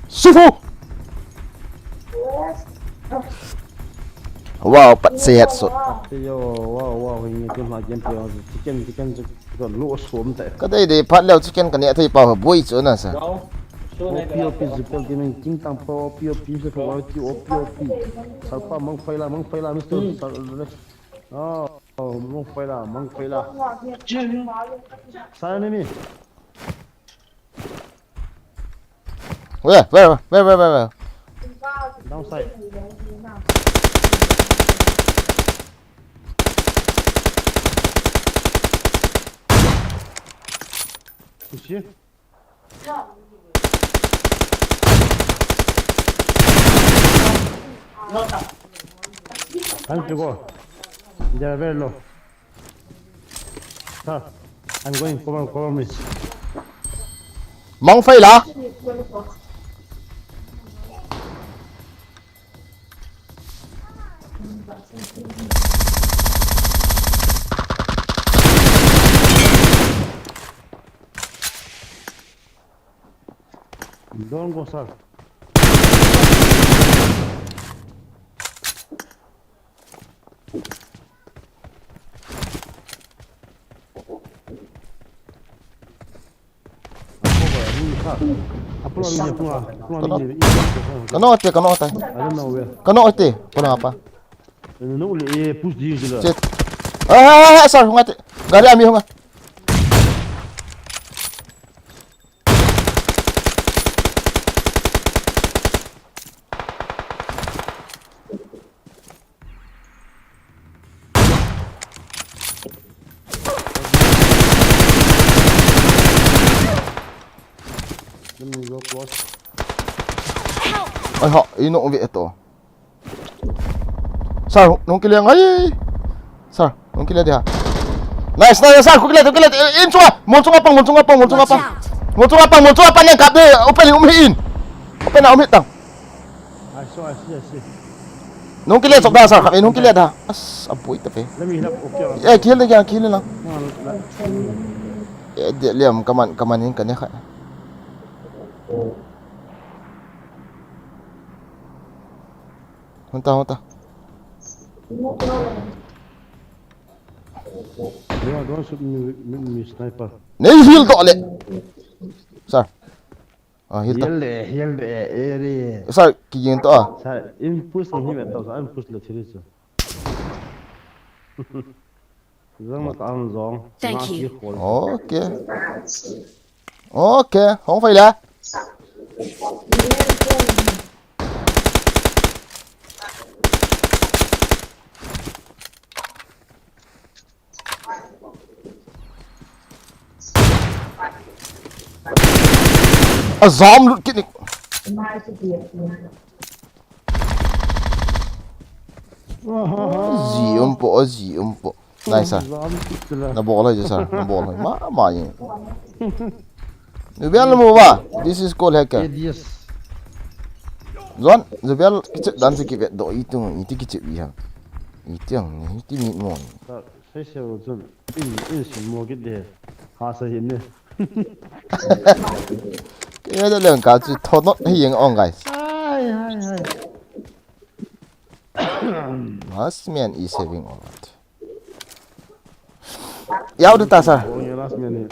Sư phụ. Wow, bắt xe hết rồi. Wow, hình như mà game tiêu chicken còn lỗ xuống tại. Cái đây để phát leo chicken cái này thấy bảo hợp bôi chỗ nào sao? POP Zubel game chính tăng POP sẽ phải vào POP. Sarpa mang phải là Mr. Mang phải là. Sao enemy? Where? Downside. Push here. Time to go. They are very low. Sir, I'm going. Cover me. Mong phai lá. Don't go, sir. Kano ate. I don't know where. Kano ate. Kano apa? No, push these. Shit. Sir, ngate. Gari ami hunga. Let me go close. Ay ha, ino uwi ito. Sir, nung kiliang ay. Sir, nung kiliang dia. Nice, sir, kukilat. In chua, muncung apang. Watch out! Muncung apang yang kat dia. Open umhiin. Open na umhit tang. I see. Nung kiliang sok dah, sir. Kami nung kiliang dah. As, apoy tapi. Let me help. Okay. Kill lang. Dia liam kaman ini kan ya kak. Huntah. Don't shoot me, sniper. Nei heal dok le. Sir. Heal tak. Heal the area. Sir, kijing to ah. Sir, in push him at those. I'm push the series. Thank you. Ok, không phải là. Zoom luôn cái gì um po. Nice sir. Na bola je sir, na bola. Ma ye. Zubel mo ba? This is called hacker. Yes. Zon, Zubel kicik dan sikit do itu kicik biang. Itu yang ni ti mit mo. Saya zon. In semua gitu. Hasa ini. Kaya dah lang ka tu thot not hiyang on guys. Hai. Last man is having all that. Ya udah tak sir. Oh ya last minute.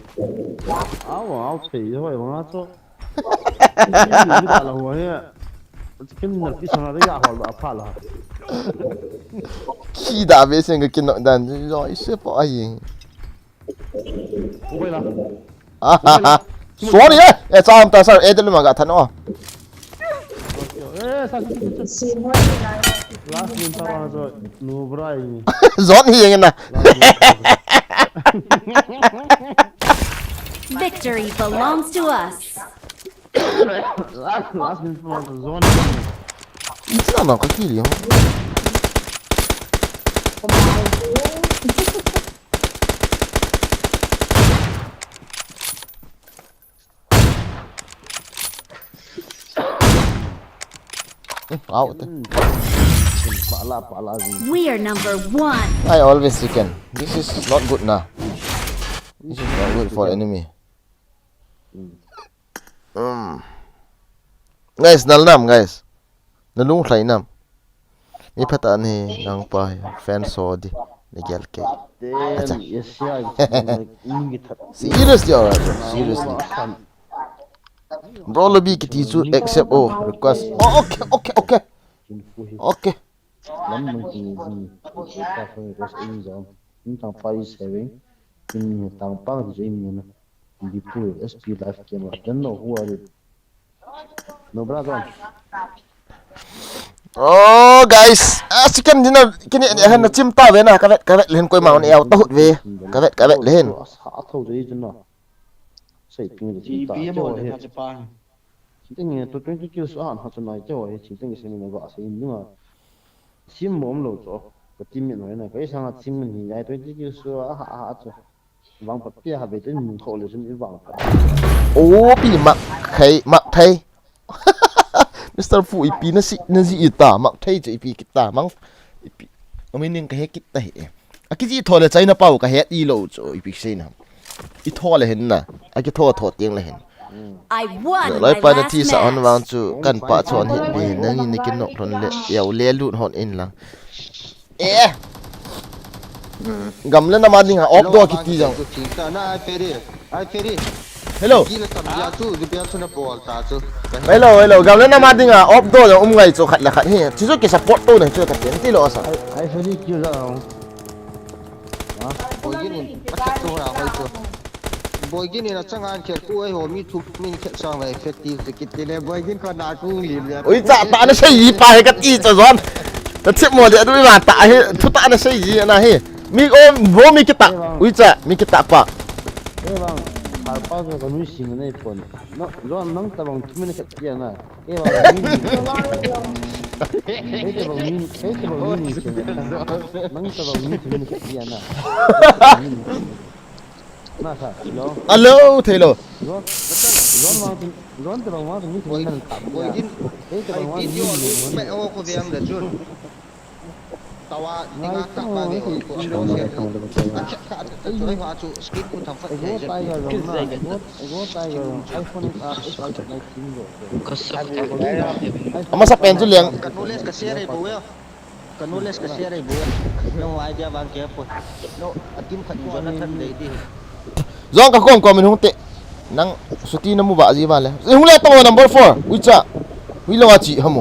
Awak pay je, wah mana tu? Ini dah lah wahnya. Mungkin nak di sana dia hal apa lah. Kita biasa yang kena dan rồi siapa aye. Okay lah. Sorry sam ta sir edel ma ga than oh. Last minute orang tu nubra ini. Zon hi yang na. Victory belongs to us. Last minute orang tu zone. Itu nak kaki dia. Out. We are number 1. I always chicken. This is not good now. This is not good for enemy. Guys, nalnam guys. Nalung sai nam. Mi phata ni nang pa fan so di legal ke. Acha. Seriously alright. Seriously. Bro lebih kita isu accept request. Okay. Lắm mình thì ta phải có in rồi chúng ta phải saving in tang pang thì in nè đi pull SP live game don't know who are it no brother. Oh guys, chicken dinner kini han na chim ta ve na kavet len koi mau ni au ta hut ve kavet len sa thâu đấy chứ nó sai ping Chỉ bia một để cho pa. chỉ tiếng tôi 20 kills on họ cho nói cho chỉ tiếng cái mình gọi sai nhưng mà sim mồm lâu rồi cái tim mình nói cái sang sim mình hiện tại 20 kills hạ cho vang bật bia hạ về tới mình thổi lên trên vang. Oh pi mak thai Mr. Fu ipi na si ita mak thai je ipi kita mang ipi omening ka he kita he akiji thole chai na pau ka he i lo cho ipi se na I thole hen na aki tho tiang la hen I won ร้อย my ปนาที last สะออนวาง match. จูกันปะชอนเห็นดีนั่งยินในกินนกทนเลี้ยวเลี้ยลูดหอนอินลังกำเล่นน้ำมันดิงอ่ะออฟตัวคิดดีจัง นะไอ้เฟรี่ ฮัลโหล กี่ละตันยาจูดูเบียร์สุนับบอลตาจู ฮัลโหลกำเล่นน้ำมันดิงอ่ะออฟตัวจังไงจูขัดละขัดเฮียที่สุดแกสปอร์ตตัวเนี่ยจูขัดเป็นที่โลสัง ไอ้เฟรี่คิวแล้ว โอ้ยนี่ปัจจุบันเราให้จูบอยกินนี่นะช่างงานเขียนกู้ไอ้หัวมีทุกมีเขียนช่างเลยเฟตตี้สกิตตี้เลยบอยกินก็น่ากู้ลีเลย โอ้ยจ่าตาเนี่ยใช่ยีปลายกันอีจะซ้อนแต่เทียบหมดเลยดูมาตาเฮ้ทุกตาเนี่ยใช่ยีนะเฮ้มีโอ้บมีกิตาอุ้ยจ่ามีกิตาปะ เอ้ยบางหาป้าก็คนวิสิงในปนน้องร้อนน้องตะบังทุ่มในขัดเกียร์นะเอ้ยบางมีเอ้ยตะบังมีเอ้ยตะบังมีเฉยน้องตะบังมีทุ่มในขัดเกียร์นะน่าค่ะแล้ว ฮัลโหลเทโล ร้อนตะบังว่าตรงนี้ทุ่มในขัด บอยกิน เอ้ยตะ ไอ้ บังว่า กิน มี ยอดไม่เอาก็เวียงเดือดจุนแต่ว่าในงานกลับมาเนี่ยกูเอาเสียตัวอันขาดตัวให้หัวจูสกินกูทำฟัด ไอ้ เย โง่ อะ ตายกันแล้วนะไอ้โง่ตายกันไอโฟนอ่ะไอ้ไอโฟนไม่ทิ้งเลย ก็สับกันได้แล้ว เอามาสเปนจุเลียง กันโนเลสกับเสียอะไรบุ้ยกันโนเลสกับเสียอะไรบุ้ยน้องไอเดียบางแกปวดน้องอาทิมขัดจนทันเลยดิ ย้อนกับกล้องก่อนเป็นหงเตะนั่งสุตีน้ำมูบะจีบ้านเลยหงเล่ตัว number 4วิจ่าวิลงอาจีฮะโม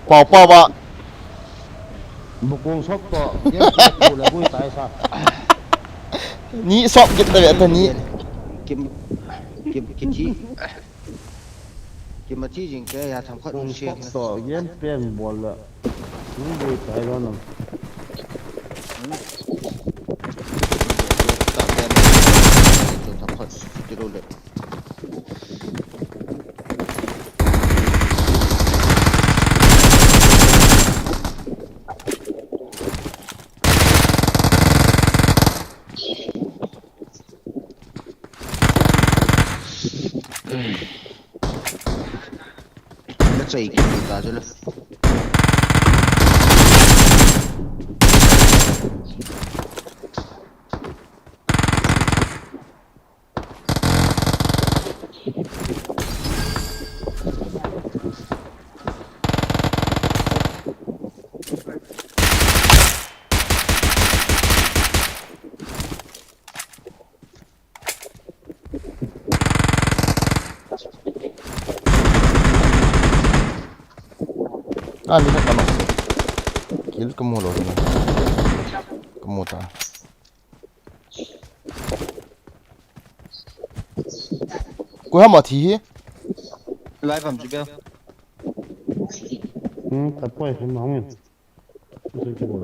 เป่าบะ บุกงชกต่อเยอะกูเลยกูตายซะ นี่สอบกินแต่แบบนี้ กิมจีกิมมาที่จริงแกอยากทำข้อ บุ ดู ก เชี ช ย กต่อเย็นเปลี่ยนบอลละมึงดูตายแล้วนะ ตัดแกนทำข้อจะดูเลย nó chạy cái gì cả rồi Ah, lihat sama. Kill kamu loh. Kamu tak. Cô ham mà thì live phẩm Zubel tập quay không nóng nhỉ tôi chưa bỏ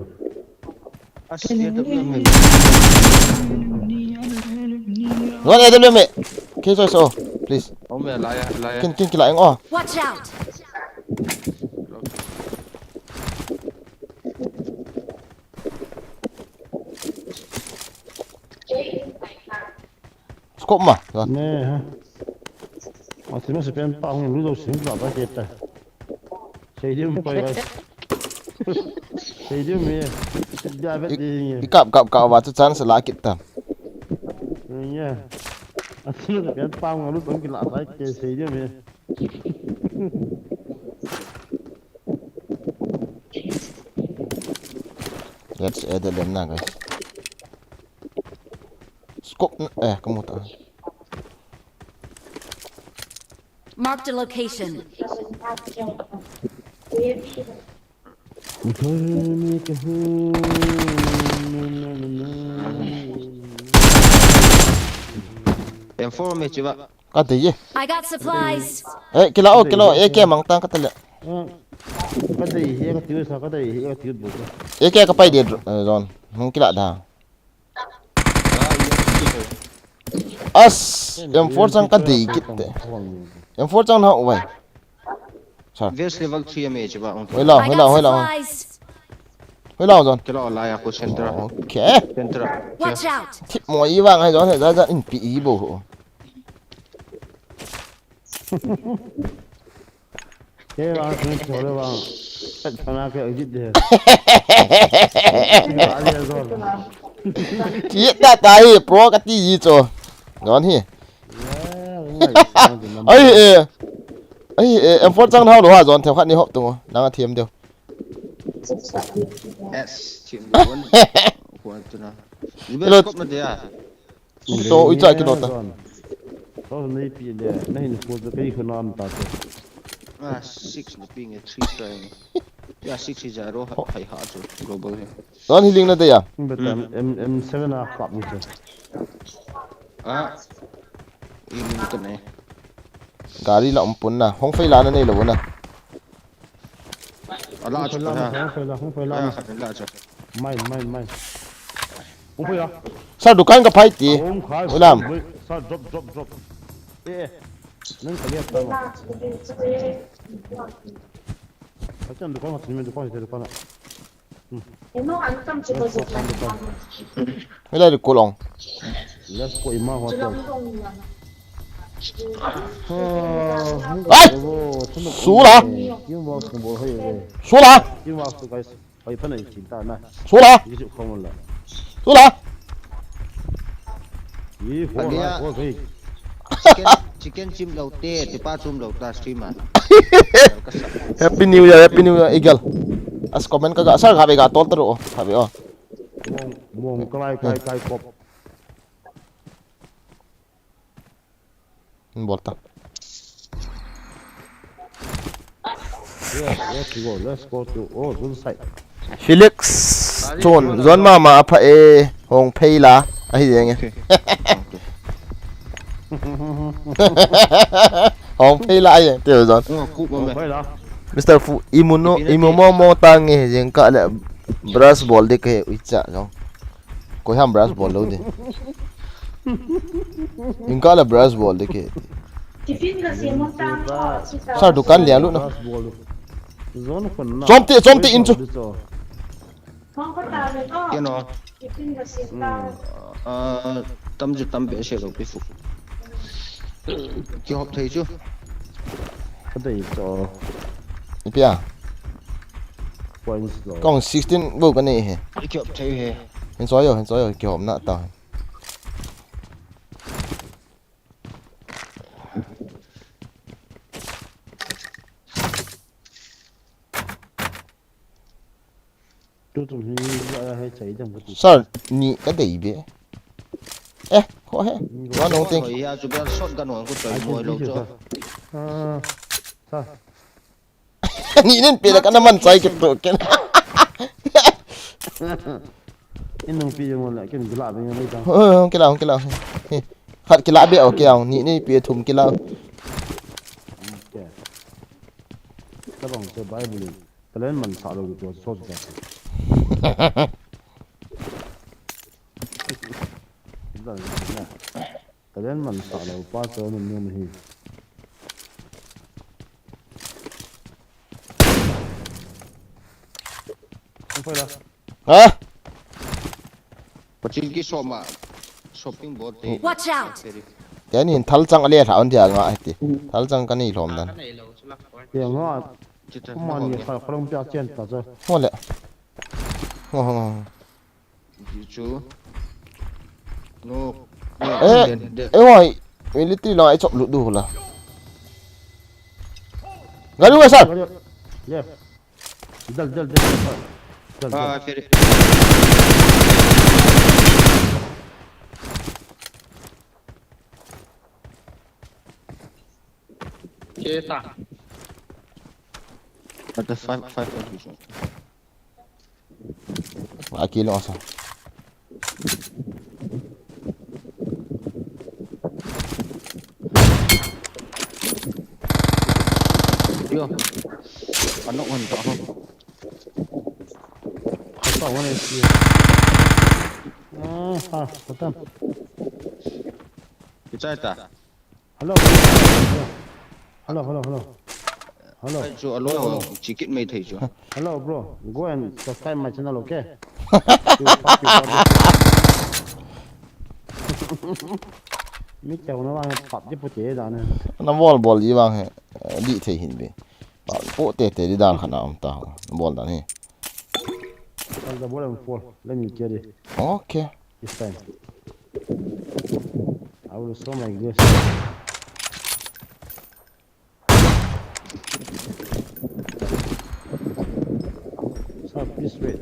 Ngon Edam Nah mẹ. Okay, so please. ông mẹ lại Kin lại anh o. Watch out! Scope mà. Rồi. nè ha mà thì nó sẽ bên bao nhiêu lúc sinh ra bao nhiêu ta xây dựng bay cái xây dựng gì ra biết gì nhỉ Ikap vào tu chance lah kita. nhá à thì nó sẽ bên bao nhiêu lúc tổng cái lạ cái xây dựng gì Let's Edam Nah guys. Scope kamu tak. Marked a location. em follow me chứ vậy Ada ye. I got supplies. Kilo AK mang tang katala. cái gì cái tiêu sao cái gì cái tiêu bụng AK kapai dia Zon. Mung kila dah. As M4 sang kadai kita. M4 sang nak wai. Vest level 3 में chứ vậy Hoi lao, I hoi got lao, hoi lao. supplies. Hoi lao Zon. cái đó là aku center Okay. center Watch out! Tip mo iwang hay Zon ra in PE bo. cái bạn cũng cho đấy bạn cho nó cái gì đấy Chị ta tai pro ka ti gì cho. ngon hi Ấy, em phốt trăng thao đồ hòa giòn theo khát đi hộp tung đang ăn thiêm điều S chuyện gì vẫn của tôi nào Zubel cop nó thế à to ui chạy cái đồ ta Đó là này bị lệ, này là phụ trợ cái khả năng ta thế. ah 6 nó ping 3 trying yeah 6-0 hay hard rồi global ngon hi linh na đây à Nhưng mà em 7 à cặp như thế. ah ini cái này gari la umpun na hong fei la na nei lo na ala Không chu phải ha là, không phải là. ah khat la chu Mine. Không phải là. sa dukan ka phai ti Không phải. ulam Sa drop. Nâng cái liệt tao mà. Ở trên được con gì được con ạ.ไม่ได้ดิกูลอง Let's go ima hoa tao. Sú là Kiếm vào cùng bộ hơi về. số là Kiếm vào tụi cái hơi phân này chỉ ta này. số là Cái chịu không là. số là Ý hoa cái. chicken chim đầu tê thì ba chum đầu ta stream à happy new year eagle as comment ka ga sar ga be ga tol tro ha be o Mong cái cọp. bolta Let's go to good side. felix chon zon ma pha e hong phei la a hi yeng hong phei la ye tiêu zon cúp mà Phải là. mr fu imumo ta nge jeng ka le brush ball de ke ucha jong ko ham brush ball lo de inka la brush ball de ke sa dukan liang lu no Zone phần nào. som ti inchu cái nó tâm ju tâm bé sẽ được bị phục học thấy chưa Cái đấy cho pia points rồi. kong 16 bu ka ni he học thấy he hen so yo ki hom na ta Chú tụi mình lại hay chạy trong cái sir ni ka dei be ko he wa no ting rồi ya Zubel shotgun hoàng của trời mồi lâu cho sao? ni nen pe la kana man sai ke to ken In nông phi mà lại cái lạ bên đây tao. ke la khat ke la be o ke au ni pe thum ke la Các bạn chơi bài bùi, cái lên mình xả được rồi số gì cái lên mình xả được ba số mình như mình không phải là ha Pachin ki shop mà shopping board thì Watch out! cái ni thal chang ale tha on dia nga ti thal chang ka ni lom dan cái này lâu chứ lắm tiền hoa chỉ không mà nhiều phải không biết trên tao rồi ho le ho chú no oi military lo ai chop lu du la ngari wa sir yeah dal à phía chế ta at the five confusion aki lo sa yo ano one to ho sao cái này Potom. Kita ta. Hello. Hello. Cho alo chicken mày thấy chưa? Hello bro. Go and subscribe my channel, okay? Mi chào nó đang tập với bộ chế ra nè. Nó ball gì vàng hệ đi thể hiện về. Bảo bộ tệ đi đàn khả năng ta ball đó nè. The ball and fall. Let me get it. Okay. This time. I will show my this. So please wait.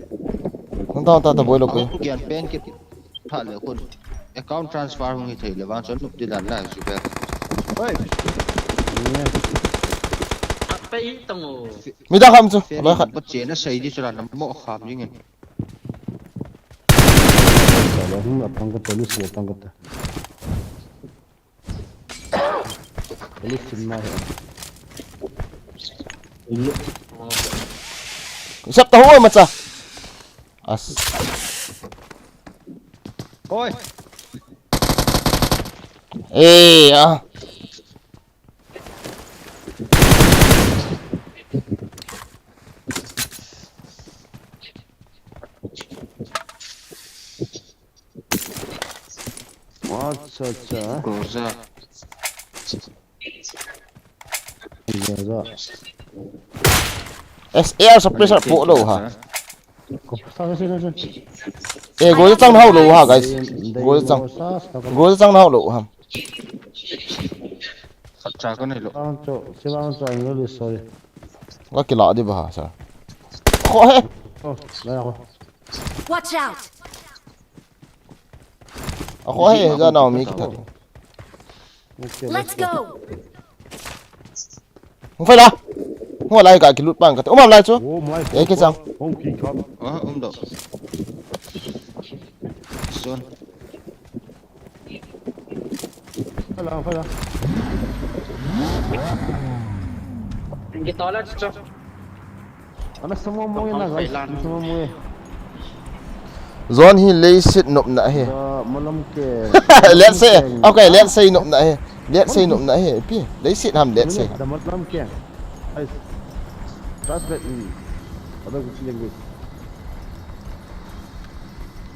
Tao tao tao boy lo ko. Gian pen kit thả lửa quân account transfer không thì là vang chọn nút đi đặt lại Zubel. Ôi, Yeah. Apa tunggu? Mi da kham chu. Ferry Lo khat. bắt chế nó xây đi cho là nằm mỏ khám như nghe. Kalau hum apang ko police apang ko ta. Police cuma ya. Ini Sắp tao mà cha. As. Ôi, Eh ah. Acha. cổ ra. Iya za. SR suppressor po lo ha. Ko sa sa. Eh go chang hao lo ha guys. Go chang hao lo ha. Khát trà con này lộ. Silang cho anh really sorry. Wa kila di ba sa. Kho he. Oh, dah aku. Watch out! Kho he ra nào mi kita. Okay. Let's go! Không phải là. Không lại cả cái lút băng cái. Ôm lại chú. Oh my. Eh cái sang. Oh, kick up. Độ. Xuân. Phải là. Tinggi toilet cok. Ana semua mau yang guys. Semua mau. Zone hi lay sit nộp nã he. Malam ke. Let's say. Okay, let's say nộp nã he. Let's say nộp nã he. Pi. Lay sit ham let's say. Dah malam ke. Ais. Translate ini. Ada kucing yang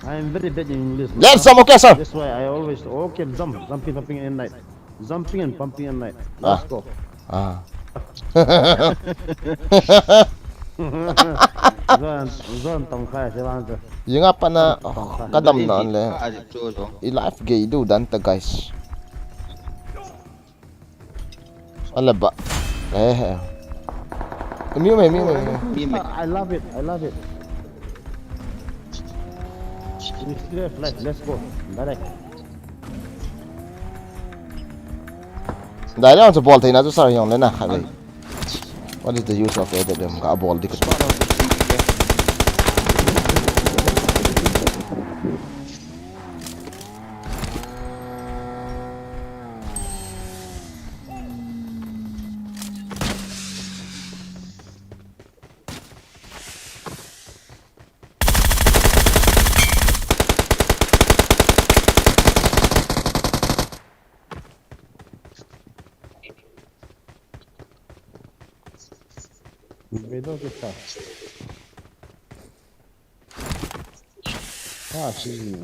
I'm very bad in English. Let's some okay sir. That's why I always jumping in night. Jumping and pumping at night. Let's go. Ah. Zon tong khai se bang tu. Yung apa na kadam na le. Ajib cho rồi. I life gay do dan ta guys. Ala ba. Eh. Mi. I love it. We still have life. Let's go. Direct. Dai lang sa ball tay na to sir yung le na khalay. What is the use of it them ka ball dik. Vedo che sta. Ah, sì.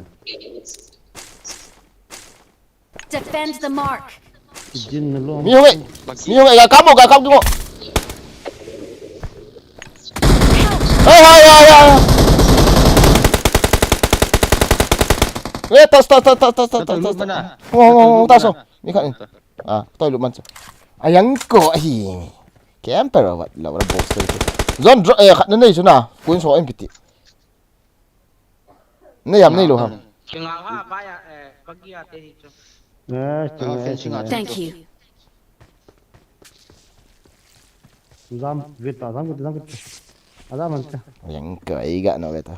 Defend the mark! Jin lo. Mi yung ga kamo mo. Ay. Tas. Taso. Ni kan. Ah, toy luman sa. Ayang ko hi. Camper wat la wala box tayo. Zone khat na nei suna. Kun so empty. Nei yam nei lo ham. Kenapa apa ya? Bagi hati itu. Thank you. Zam ko. Ada man ka. Ayang ko ai ga no beta.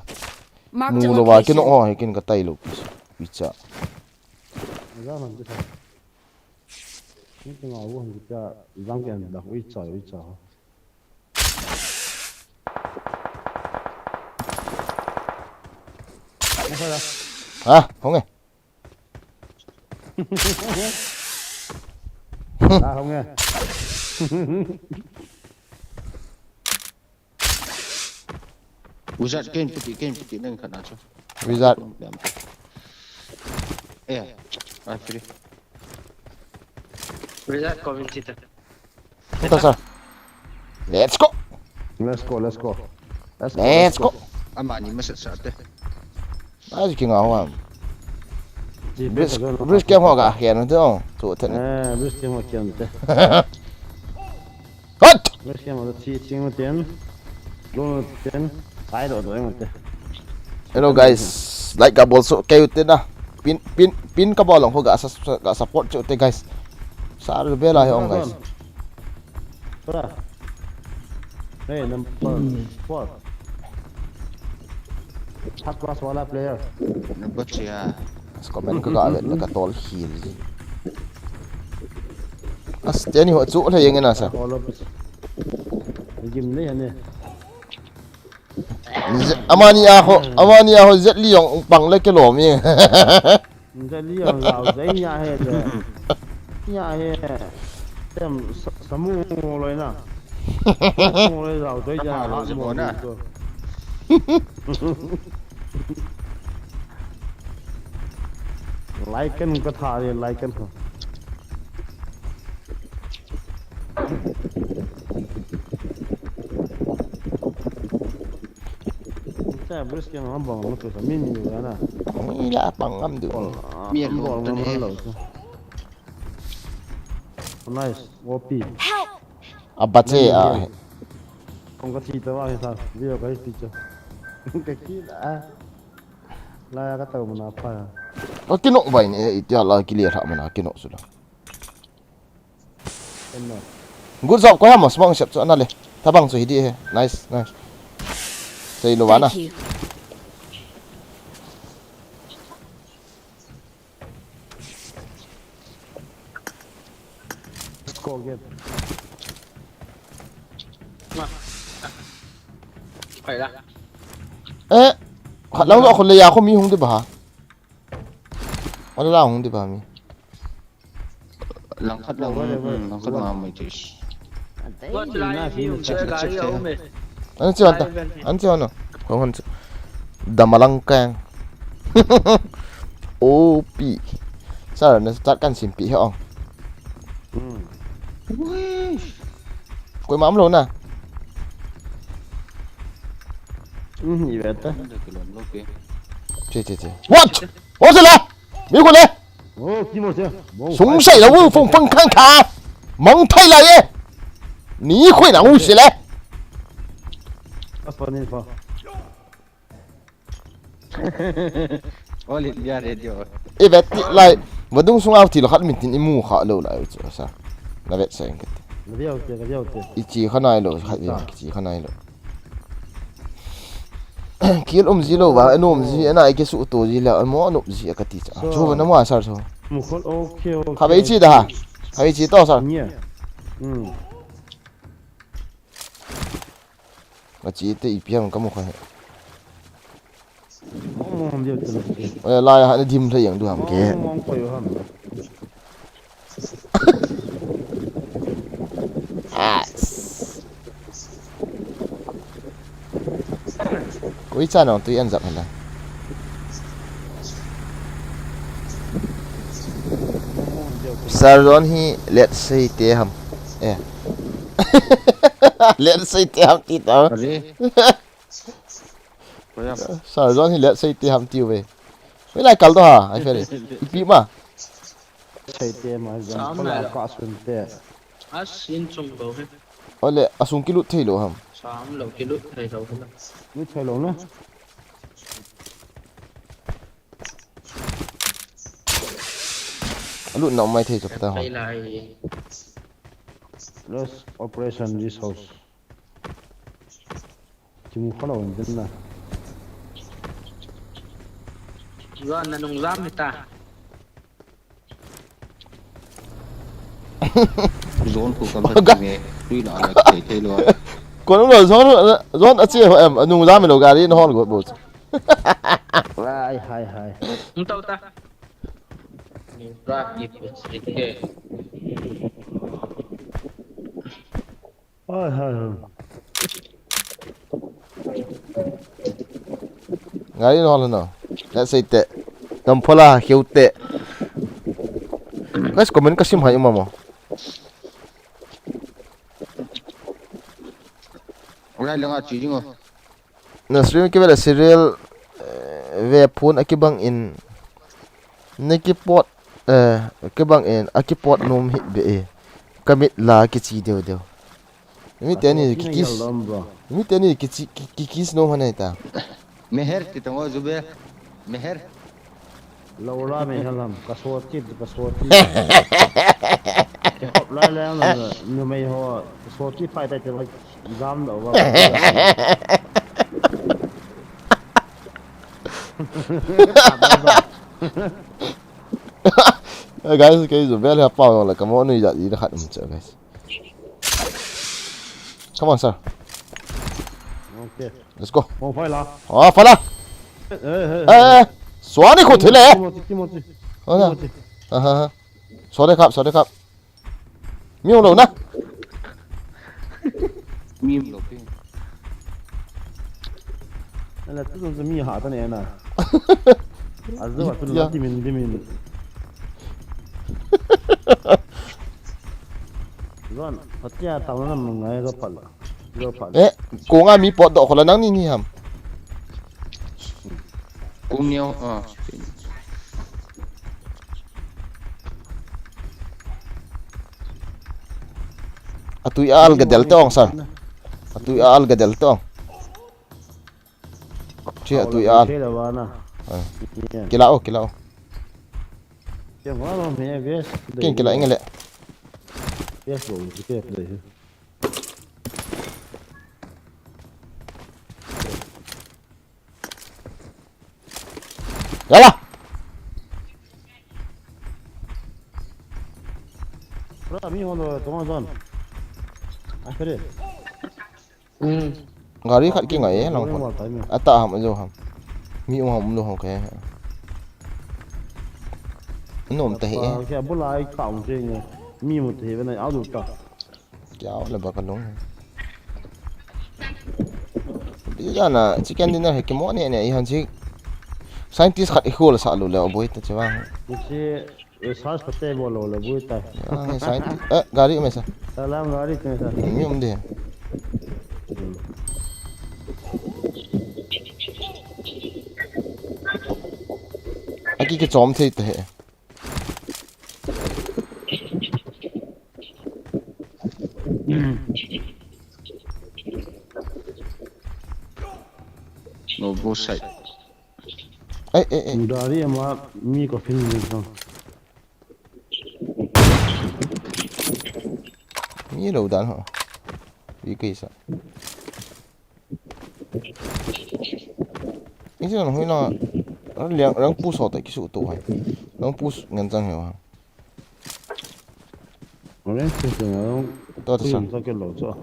Marked a Mulo ba kin location. kin ka tay lo. Bicha. Ada man ka. Ini tengah awak kita zangkan dah wica. Apa dah? Ah, không nghe. Không nghe. Wizard kênh putih nên khả năng cho. Wizard. Free. Bisa komisi tu. Kita sir. Let's go. Let's go. Ama ni masat sate. Aji ki ngawam. bridge kem họ cả hiện thế không chỗ thật bridge kem họ kiềm thế hất bridge kem họ chi một tiền luôn tiền sai rồi một tiền hello guys like ka bol so kayo tin na pin ka bol lang ho ga support cho te guys sa ro bela hi on guys hey number 4 hot cross wala player Number 3 comment ka ga le ka tol heal as teni ho chu la yeng na sa gym này nè amani ho zet li yong bang le ke lo mi zet li yong lao zai nya he tem samu loi na samu loi lao zai ja lo mo na like cái thà đi like cái Saya beres yang abang betul sama ini juga na. Ini lah pangam tu. Mian lo tu ni. Nice, OP. Abace ah. Không có thi tao sao? Video cái tí cho. Cái kia đã. Lai cái tàu mình apa ya? Oh kinok ba ini? Itu Allah clear hak mana kinok sudah. Good job kau ham semang siap sana le. Tabang so hidi. Nice. Saya lu mana? Go get. Phải là khát lắm rồiคนเลยยาเขามีหงดิบ่ฮะว่าแล้วหงดิบ่มี Langkat ma mai tis. vợ lại nhiều chơi gái ông mày anh chưa nó không damalang kang opi sao nó start kan simpi hả quay mắm luôn nè Gì vậy ta? chị what gì là mấy con này Kim một chưa? súng xảy là vô phong khang khá mong thay lại ấy ní khuyên nào gì đấy Apa ni pa? Oli dia radio. vet lại vẫn đúng súng ao thì là khát mình tin imu khá lâu lại chứ sao là vet sai cái Cái điều chỉ khá này rồi khát gì chỉ khá này rồi kill gì lo và anh gì anh ấy cái số tổ gì là anh muốn gì cái tí chứ chú vẫn mua sao thôi một con ok khá mấy chi đó khá mấy chi to sao mà chỉ tới IPM có một khoản không điều từ lại hãy dim thấyอย่างดูhàm kế cuối cha nào tôi ăn dặm hả Saron hi let's say te ham let's say te ham ti tao Saron hi let's say te ham ti về với lại cầu đó hả ai phải đi ipi mà say te mà giảm có là có xuân te xin chung bầu hết ở lệ asung kilo thay lo ham sáng lâu cái lúc thầy đầu hết nó thay lỗ nữa lúc nào mai thay cho tao thầy lại Lost operation resource chúng có lỗi真的do là nông giáp người ta Zone ku kam nghe tuy nó là thể luôn. còn lúc nào gió đã chia em nung ra mình đầu gà đi nó hòn của bột hai không tao ta ra kịp cái hai gà đi nó hòn nào đã xây tệ nằm phô la khiêu tệ guys comment kasih hay mama Ora lang chỉ ngo. na stream ke bela serial ve phone akibang in Này cái pot cái bằng en cái pot nôm hit be cái mít là cái chi đều đều mi tên này cái kis mi tên này cái kis nôm này ta Meher ti tango Zubel. Meher. Laura me halam kaswati. Hop lai lai na nu me ho kaswati phai tai te like gam da wa. guys cái Zubel là bao là cái món này gì đó khát một chỗ guys. Come on sir. Okay. Let's go. Mo phai la. Phải là. Xóa đi khổ thế này. Timothy. Xóa đâyครับมีอะไรนะ Mim lo pin. Ala tu tu mi ha ta ne na. Azza wa tu dimin. Ron, patia tao na ngai ro pal. Cô ngay mi pot độ là nắng ni hàm. Kum nhau Atui al gadel tong sir. Atui al gadel tong. Chi atui al. Kilao. Yang wa me ves. Kin kila ingale. Yes bo, ke de. Yala. Bro, mi hono tong don. Akhire. Gari khat ki ngai long phon. Ata ham jo ham. Mi ham lo ham ke. Nom te he. Ke bulai kaung je ne. Mi mu te ben au du ta. Chao là bà con đúng. Bây giờ là chicken dinner hay cái món này này hơn chứ. Scientist khát ikul sa lu le boy ta chawa. Che research pate bolo le bu ta. Scientist gari me sa. Salam gari te sa. Mi de. Aki cái chom thế te. No both side. Dari ama mi ko film ni so. Mi đâu đàn hả? Vì cái sao? Ini là hơi là đang pu sọt tại cái số tổ hay, đang pu ngân trang hiểu không?俺这是那多少钱？这个老早。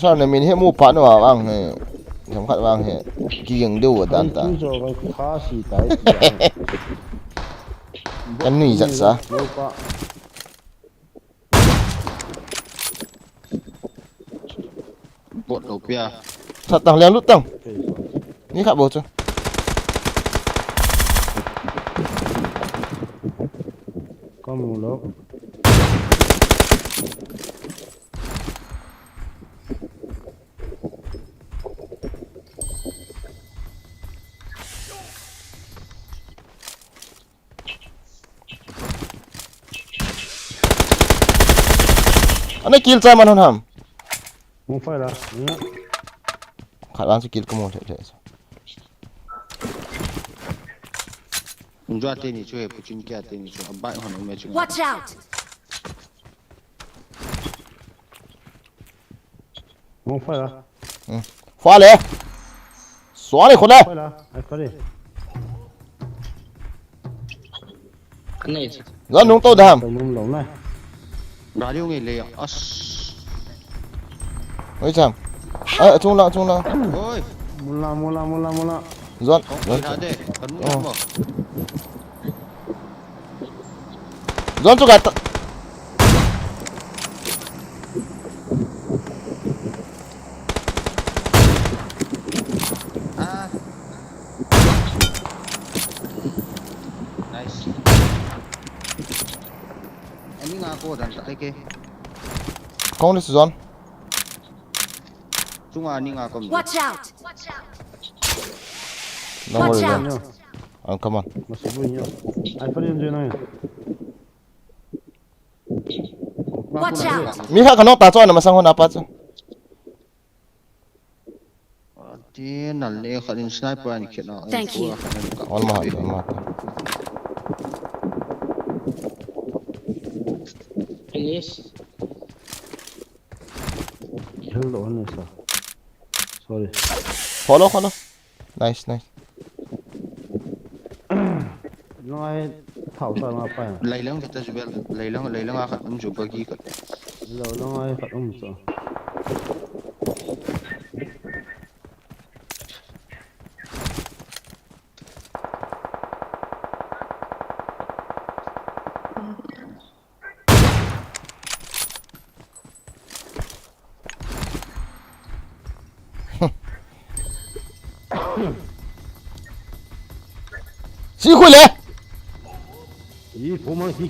sao này mình hết mua phản vào vang này không khát vang này kiêng đâu ở đàn ta anh này giật sao Bột đầu pia. thật tăng leo lút tăng ní khát bột chưa có một lỗ. anh ấy kill cho mà không hàm Không phải là khả năng sẽ kill có một thế Unjua tên ni chơi phụ chính kia tên ni chơi bãi hoàn ông chơi. Watch out! không phải là phá lệ xóa đi khốn đây phải là ai phải đi. Cái này dẫn đúng tôi đàm Tao muốn lỏng này. Bà điêu nghề lệ as. mấy chàng chung lại Ôi. Mua la. dẫn Không phải đây. Cần mua không? dẫn cho gạt Nice. Anh ngã cô đàn cái kia. không đi dẫn Chúng anh ngã con. Watch out! Don't Watch worry, out. man. Oh, come on. Masubuhin nyo. Ay, pa rin dyan na yun. Watch out. Mika ka no, tato na masang hon apat. Di nalle ka din sniper ni kina. Thank you. One mahal, one mahal. Finish. Hello, ano isa? Sorry. Follow. Nice. Yung ay thảo sa nga pa yan. Laylang kita Zubel. Laylang akat ng Zubel gikat. Hello, lang ay katong sa. Si Khul eh. Ih, pumang hiki.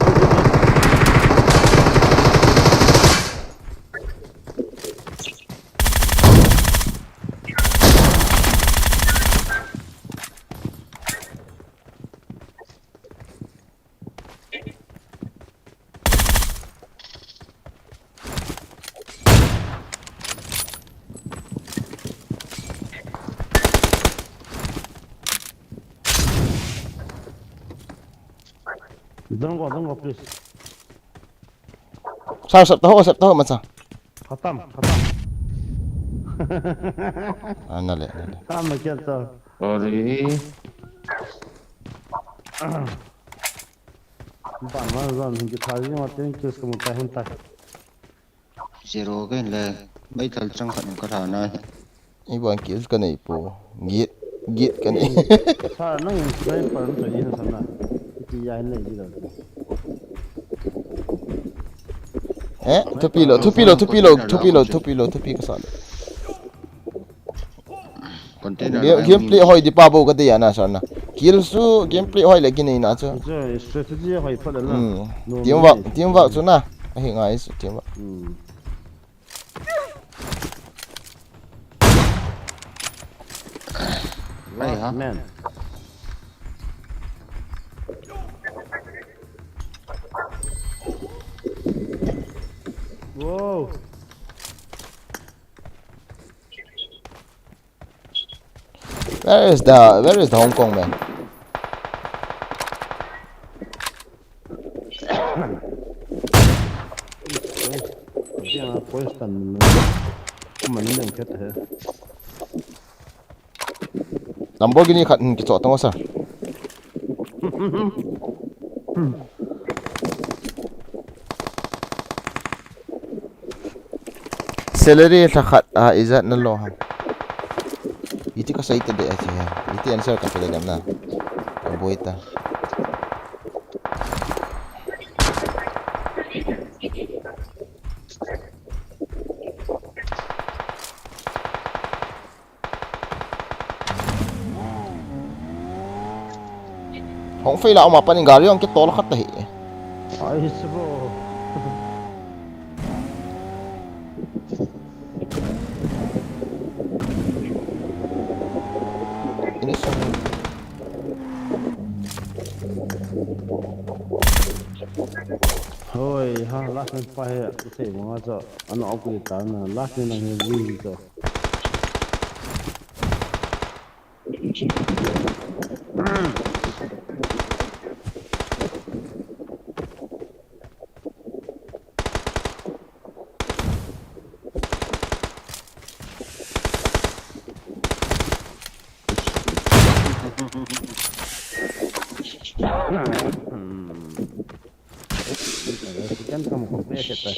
Don't go, please. Sao sập tahu mà sao? Khatam. Nale. Khatam na kya to. Sorry. Ban man zon hingi thari ma tin kis ko mutai hun tak. Zero cái là mấy thằng trong khẩn có thảo này. Ibu angkis kan ipo. Git kan. Sa nang sniper to yin sana. Ti ya ne ji da. Tupi ka sala. Container. Gameplay hoy di pa bo ka de na sana. Kill su gameplay hoy lagi ni na cha. Jo strategy hoy pa la. Teamwork su na. Ai ngai su teamwork. Này hả? Man. Whoa. Where is the Hong Kong man? Yeah, first and mình đừng chết thế. Lamborghini khẩn cái chỗ tao sao? Salary sa khat izat na lo ham. Iti ka sa ite de aja ya. Iti answer ka pala Edam Nah. Ang buhay ta. Không phải là ông mà paning gari ang kitol khat tahi. Ay bro. Ini semua. Hoi, ha last night pa he se mo cho ano aku ta na last night nang wi cho. Kan kamu komplek kita.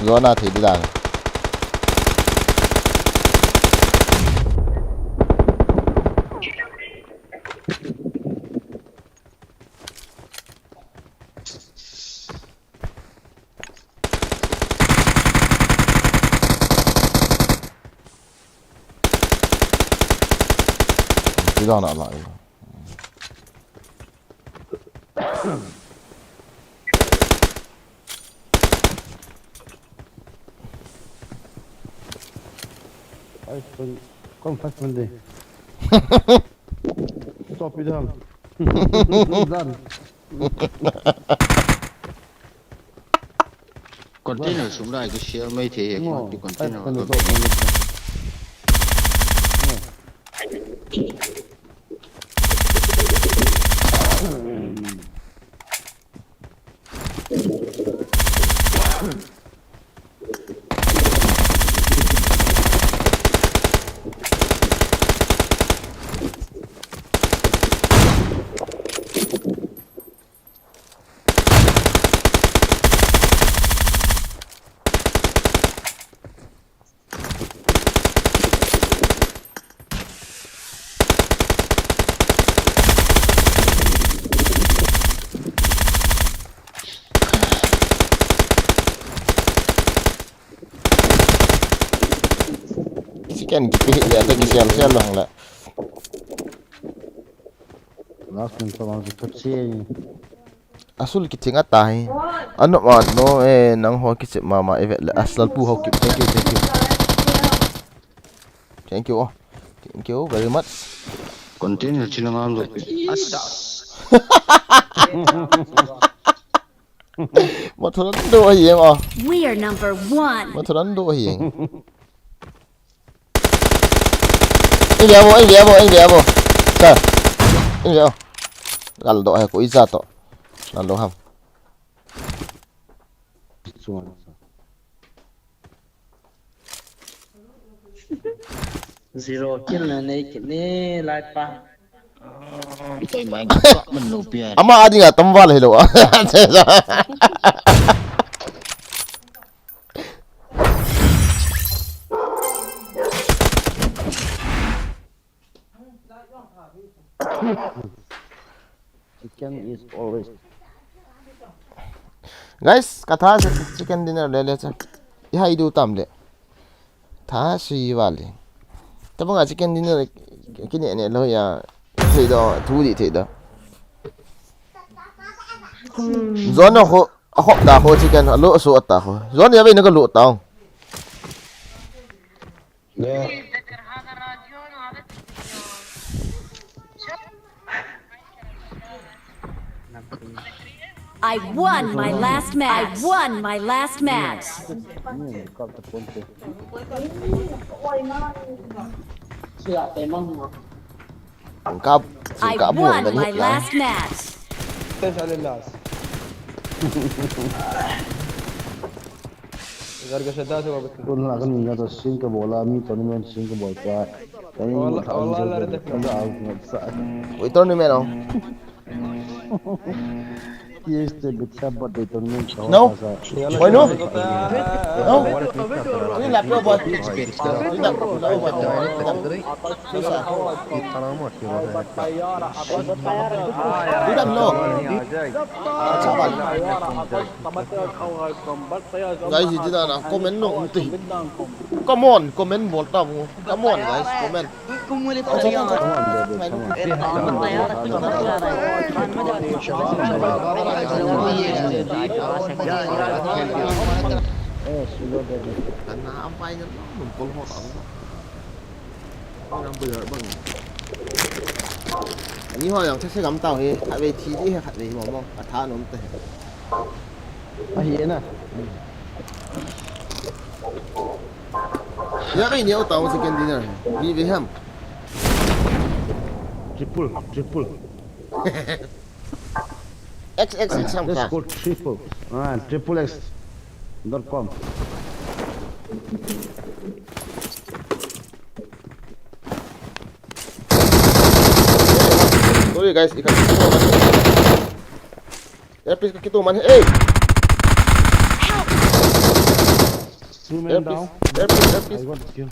Zona thì đi làm. Đi đâu nào lại. Kom fast med det. Stopp i den. Container xuống đây cái xe mấy thế cái container Kan kita ya tak sial-sial lah lah. Last mình cho bằng chút xe. Asul kita ngatai. Ano ma no nang ho kita mama evet la asal pu ho kip. Thank you. Thank you very much. container chilang am lo Một thằng đua gì em à? We are number 1. Một thằng đua gì? Anh về vô. Sao? Anh về vô. Gần độ hay của ít ra to. Gần độ không? Zero kill na này lại pa. tôi mà anh mình nộp tiền Ama adi nga tambal hello. Chicken is always. Guys, katha chicken dinner le le cha. Ihai du tam le. Tha si wale. Tabanga chicken dinner kini ne lo ya. Thì đó thú gì thì đó. Gió nó họ đã họ chỉ cần lỗ số ta họ. Gió này bây nó có lỗ tao. I won my last match. I won my last match. Kung akan ninyo to sing ka bola mi tournament sing ka bola ka. Wait tournament không? Yes, the bit sabot the tournament. No. Why no? No. Ini lap lo buat. Tidak lo. Guys, tidak nak komen no nanti. Come on, komen bolta mu. Come on guys, komen. Karena apa ini numpul hotel. Orang bự bưng. Ini ho yang saya cảm tàu thì tại vì thi đi hạt gì mà mong cả tha nó tệ. Hiện à. Ya cái nhiều tàu second dinner. Đi về ham. Triple. XXX không Let's cả. go triple. Triple X.com. Sorry guys, ikan kita man. Ya please kita man. Two men down. I got the kill.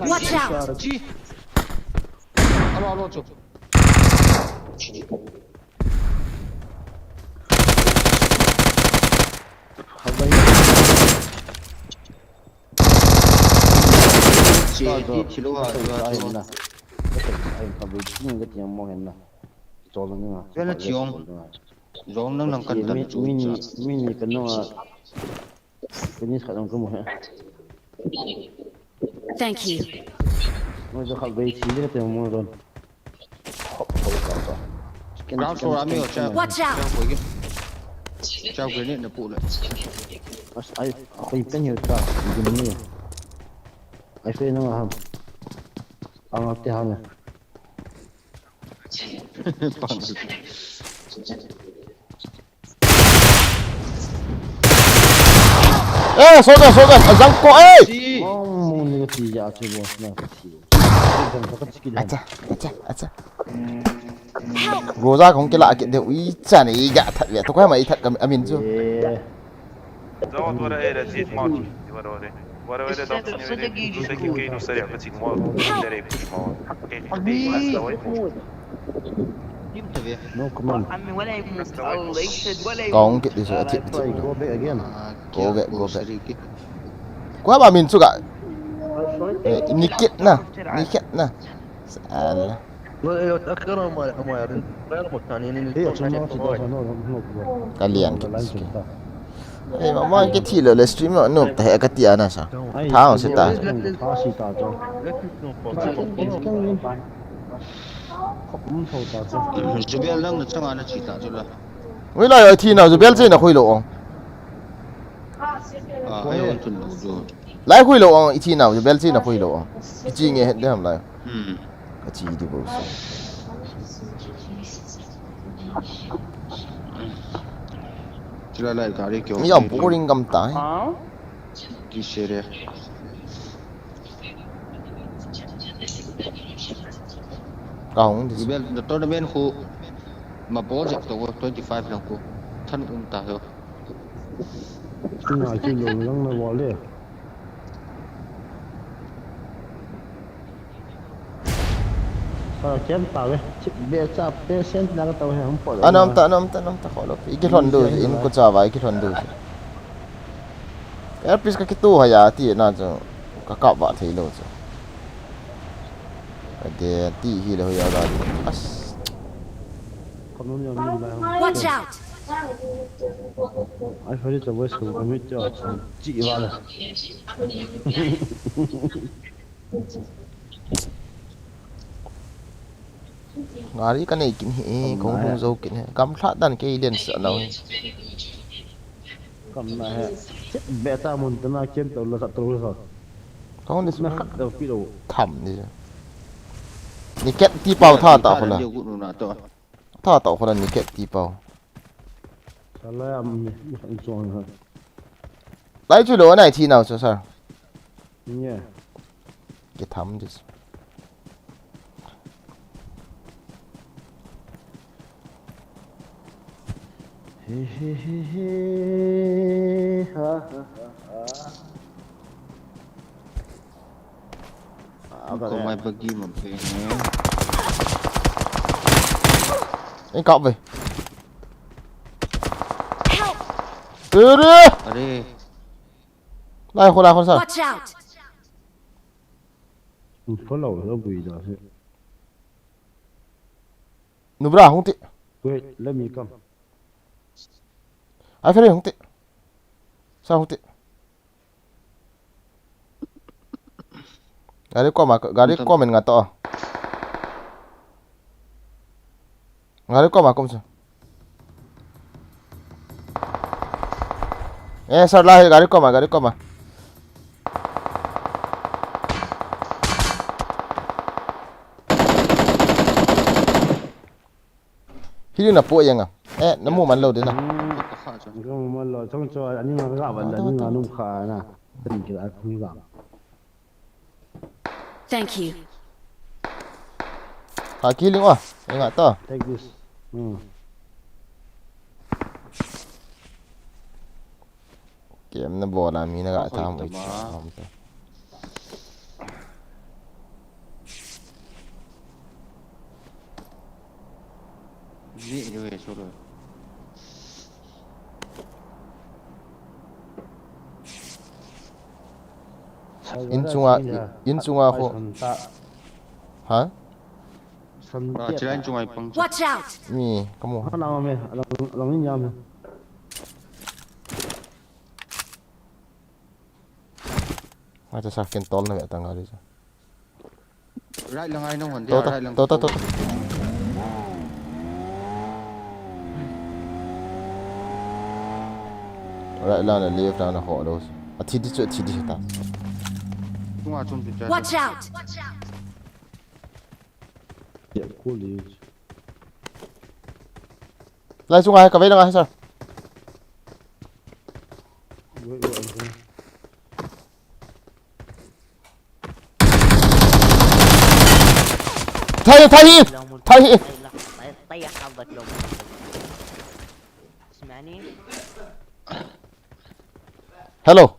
Watch out! Chi. Alo chụp. Chị chỉ lúc Ai na. Ai ka bị chính cái tiếng mong hen na. Cho nó nữa. cái là chiong giống nó làm cẩn thận chú mini cái nó cái ní khả năng cái mong hen. Thank you. Nó cho khẩu vị cái tiếng mong rồi. cao số ám hiệu trao Watch out! trao cái này là phụ lại Ai cái nhiều ta cái này. Ai phê nó ham. Ang ate ham. ê số gần răng cô ê Mong cái gì vậy chứ boss na cái gì. 아차 로자 공개 라겠는데 있잖아 이게 thật vậy tôi quay mà thật cầm amin chưa زود ورا ايه رزيد ماكي ورا ورا ورا ورا ده صدقي كينو سريع بس يموت دري مش موت No come on. عمي ولا يموت الله يشهد ولا يموت. còn cái gì sợ thiệt Go back again. go back quá mà mình chưa cả nikit na salah لو تأخروا ما يرن غير مكانين Hey, no. kalian mama cái thi là stream nó nộp tại cái tiền na sao thao sẽ ta Zubel đang được sang anh chỉ ta chứ là với lại thi nào Zubel trên là khui lộ ai ăn tuần lâu rồi lại khui lộ thi nào Zubel trên là khui lộ cái chi nghe hết đấy không lại cái chi đi bộ chỉ là lại cái gì kiểu mấy ông boring cầm tay cái xe đấy còn thì Zubel the tournament khu mà bố dịch tổ 25 lần khu thân ta rồi Cái nào chỉ dùng lăng là bỏ liền. Chém tàu ấy, bé cha bé sen là cái tàu hay không bỏ. anh ta khó lắm cái thằng đồ in có trả vài cái thằng đồ cái pis cái tu hay à thì nó cho các cậu bạn thấy lâu rồi cái tí hi là hơi ra đi Không nó nhiều là. Watch out! Ai phải đi cho với số cái cho chị vào này. ngari cái này kín hi cũng không dâu kín cắm sát đàn cái liền sợ nào Cầm này bé ta muốn tao nói trên tàu là tàu rồi. không được Nó khắc đầu phi đồ. thầm đi ni kết tí bao tha tạoคนละ tha tạoคนละni kết tí bao Salah am chuông hơn. lấy chú lúa này thì nào sao sao Nhé. cái thầm đi Ha có mai bagi mà về anh cậu về Help! từ đi ở đây lại con sao Watch out! Có lẩu nó bị rồi. nụ bra không tị Wait, let me come. ai phải đi không tị sao không tị gari qua mình ngạt to gari qua mà công sao sao lại gari qua mà khi nào bụiยังà nó mua mắn lâu đến nào Không mà lo trong cho anh nhưng mà gặp là nhưng mà nung khá nè. Tình cái anh không gặp. Thank you. thả kia luôn à anh ngại to Take this. Game na bola mi na ga tham ui cham ta. Gì rồi số rồi. In chunga kho. Hả? Chỉ là chung ai bằng. Watch out! Mi, kamu. Nó nào mà lòng in nhau. Ai ta sakin tol na ta ngari. Right lang ai nong hon dia right lang. To. Right lang na left lang na ho dos. A thi di ta. Chung a chung chu. Watch out! Yeah, cool is. Lai chung ai ka ve lang ai sir. Thay Hello.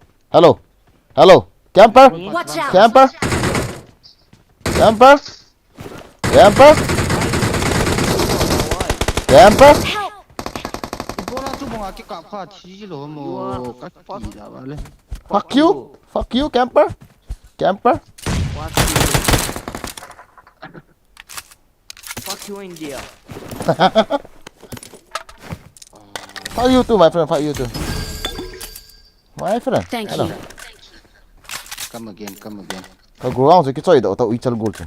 Camper. Watch out! Camper. Bola chu bonga ki ka pha thi lo mo ka ki da ba le. Fuck you, camper. Fuck you, India. Fuck you too, my friend. Fuck you too. My friend. Thank Hello. you. Come again. Ka ground ki choi da ta ui chal gol chu.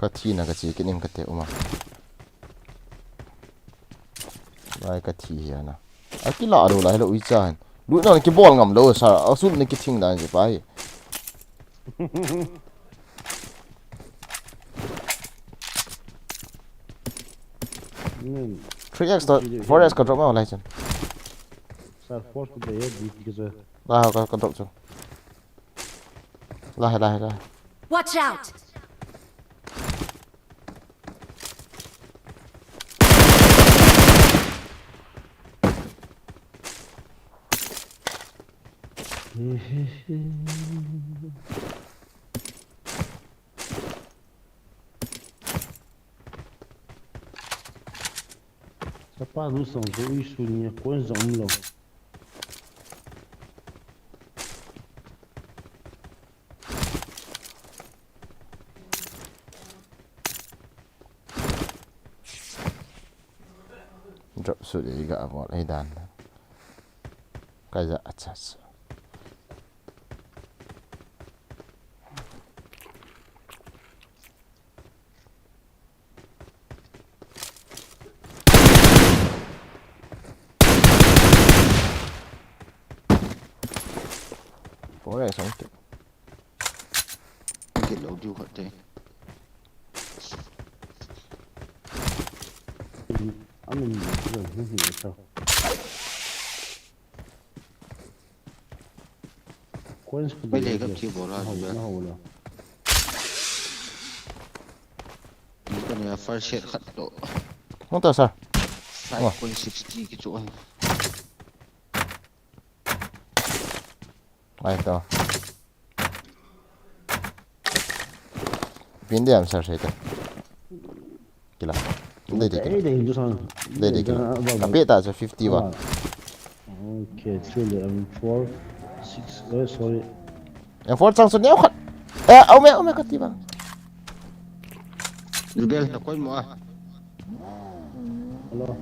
Ka thi na ka chi kinim ka te uma. Lai ka thi ya na. Akila ro lai lo ui chan. Lu na ki ball ngam lo sa asul ni ki thing da ji pai. 3x 4x ka drop ma lai chan. Sir, force to the head because La ka drop chu. La. Watch out! Sa pa lu song zo ui su ni ko zong lo. Drop su de ga amor ai dan. Ka ja acha. Ủa sống kìa. Cái lẩu điêu hot thế. Anh mình rồi cái gì sao? Bây giờ gặp chiều bỏ ra rồi. Cái này first shot khát độ. Không tao sao? 5.60 cái chỗ anh. Ai to. Pinde am sar seta. Kila. Đây đi. Đây đi. Tapi tak so 51. Okay, actually I'm 4 6 sorry. Yang 4 sang sun nhau khat. Ông mẹ kati bang. Zubel, nak kau mau? Hello.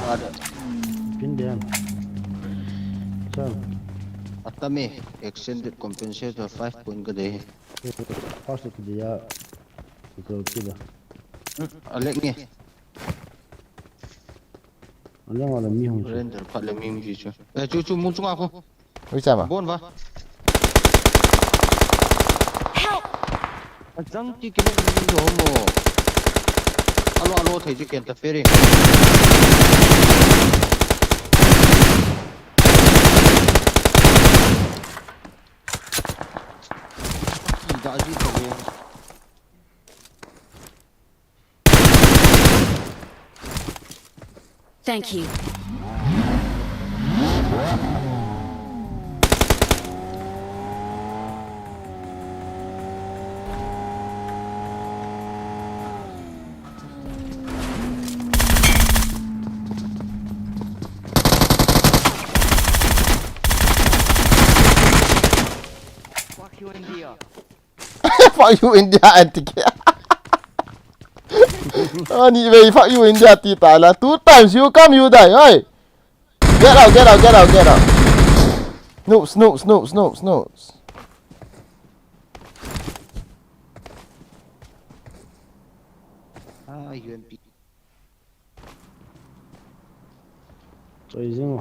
Ada. Pindian. Sir. Atame extended compensator 5 point ke deh. First to dia betul tidak. Alek ni. Alek ada mihun. Render pat le mim ji chu. Cu muncung aku. Ui sao mà? Bon va. Help! Ajang ti kene ni lo mo. Alo thei ji ken ta feri. Dodgy to me. Thank you. Fuck you, India. Fuck you India anti. Ni về fuck you India ti ta là 2 times you come you die. Oi. Get out, get out, get out, get out. Snoops, snoops, snoops, snoops, snoops. Ah, UMP. Rồi riêng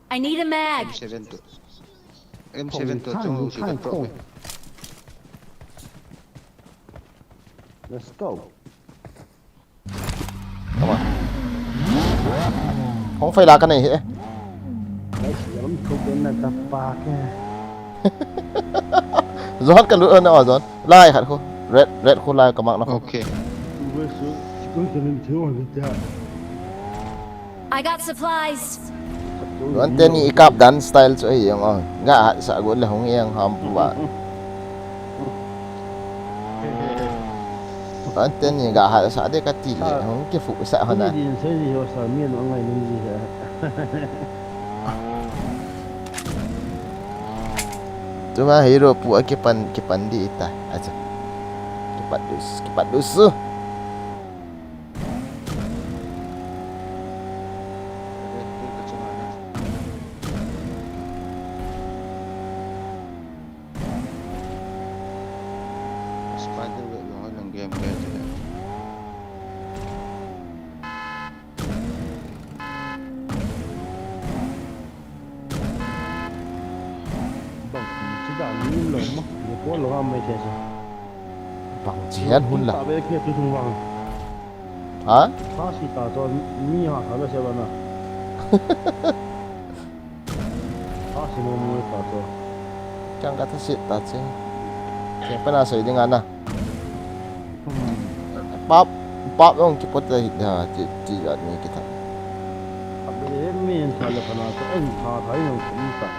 I need a mag. M7 to. M7 to chung si ka pro. Let's go. Come on. Không phải là cái này hết. Đấy chỉ lắm không đến là tập ba cái. Giót cái lửa nào giót. Lai hẳn không. Red không lai các bạn nó không. Okay. Với số cũng cho nên thiếu rồi chứ. I got supplies. Anh tên ni ikap dan style cho ấy ang ngã sa gol là không yang ham ba. Anh tên ni gã hạ sa de cái tỷ lệ không cái phụ sa hơn à. Đi sẽ gì rồi sao miền ở ngoài nên gì vậy? Cuma hero pu kipan di ita aja. Kipat dus. Spider web lo ng game kaya sila. Bằng chỉ đạo những lời mà những có lỗ hổng mấy thế chứ. Bằng chiến hun là. Tại vì kia tôi không bằng. Hả? Phá sĩ tạo cho mi hạt ở đây sao nào? Phá sĩ nó mới tạo cho. Chẳng kata sit ta chứ. Siapa nak saya dengan nah. Pop dong cepat dah tidak ni kita. Tapi dia main salah kena tu, thà thấy nó cũng tak.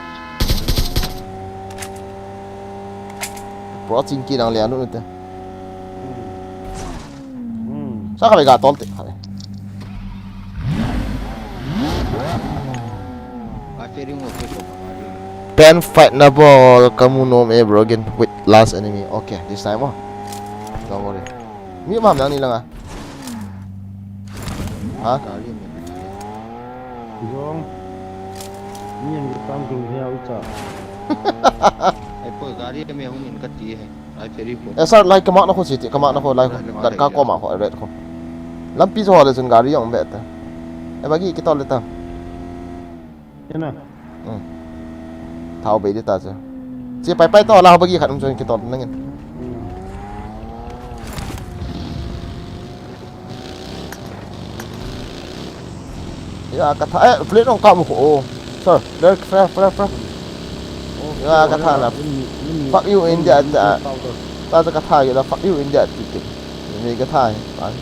Pro chính kia đang liền luôn tu. Sao kami gatot? Feeling okay po. Pen fight na ball kamu nom bro again with last enemy. Okay, this time oh. Don't worry. Mi paham yang ni lang ah. Hả? Dong. Ni yang tam tung theo cha. Ai po gari kami hong in kati hai. Ai ferry po. Sir like kamak na ko city, kamak na ko like dan ka ko ma ko red ko. Lampi so ada sun gari yang bet. Bagi kita ulit ta. Yan na. Thao bị đi ta chứ. Chỉ phải to là bagi khát cho kita nangin. Ya kata plate dong kamu ko. Sir, there fresh. Ya kata là fuck you India ta. Taจะkata gitu fuck you India titik. Ini kata kan.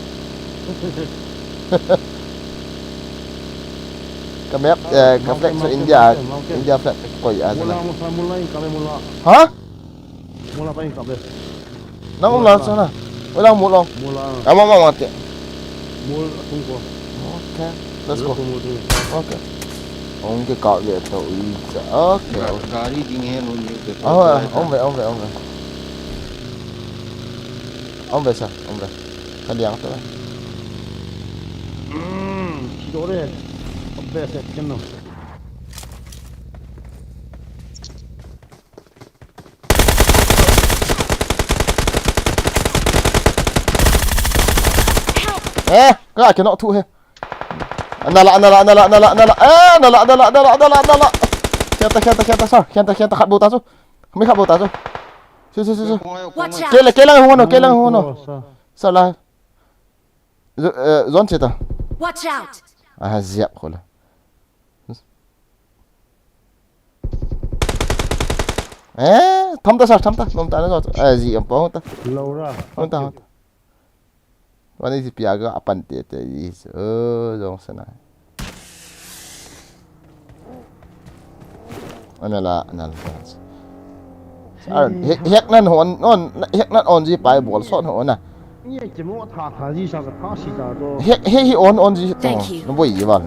Cái map cái flag của India flag coi ya. Mulai kami mula. Hả? Mula paling kami. Nang mula sana. Wala mula. Mula. Kamu mau mati. Mul tunggu. Okay, let's go. Okay. Ông cái cọ về tàu ý. Okay. Gari ding hen on ni. Ông về. Ông về sao? Ông về. Cái điện thôi. Chỉ đó đấy. Về sẽ kiếm nào. Cái kena thu he. Nala. Kenta sar. Kenta khat bota su. Kami khat bota su. Su. Kelang hono. Salah. Zon cita. Watch out. Ziap khola. thăm ta sao thăm ta nó rồi gì em bảo ta lâu ra không taวันนี้สิปีก็อัปนเตะยี่จงสนายอันนั้นละเฮกนั่นหอนนอนเฮกนั่นออนจีไปบอลซ้อนหอนน่ะ นี่จะมั่วท่าจีสักท่าสีดาโด เฮออนจีตัวน้องบ่อยวัน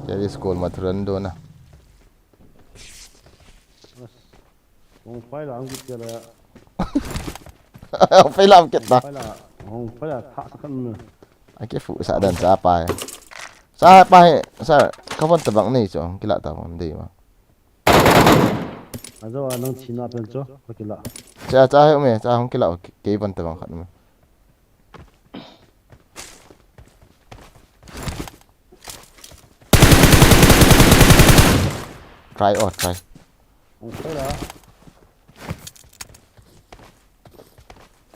จะได้สกอร์มาทรันโดนะผมไฟหลังกิจเลย ไฟลามเก็บนะ ไฟหลังผมไฟหลังท่าสักคนนึง ไอ้เก็บฝูสะดันซาไปซาเขาวันตะบังนี่จ้ะกิละตะวันดีมา อาจจะว่าน้องชินาเป็นจ้ะก็กิละ จ้าให้ไหมจ้าของกิละเก็บวันตะบังขัดมั้ยtry ผมไฟหลัง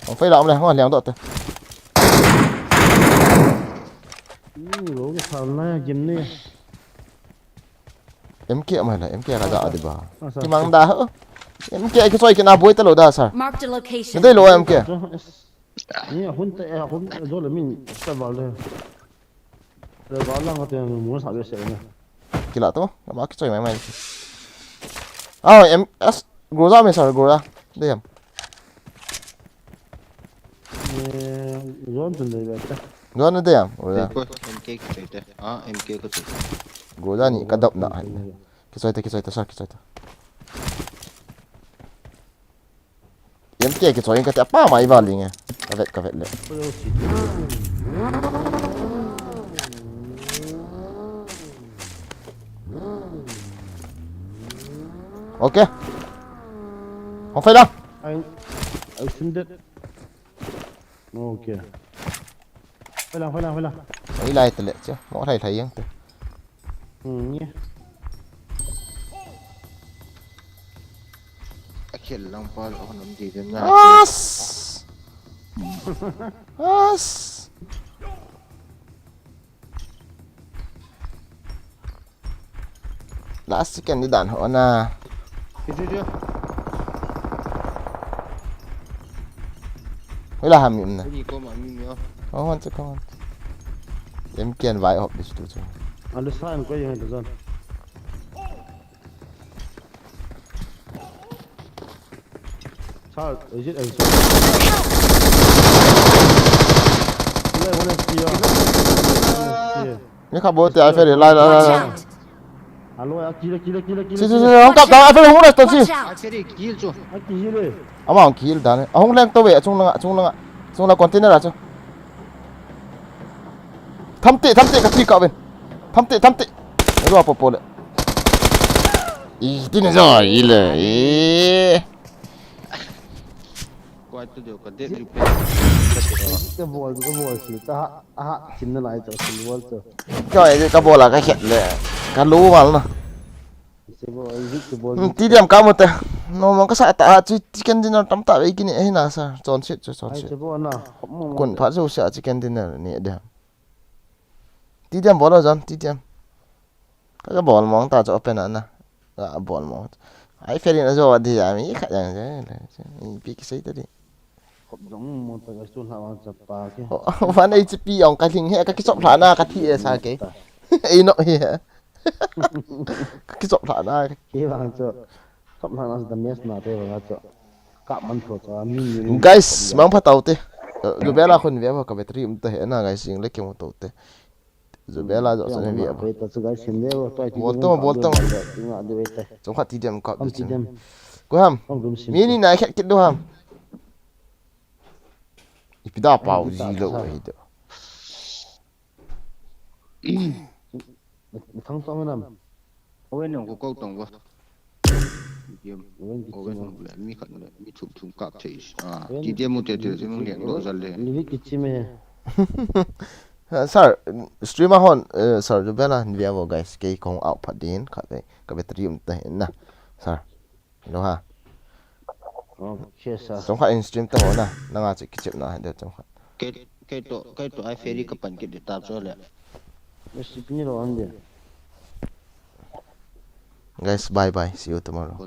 ông phải làm này không làm được lỗ cái thằng này kiếm đi em kia mày là em kia là dạo đi bà cái mang đá hỡ em kia cái xoay cái nào bôi tao lỗ đá sao cái đây lỗ em kiaนี่หุ่นเตะหุ่นโดนเลยมินจะบอลเลยเดี๋ยวบอลล่างก็เตะมือสาวเสียเนี่ย cái lạ tốt cái má cái xoay mày em gồ ra mày sao gồ ra đây em Rón từng đấy vậy. Rón nó đây à? Ủa ra. Em kia cái đấy. Em kia cái gì? Gỗ ra nhỉ cái động nọ. Cái xoay ta sao cái xoay ta. Em kia cái xoay cái apa mai vào liền à? Cái vẹt lẹ. Ok. Không phải đâu. Anh xin đất. Ok. Phải làm. Ấy lại từ lệ chứ, ngõ thầy thấy không? Nhé. Akhir lang pa ako nung dito na. As. Last second đi đạn họ na. Chưa. Mới là hàm miệng này. Hindi ko mamimyo. Không không. Em kiên vài hộp đi chút thôi. Anh sai anh có gì hay được sao? Ở dưới đây sao? Đây muốn em Nếu không bố thì ai phải để lại. Alo, kia. Không cặp đâu, ai phải không được tôi chi. Ai phải kill cho. Kia đây. Ông kill đã này. Ông lên tôi về chung là container à chứ. Thăm tị cái phi cậu bên. Thăm tị. Rồi popo đấy. Tin rồi, ý. Quay tôi được cái đệm cái bol chỉ ta chìm nó lại cho xin bol cho cái bol là cái khẹt lệ cái lú mà nó tí điểm cao một tờ nó mong cái sải tạ chứ chicken dinner tắm tạ với cái này nào sao tròn shit quần phát rồi sợ chicken dinner này đẹp tí điểm bol là gì tí điểm cái bol mong ta cho open nè bol mong ai phải nó rồi thì mình khát rằng thế bị cái gì đấy giống một cái xuân hào chập pa kiaวันไอ้จะปีองกันทิ้งให้ก็คิดสอบฐานะกันที่สาเกไอ้เนาะเฮียก็คิดสอบฐานะ kia vàng cho sắp hàng nó sẽ mess nào thế vàng cho cặpมันthuộc cho mình guys มังพัดเต่าเตะจูเบล่าคนเวียบกับเบตรีมันเตะเห็นนะ guys ยิงเล็กเกี่ยวกับเต่าเตะจูเบล่าจะสนเวียบ แต่สุดท้ายเสียงเดียวตัวที่ บอลต้องจงขัดทีเดียมกับจริงกูห้ามมีนี่ไหนแค่คิดดูห้ามอีพีดาเป่าจีโร่ไอ้เด้อ thắng xong cái nào Ôi nó có câu tổng quá. Ôi nó mi khẩn mi thùng cặp chạy. Chỉ tiêm một tiệt thì nó liền độ dần lên. Livik kichi me. Sir, streamer hon sir Zubel ni viavo guys kay kong out pa din ka battery ta na. Sir. Lo ha. Okay sir. Trong kha in stream ta ho na nga chi kichip na de trong kha. Cái tổ ai phê đi cái bản cái để tạm cho lại. Mesti punya lo ande. Guys, bye bye. See you tomorrow.